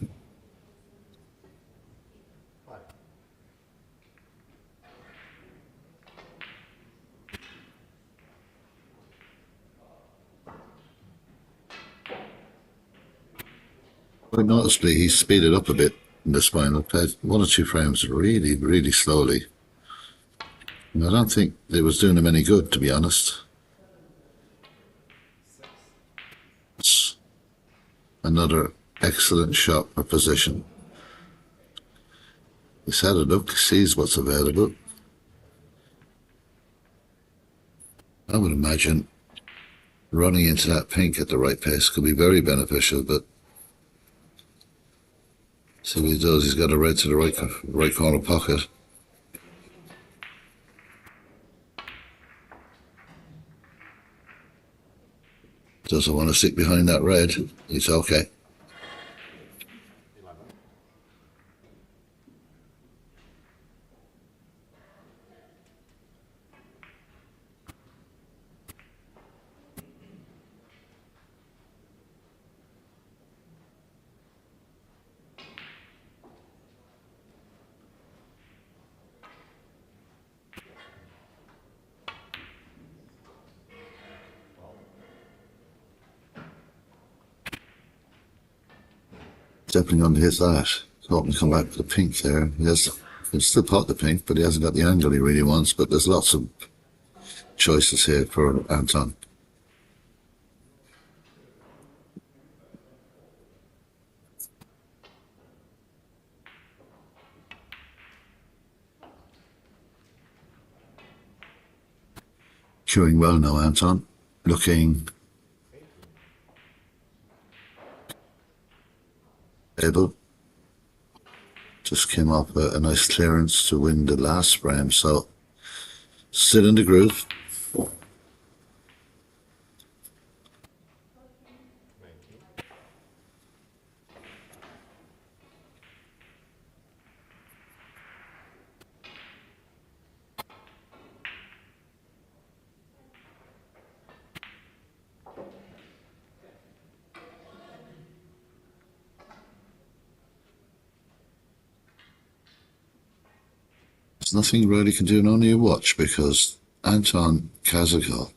S1: Quite noticeably, he speeded up a bit in this final. Played 1 or 2 frames really, really slowly. And I don't think it was doing him any good, to be honest. It's another excellent shot for position. He's had a look, sees what's available. I would imagine running into that pink at the right pace could be very beneficial, but see what he does. He's got a red to the right corner pocket. Doesn't want to sit behind that red. It's okay. Definitely going to hit that. Hoping to come back with the pink there. He'll still pot the pink, but he hasn't got the angle he really wants. But there's lots of choices here for Anton. Queuing well now, Anton. Looking able. Just came off a nice clearance to win the last frame, so still in the groove. There's nothing really can do, only you watch, because Anton Kazakov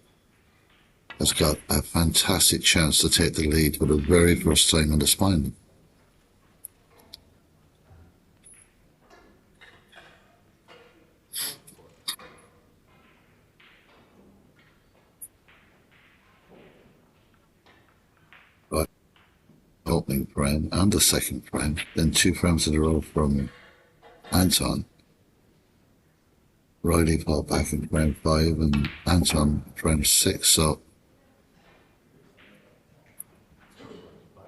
S1: has got a fantastic chance to take the lead for the very first time on the spine. opening frame and the second frame, then 2 frames in a row from Anton. Riley fought back in frame 5 and Anton frame 6, so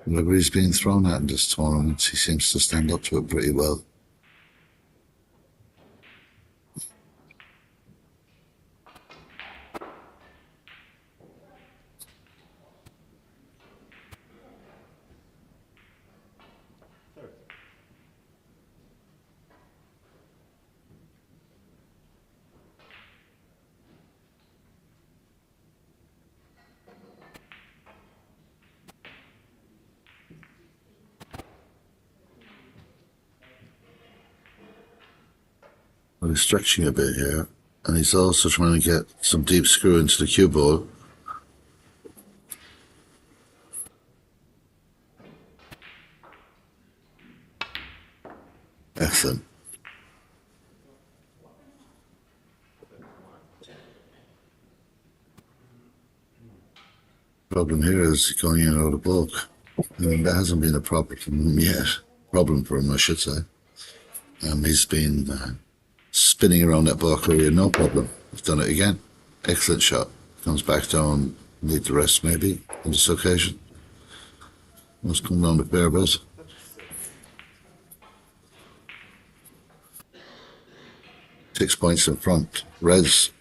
S1: whatever he's being thrown at in this tournament, he seems to stand up to it pretty well. Well, he's stretching a bit here, and he's also trying to get some deep screw into the cue ball. Excellent. Problem here is going in out of bulk. I mean, that hasn't been a problem for him yet. Problem for him, I should say. He's been spinning around that ball area, no problem. He's done it again. Excellent shot. Comes back down, need the rest maybe on this occasion. Must come down a fair bit. Six points in front. Red's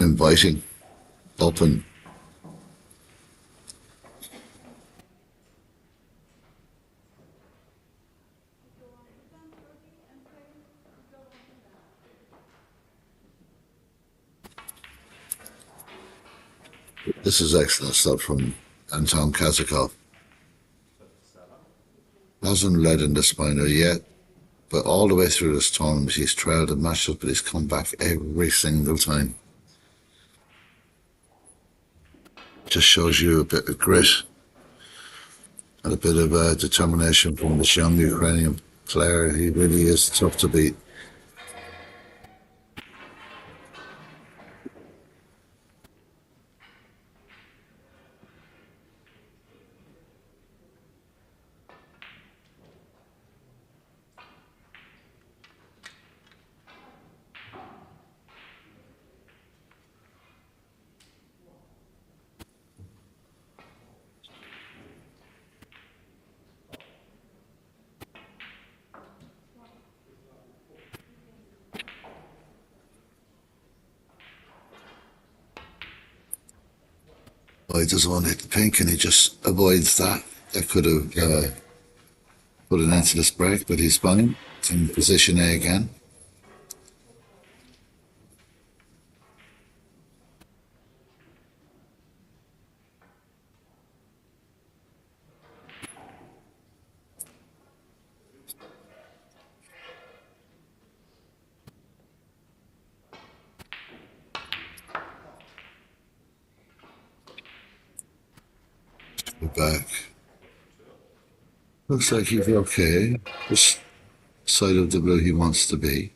S1: inviting, open. This is excellent stuff from Anton Kazakov. Hasn't led in this minor yet, but all the way through this tournament he's trailed in matches, but he's come back every single time. Just shows you a bit of grit and a bit of determination from this young Ukrainian player. He really is tough to beat. Well, he doesn't want to hit the pink and he just avoids that. That could have put an end to this break, but he's fine. It's in position A again. We're back. Looks like he's okay. This side of the blue he wants to be.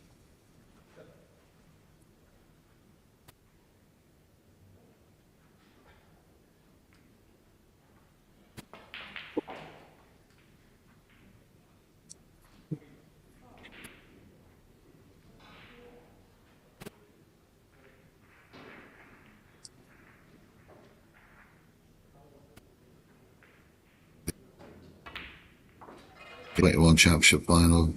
S1: '21 championship final,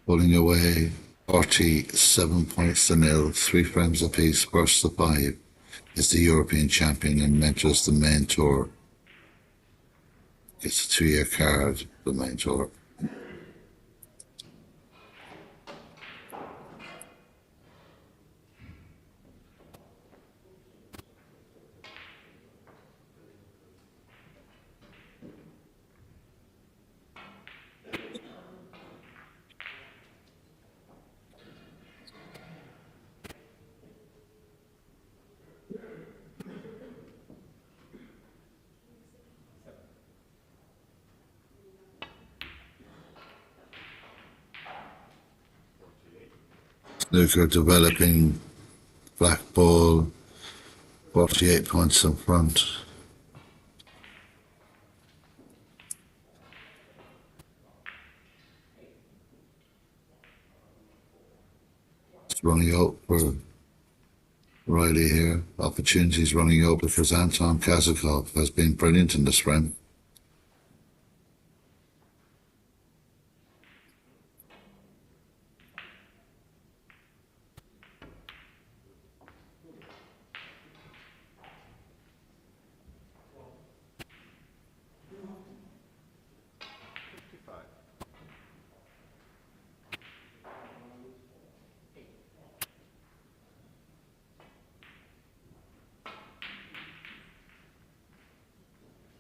S1: pulling away 47 points to nil, 3 frames apiece, first to 5, is the European champion and mentors the main tour. Gets a 2-year card, the main tour. Snooker developing, black ball, 48 points in front. running out for Riley here. Opportunities running out because Anton Kazakov has been brilliant in this frame.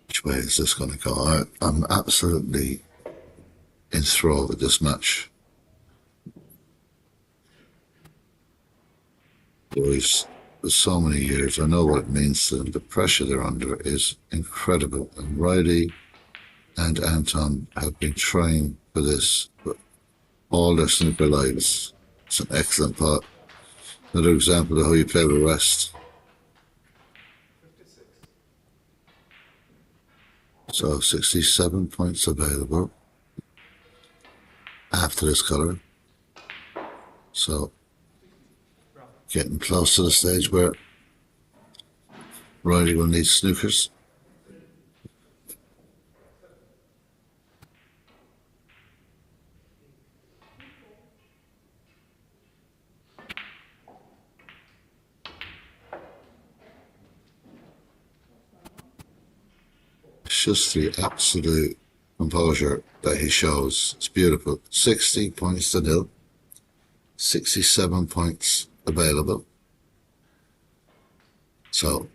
S1: Which way is this going to go? I'm absolutely enthralled with this match. Boys, for so many years, I know what it means to them. The pressure they're under is incredible. And Riley and Anton have been trying for this for all their snooker lives. It's an excellent pot. Another example of how you play with rest. So 67 points available after this colour. So getting close to the stage where Riley will need snookers. It's just the absolute composure that he shows. It's beautiful. 60 points to nil. 67 points available. So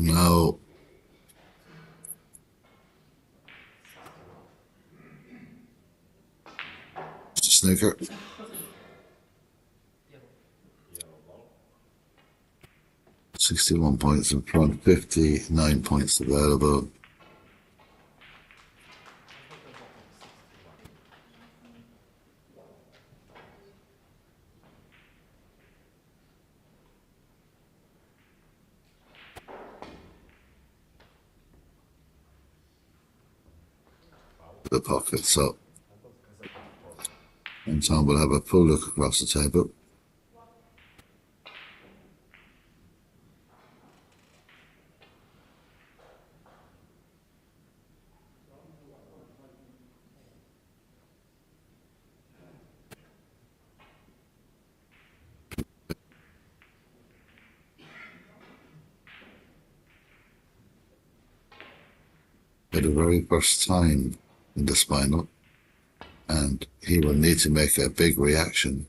S1: now it's a snooker. $61 points in front, 59 points available. The pocket, so and Tom will have a full look across the table. For the very first time in the final, and he will need to make a big reaction.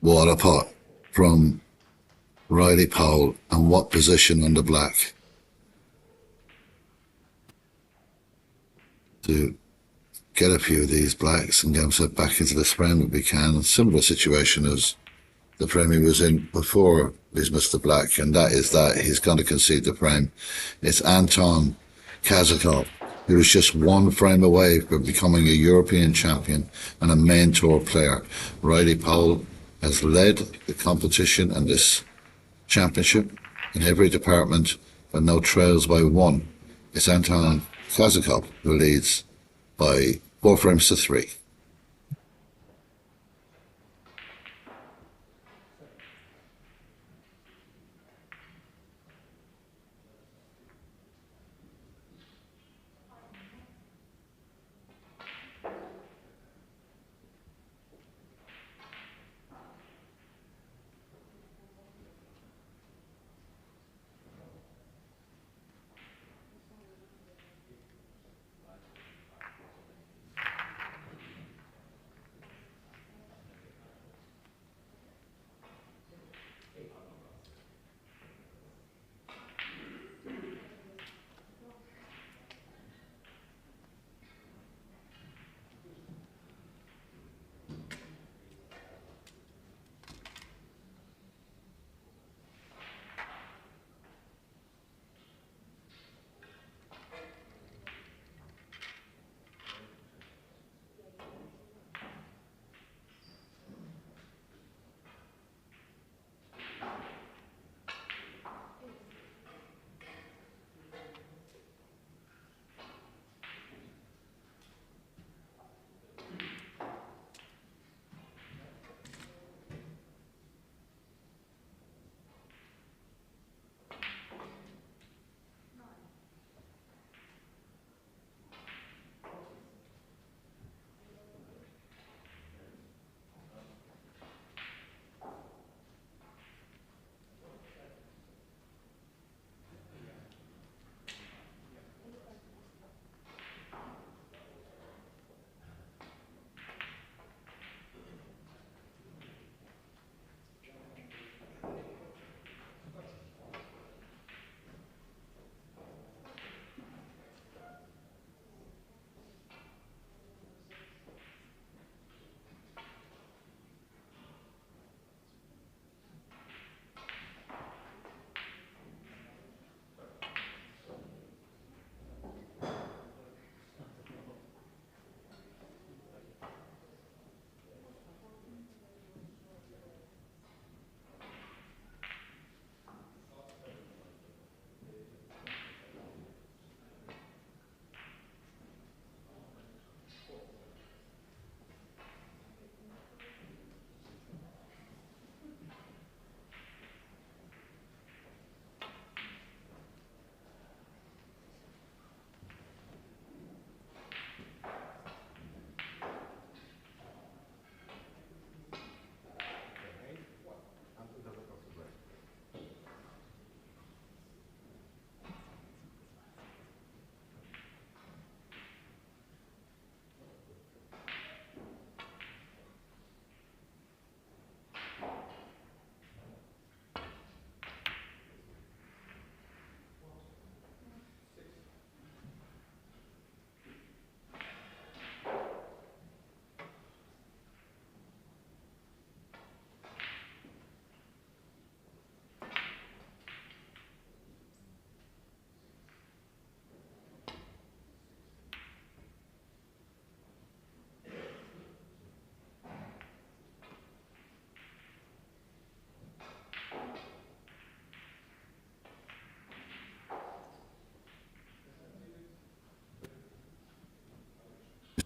S1: What a pot from Riley Powell, and what position on the black to get a few of these blacks and get himself back into this frame if we can. A similar situation as the frame he was in before he's Mr. Black, and that is that he's going to concede the frame. It's Anton Kazakov, who is just one frame away from becoming a European champion and a main tour player. Riley Powell has led the competition and this championship in every department, but now trails by one. It's Anton Kazakov who leads by 4 frames to 3.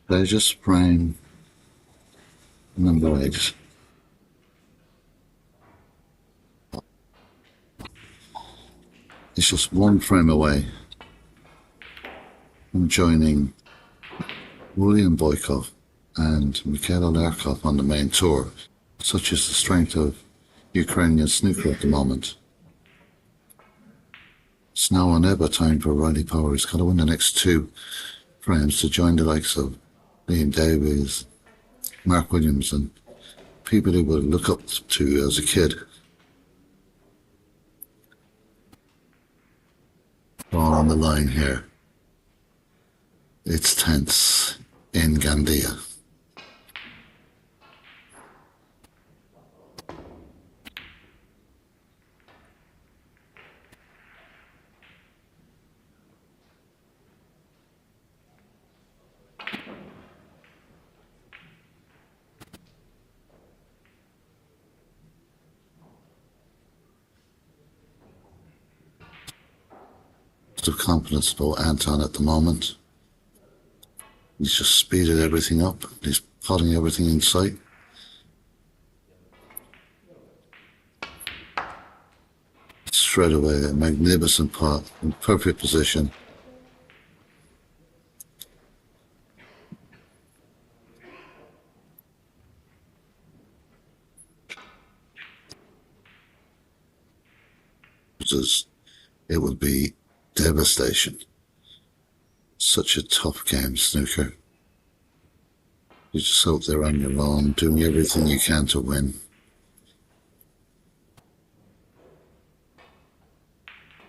S1: They just frame number 8. It's just one frame away from joining William Boykov and Mikhail Larkov on the main tour. Such is the strength of Ukrainian snooker at the moment. It's now or never time for Riley Power. He's got to win the next 2 frames to join the likes of Liam Davies, Mark Williams, and people he would look up to as a kid. All on the line here. It's tense in Gandia. Of confidence about Anton at the moment. He's just speeded everything up. He's potting everything in sight. Straight away, a magnificent pot in perfect position. It would be devastation. Such a tough game, snooker. You just hope they're on your own, doing everything you can to win.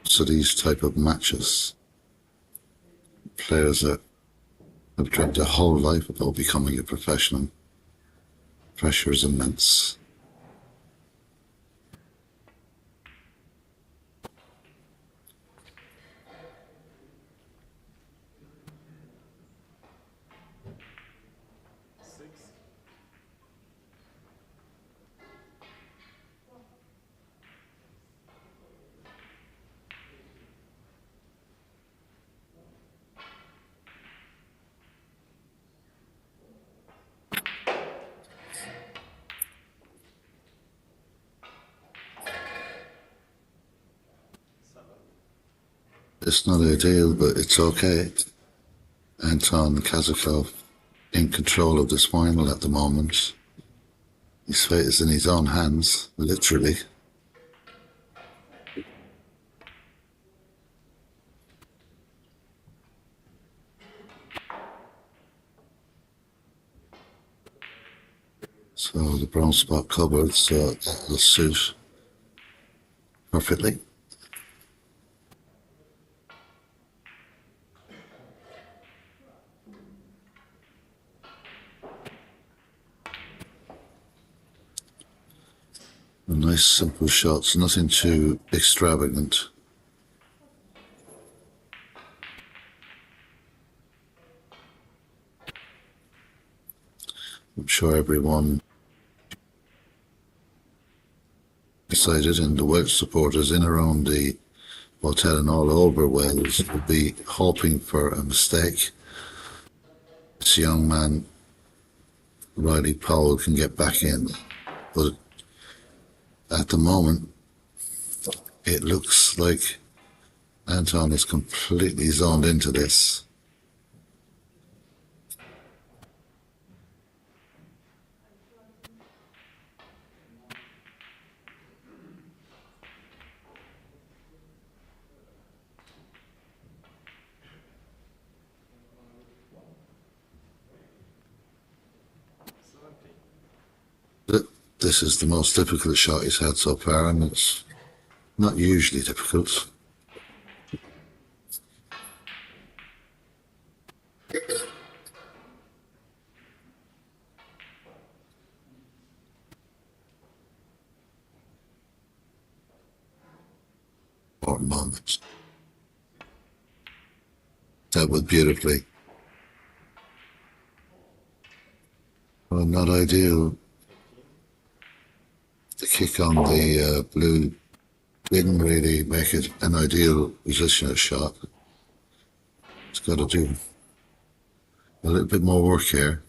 S1: So these type of matches, players that have dreamt their whole life about becoming a professional, pressure is immense. It's not ideal, but it's okay. Anton Kazakov in control of this final at the moment. His fate is in his own hands, literally. So the brown spot covered, so it'll suit perfectly. Nice simple shots, nothing too extravagant. I'm sure everyone excited, and the Welsh supporters in around the hotel and all over Wales will be hoping for a mistake. This young man, Riley Powell, can get back in, but at the moment, it looks like Anton is completely zoned into this. This is the most difficult shot he's had so far, and it's not usually difficult. Or moments. That was beautifully. Well, not ideal. The kick on the blue didn't really make it an ideal positional shot. It's got to do A little bit more work here.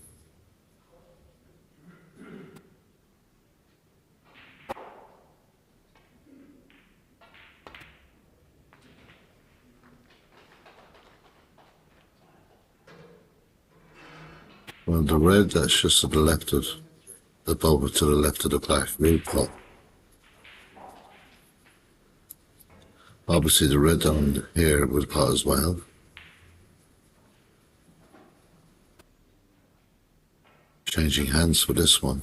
S1: Well, the red, that's just to the left of the bulb, to the left of the black real pot. Obviously the red on here would pot as well. Changing hands for this one.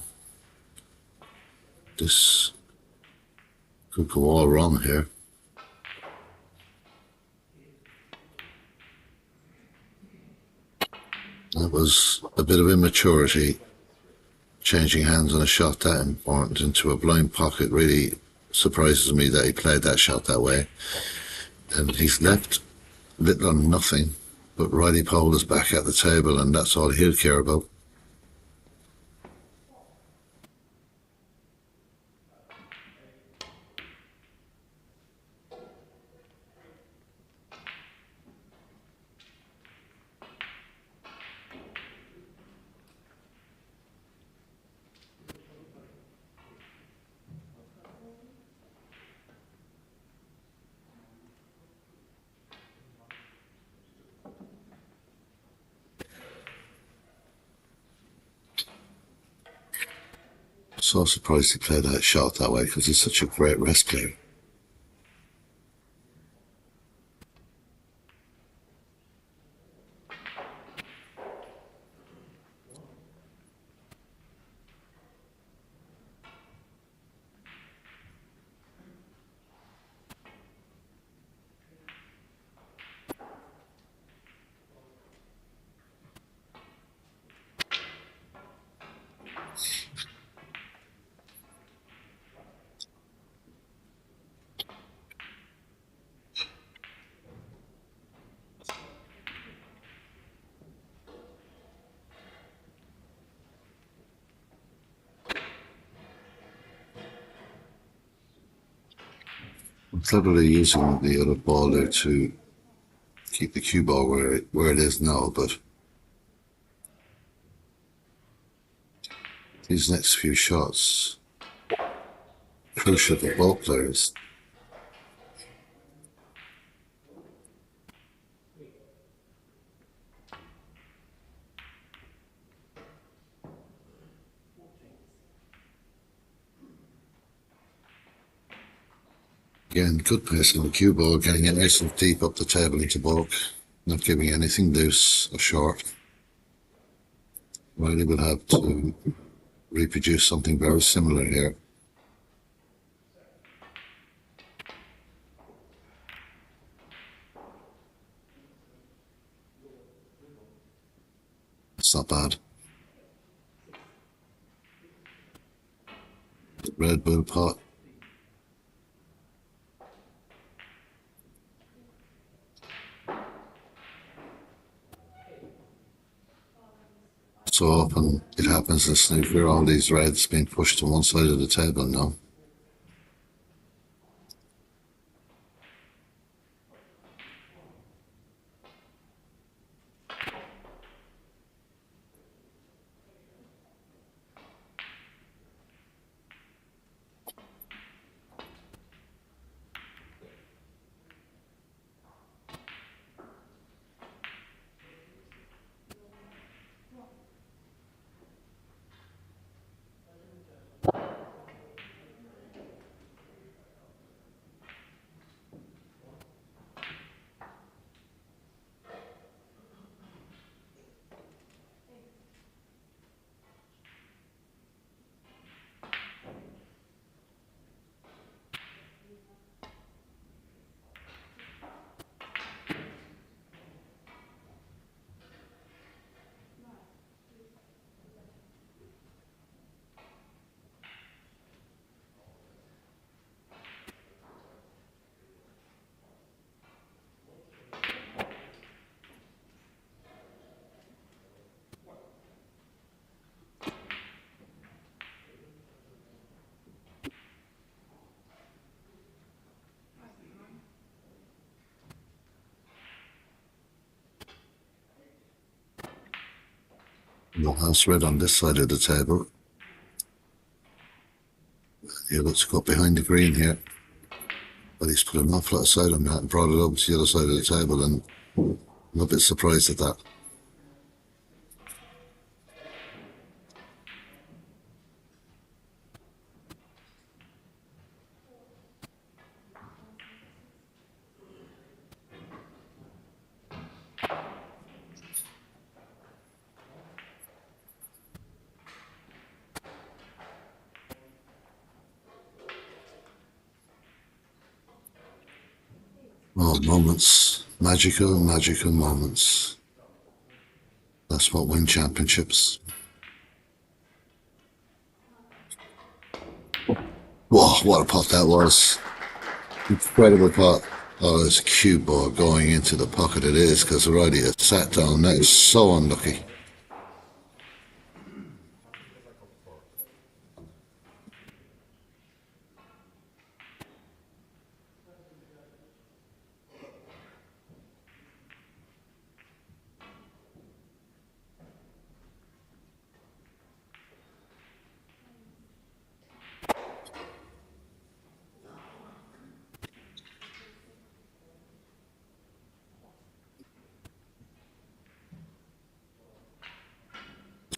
S1: This could go all wrong here. That was a bit of immaturity. Changing hands on a shot that important into a blind pocket really surprises me that he played that shot that way. And he's left little or nothing but Riley Pole is back at the table, and that's all he'll care about. So surprised he played that shot that way because he's such a great rest player. I'm cleverly using the other ball there to keep the cue ball where it is now, but these next few shots crucial for both players. Again, good pace on the cue ball, getting it nice and deep up the table into bulk, not giving anything loose or short. Riley will have to reproduce something very similar here. It's not bad. The red will pot. So often it happens in snooker, all these reds being pushed to one side of the table now. No house red on this side of the table. Yeah, let's go up behind the green here. But he's put an awful lot of side on that and brought it over to the other side of the table, and I'm a bit surprised at that. Oh, moments. Magical, magical moments. That's what win championships. Whoa, what a pot that was. Incredible pot. Oh, there's a cue ball going into the pocket. It is, because already it sat down. That is so unlucky.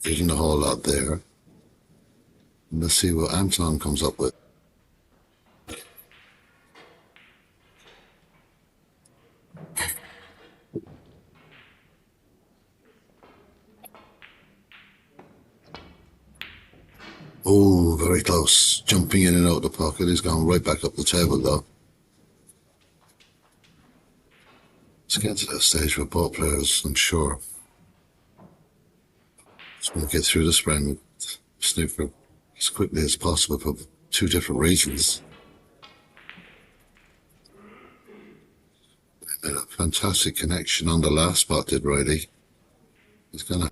S1: Isn't a whole lot there. Let's see what Anton comes up with. Oh, very close. Jumping in and out of the pocket. He's gone right back up the table, though. Let's get to that stage with both players, I'm sure. Just want to get through this round with Snooker as quickly as possible for two different reasons. Made a fantastic connection on the last spot, did Riley. He's gonna.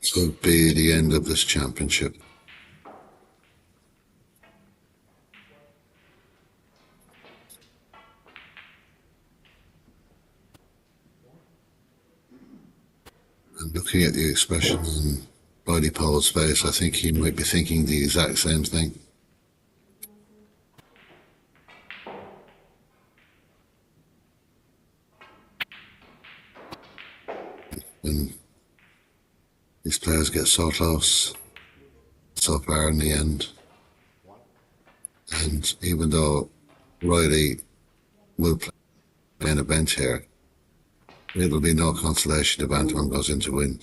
S1: So it'll be the end of this championship. And looking at the expression on Riley Powell's face, I think he might be thinking the exact same thing. When these players get so close, so far in the end, and even though Riley will play an event here, it'll be no consolation if Anton goes in to win.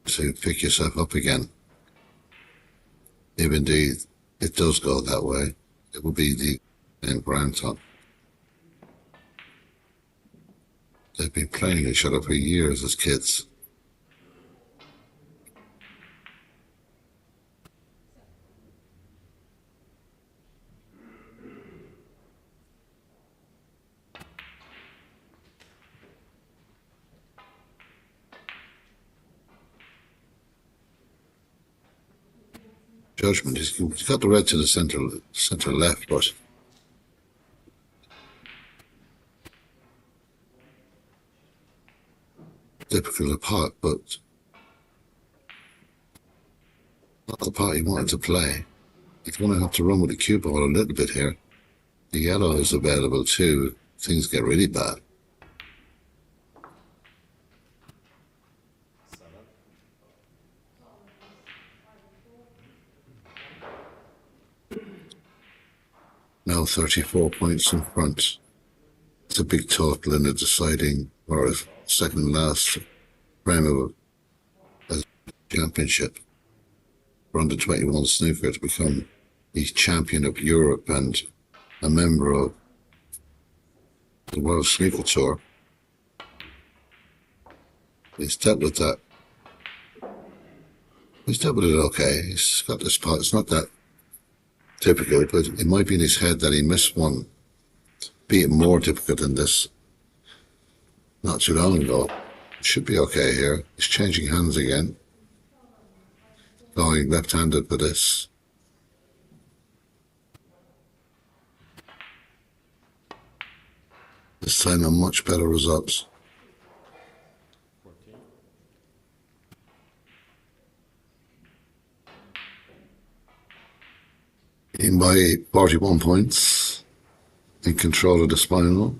S1: To pick yourself up again, if indeed it does go that way, it will be the end for Anton. They've been playing each other for years as kids. Judgment, he's got the red to the center left, but difficult pot, but not the part he wanted to play. He's going to have to run with the cue ball a little bit here. The yellow is available too. Things get really bad. Now 34 points in front. It's a big total in the deciding or a second last frame of a championship for under 21 snooker to become the champion of Europe and a member of the World Snooker Tour. He's dealt with that. He's dealt with it okay. He's got this pot. It's not that typical, but it might be in his head that he missed one, be it more difficult than this not too long ago. Should be okay here. He's changing hands again. Going left-handed for this. This time a much better results.
S2: 14.
S1: In by 41 points. In control of the spinal.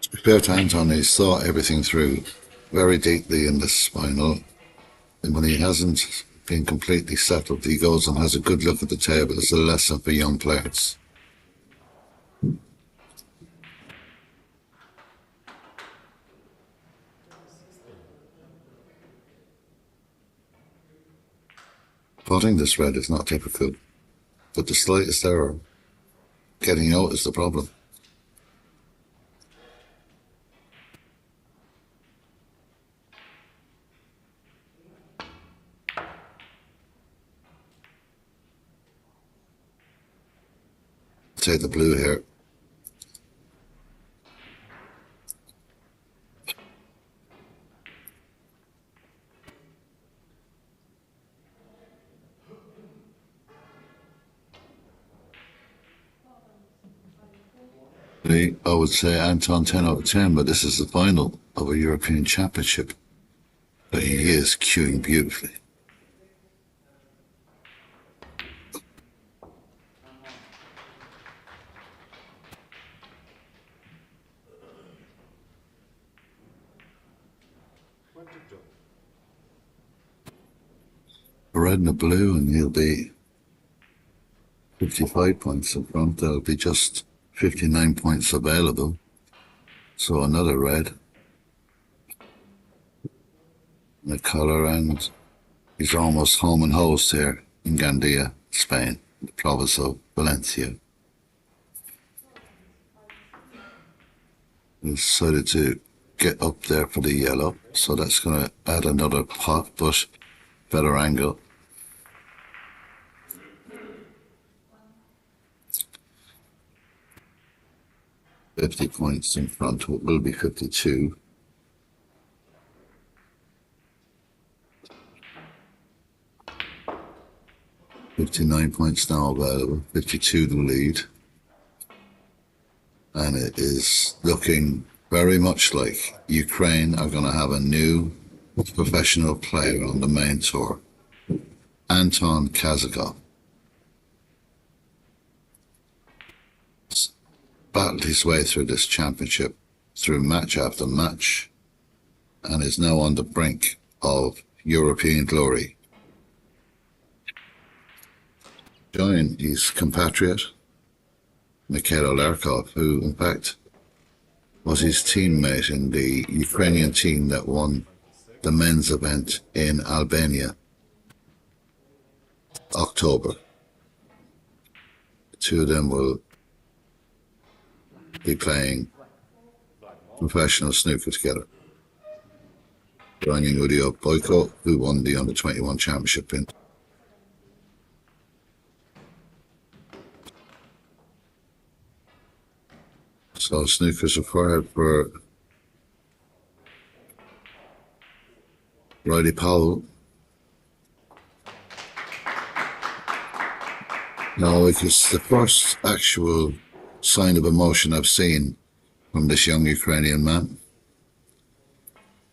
S1: To be fair to Anton, he's thought everything through very deeply in the spinal. And when he hasn't been completely settled, he goes and has a good look at the table. It's a lesson for young players. Spotting this red is not difficult, but the slightest error getting out is the problem. Take the blue here. I would say Anton 10 out of 10, but this is the final of a European Championship. But he is cueing beautifully. A red and a blue, and he'll be 55 points in front. There'll be just 59 points available. So another red. The colour, and he's almost home and host here in Gandia, Spain, the province of Valencia. We decided to get up there for the yellow, so that's going to add another pot, but better angle. $50 points in front, it will be 52. $59 points now available, 52 to lead. And it is looking very much like Ukraine are going to have a new professional player on the main tour, Anton Kazakov. Battled his way through this championship, through match after match, and is now on the brink of European glory. Join his compatriot, Mikhailo Larkov, who in fact was his teammate in the Ukrainian team that won the men's event in Albania, October. The two of them will be playing professional snooker together. Joining Udio Boyko, who won the Under-21 championship in. So snooker's required for Riley Powell. No, it's the first actual sign of emotion I've seen from this young Ukrainian man.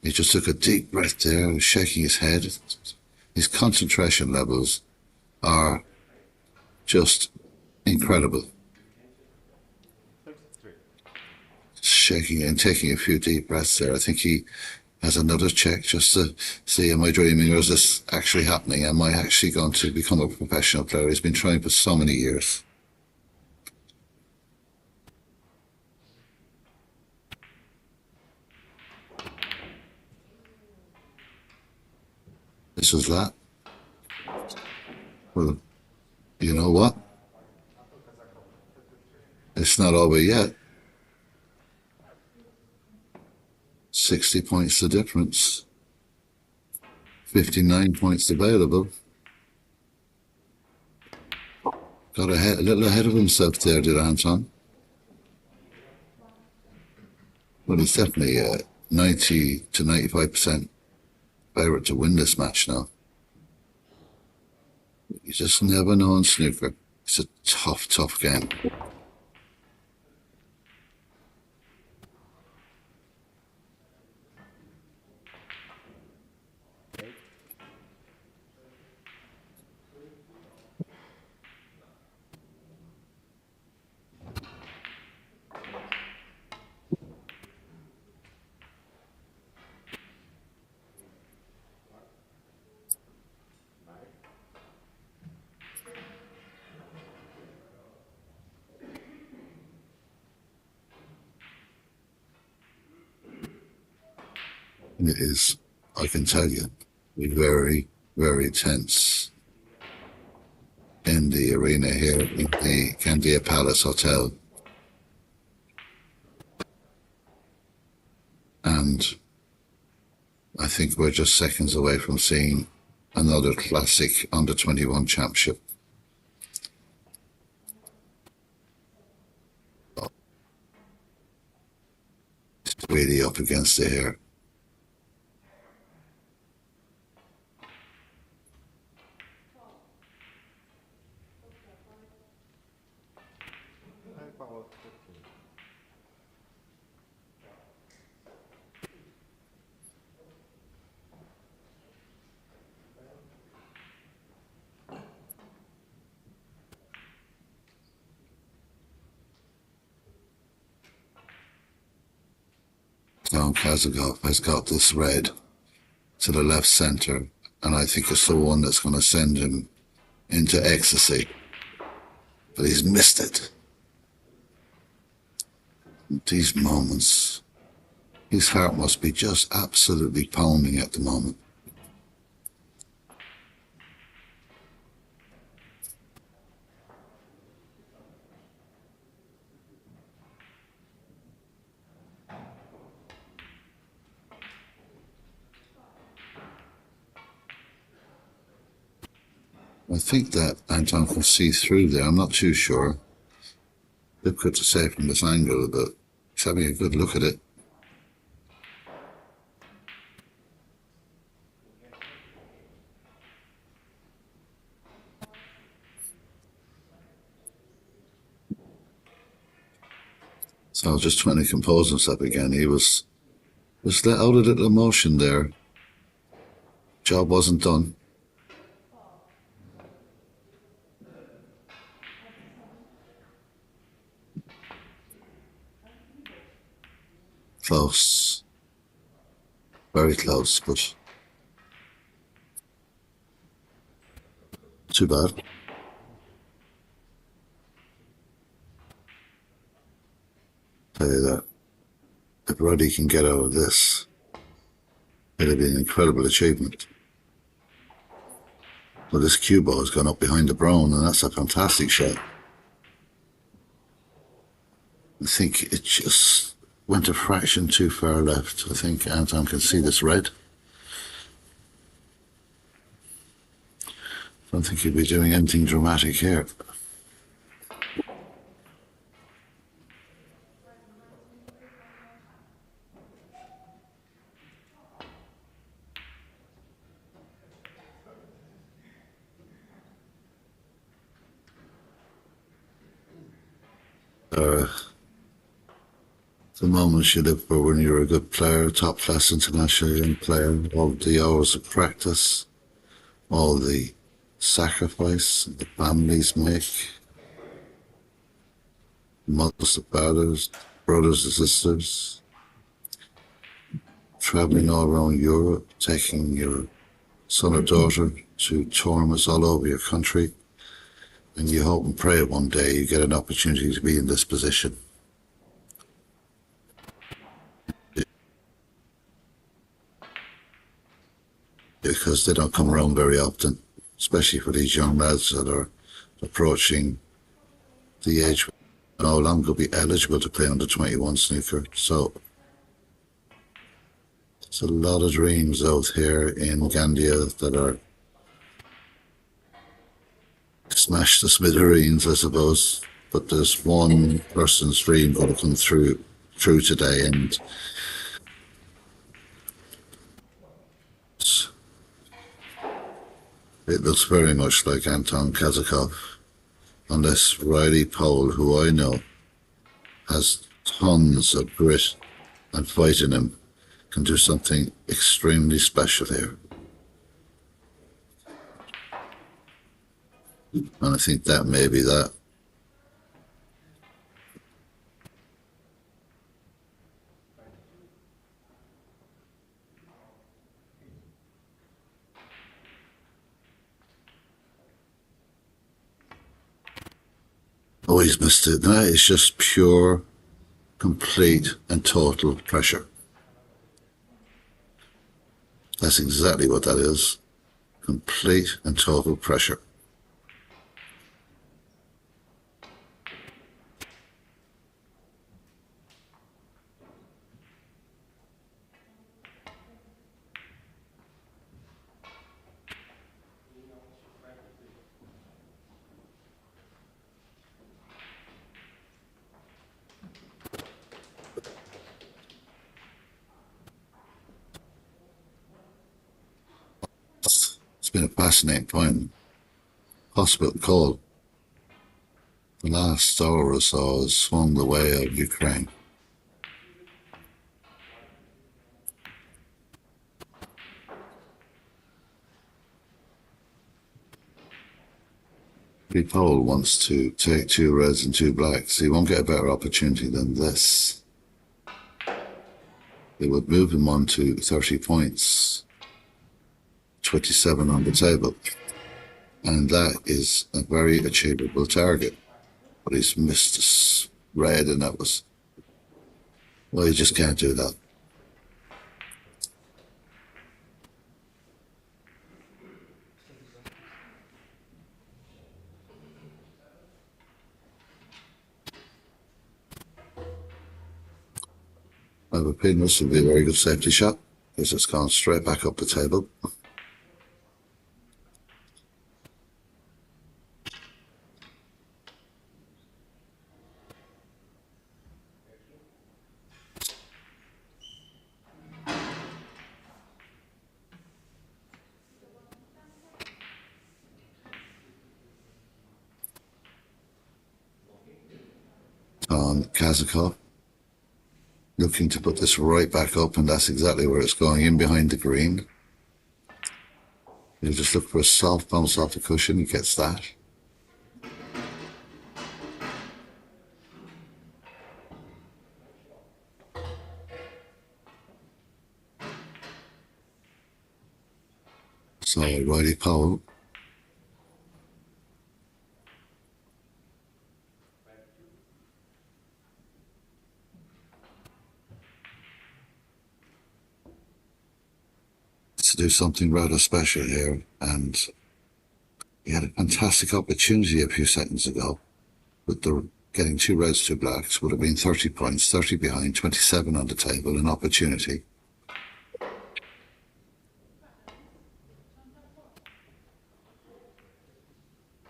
S1: He just took a deep breath there, was shaking his head. His concentration levels are just incredible. Shaking and taking a few deep breaths there. I think he has another check just to see, am I dreaming, or is this actually happening? Am I actually going to become a professional player? He's been trying for so many years. points as that. Well, you know what? It's not over yet. 60 points the difference. 59 points available. Got a little ahead of himself there, did Anton. Well, he's definitely 90 to 95% favourite to win this match now. You just never know in snooker. It's a tough, tough game. It is, I can tell you, very, very tense in the arena here in the Candia Palace Hotel. And I think we're just seconds away from seeing another classic under-21 championship. It's really up against the hair. Now Kazakov has got this red to the left center, and I think it's the one that's going to send him into ecstasy. But he's missed it. These moments, his heart must be just absolutely pounding at the moment. I think that Anton can see through there. I'm not too sure. Difficult to say from this angle, but he's having a good look at it. So just trying to compose himself again. He was just let out a little emotion there. Job wasn't done. Close. Very close, but too bad. Tell you that if Roddy can get out of this, it'll be an incredible achievement. Well, this cue ball has gone up behind the brown, and that's a fantastic shot. I think it just went a fraction too far left. I think Anton can see this red. I don't think he'd be doing anything dramatic here. The moments you live for when you're a good player, top-class international young player, all the hours of practice, all the sacrifice the families make, mothers and fathers, brothers and sisters, traveling all around Europe, taking your son or daughter to tournaments all over your country, and you hope and pray one day you get an opportunity to be in this position. because they don't come around very often, especially for these young lads that are approaching the age no longer be eligible to play under 21 snooker. So there's a lot of dreams out here in Gandia that are smashed to smithereens, I suppose. But there's one person's dream going to come through today, and it looks very much like Anton Kazakov, unless Riley Powell, who I know has tons of grit and fight in him, can do something extremely special here. And I think that may be that. Oh, he's missed it. That is just pure, complete and total pressure. That's exactly what that is. Complete and total pressure. It's been a fascinating point. Hospital call. The last hour or so has swung the way of Ukraine. Powell wants to take 2 reds and 2 blacks. He won't get a better opportunity than this. It would move him on to 30 points, 27 on the table. And that is a very achievable target. But he's missed this red, and that was, well, you just can't do that. I have a opinion this would be a very good safety shot because it's gone straight back up the table. On Kazakov, looking to put this right back up, and that's exactly where it's going, in behind the green. You just look for a soft bounce off the cushion, he gets that. So Riley Powell to do something rather special here, and he had a fantastic opportunity a few seconds ago with the getting 2 reds, 2 blacks. Would have been 30 points, 30 behind, 27 on the table, an opportunity.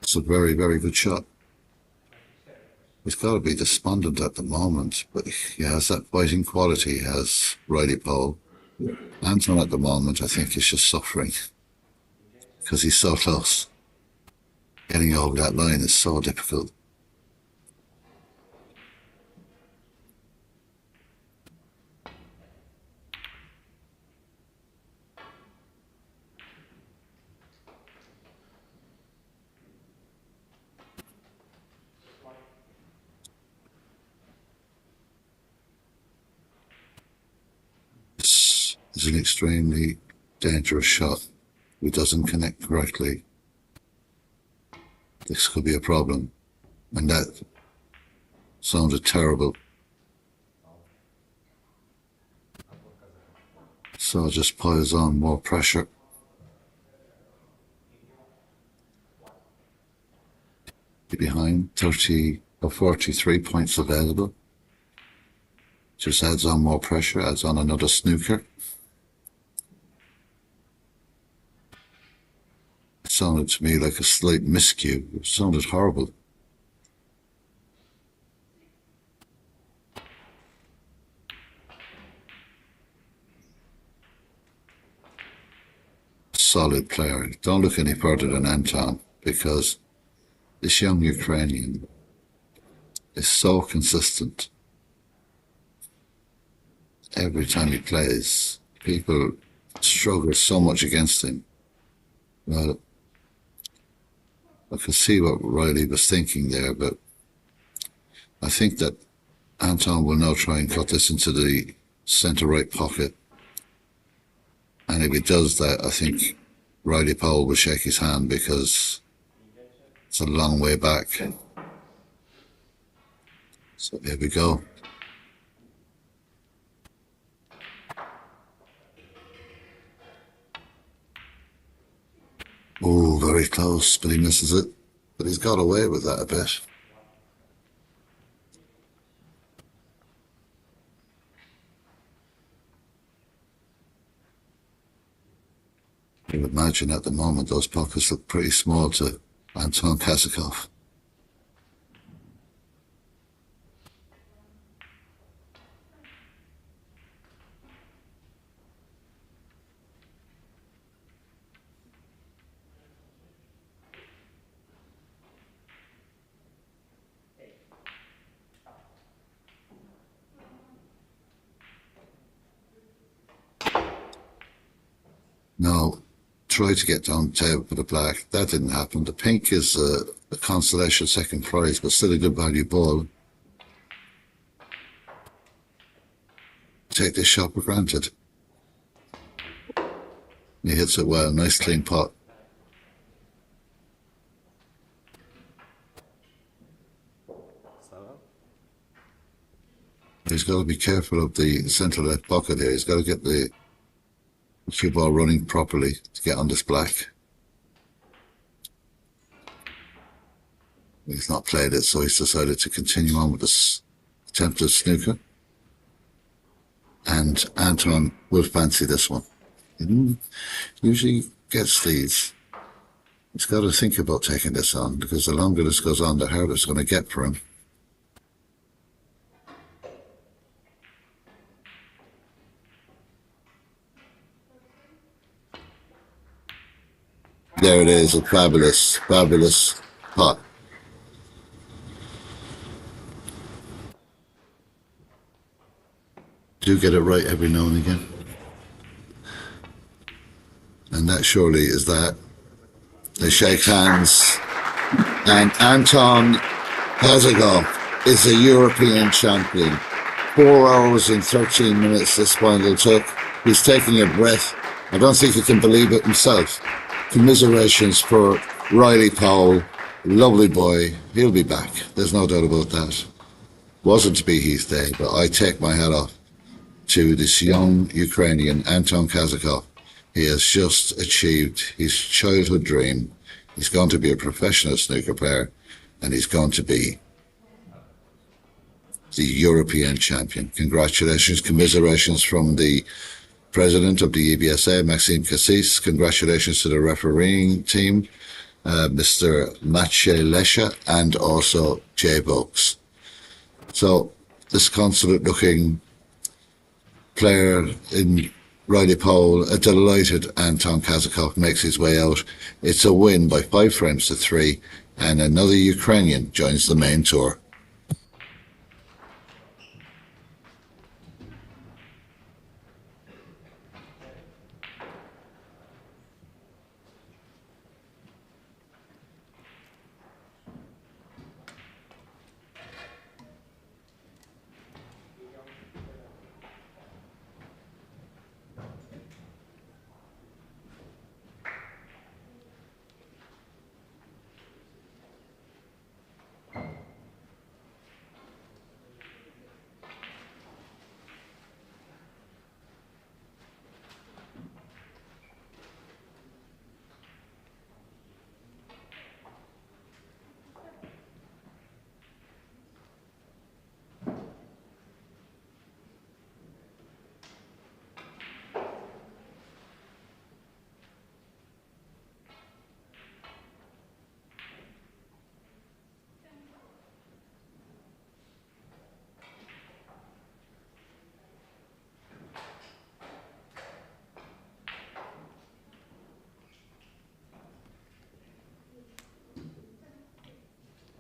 S1: It's a very, very good shot. He's got to be despondent at the moment, but he has that fighting quality, he has Riley Powell. Anton at the moment, I think, is just suffering because he's so close. Getting over that line is so difficult. It's an extremely dangerous shot. If it doesn't connect correctly, this could be a problem. And that sounded terrible. So it just piles on more pressure. time, 30 or 43 points available. Just adds on more pressure, adds on another snooker. It sounded to me like a slight miscue. It sounded horrible. Solid player. Don't look any further than Anton, because this young Ukrainian is so consistent. Every time he plays, people struggle so much against him. Well, I could see what Riley was thinking there, but I think that Anton will now try and cut this into the centre right pocket. And if he does that, I think Riley Powell will shake his hand, because it's a long way back. So here we go. Oh, very close, but he misses it. But he's got away with that a bit. You would imagine at the moment those pockets look pretty small to Anton Kazakov. No, try to get down the table for the black. That didn't happen. The pink is a consolation second prize, but still a good value ball. Take this shot for granted. He hits it well. Nice clean pot. He's got to be careful of the centre left pocket here. He's got to get the cue ball running properly to get on this black. He's not played it, so he's decided to continue on with this attempted snooker. And Anton will fancy this one. He usually gets these. He's got to think about taking this on, because the longer this goes on, the harder it's going to get for him. There it is, a fabulous, fabulous pot. Do get it right every now and again. And that surely is that. They shake hands. And Anton Kazakov is a European champion. 4 hours and 13 minutes this final took. He's taking a breath. I don't think he can believe it himself. Commiserations for Riley Powell. Lovely boy. He'll be back. There's no doubt about that. Wasn't to be his day, but I take my hat off to this young Ukrainian, Anton Kazakov. He has just achieved his childhood dream. He's going to be a professional snooker player, and he's going to be the European champion. Congratulations, commiserations from the president of the EBSA, Maxime Cassis. Congratulations to the refereeing team, Mr. Maciej Lesha, and also Jay Boakes. So this consummate-looking player in Riley Powell, a delighted Anton Kazakov makes his way out. It's a win by 5 frames to 3, and another Ukrainian joins the main tour.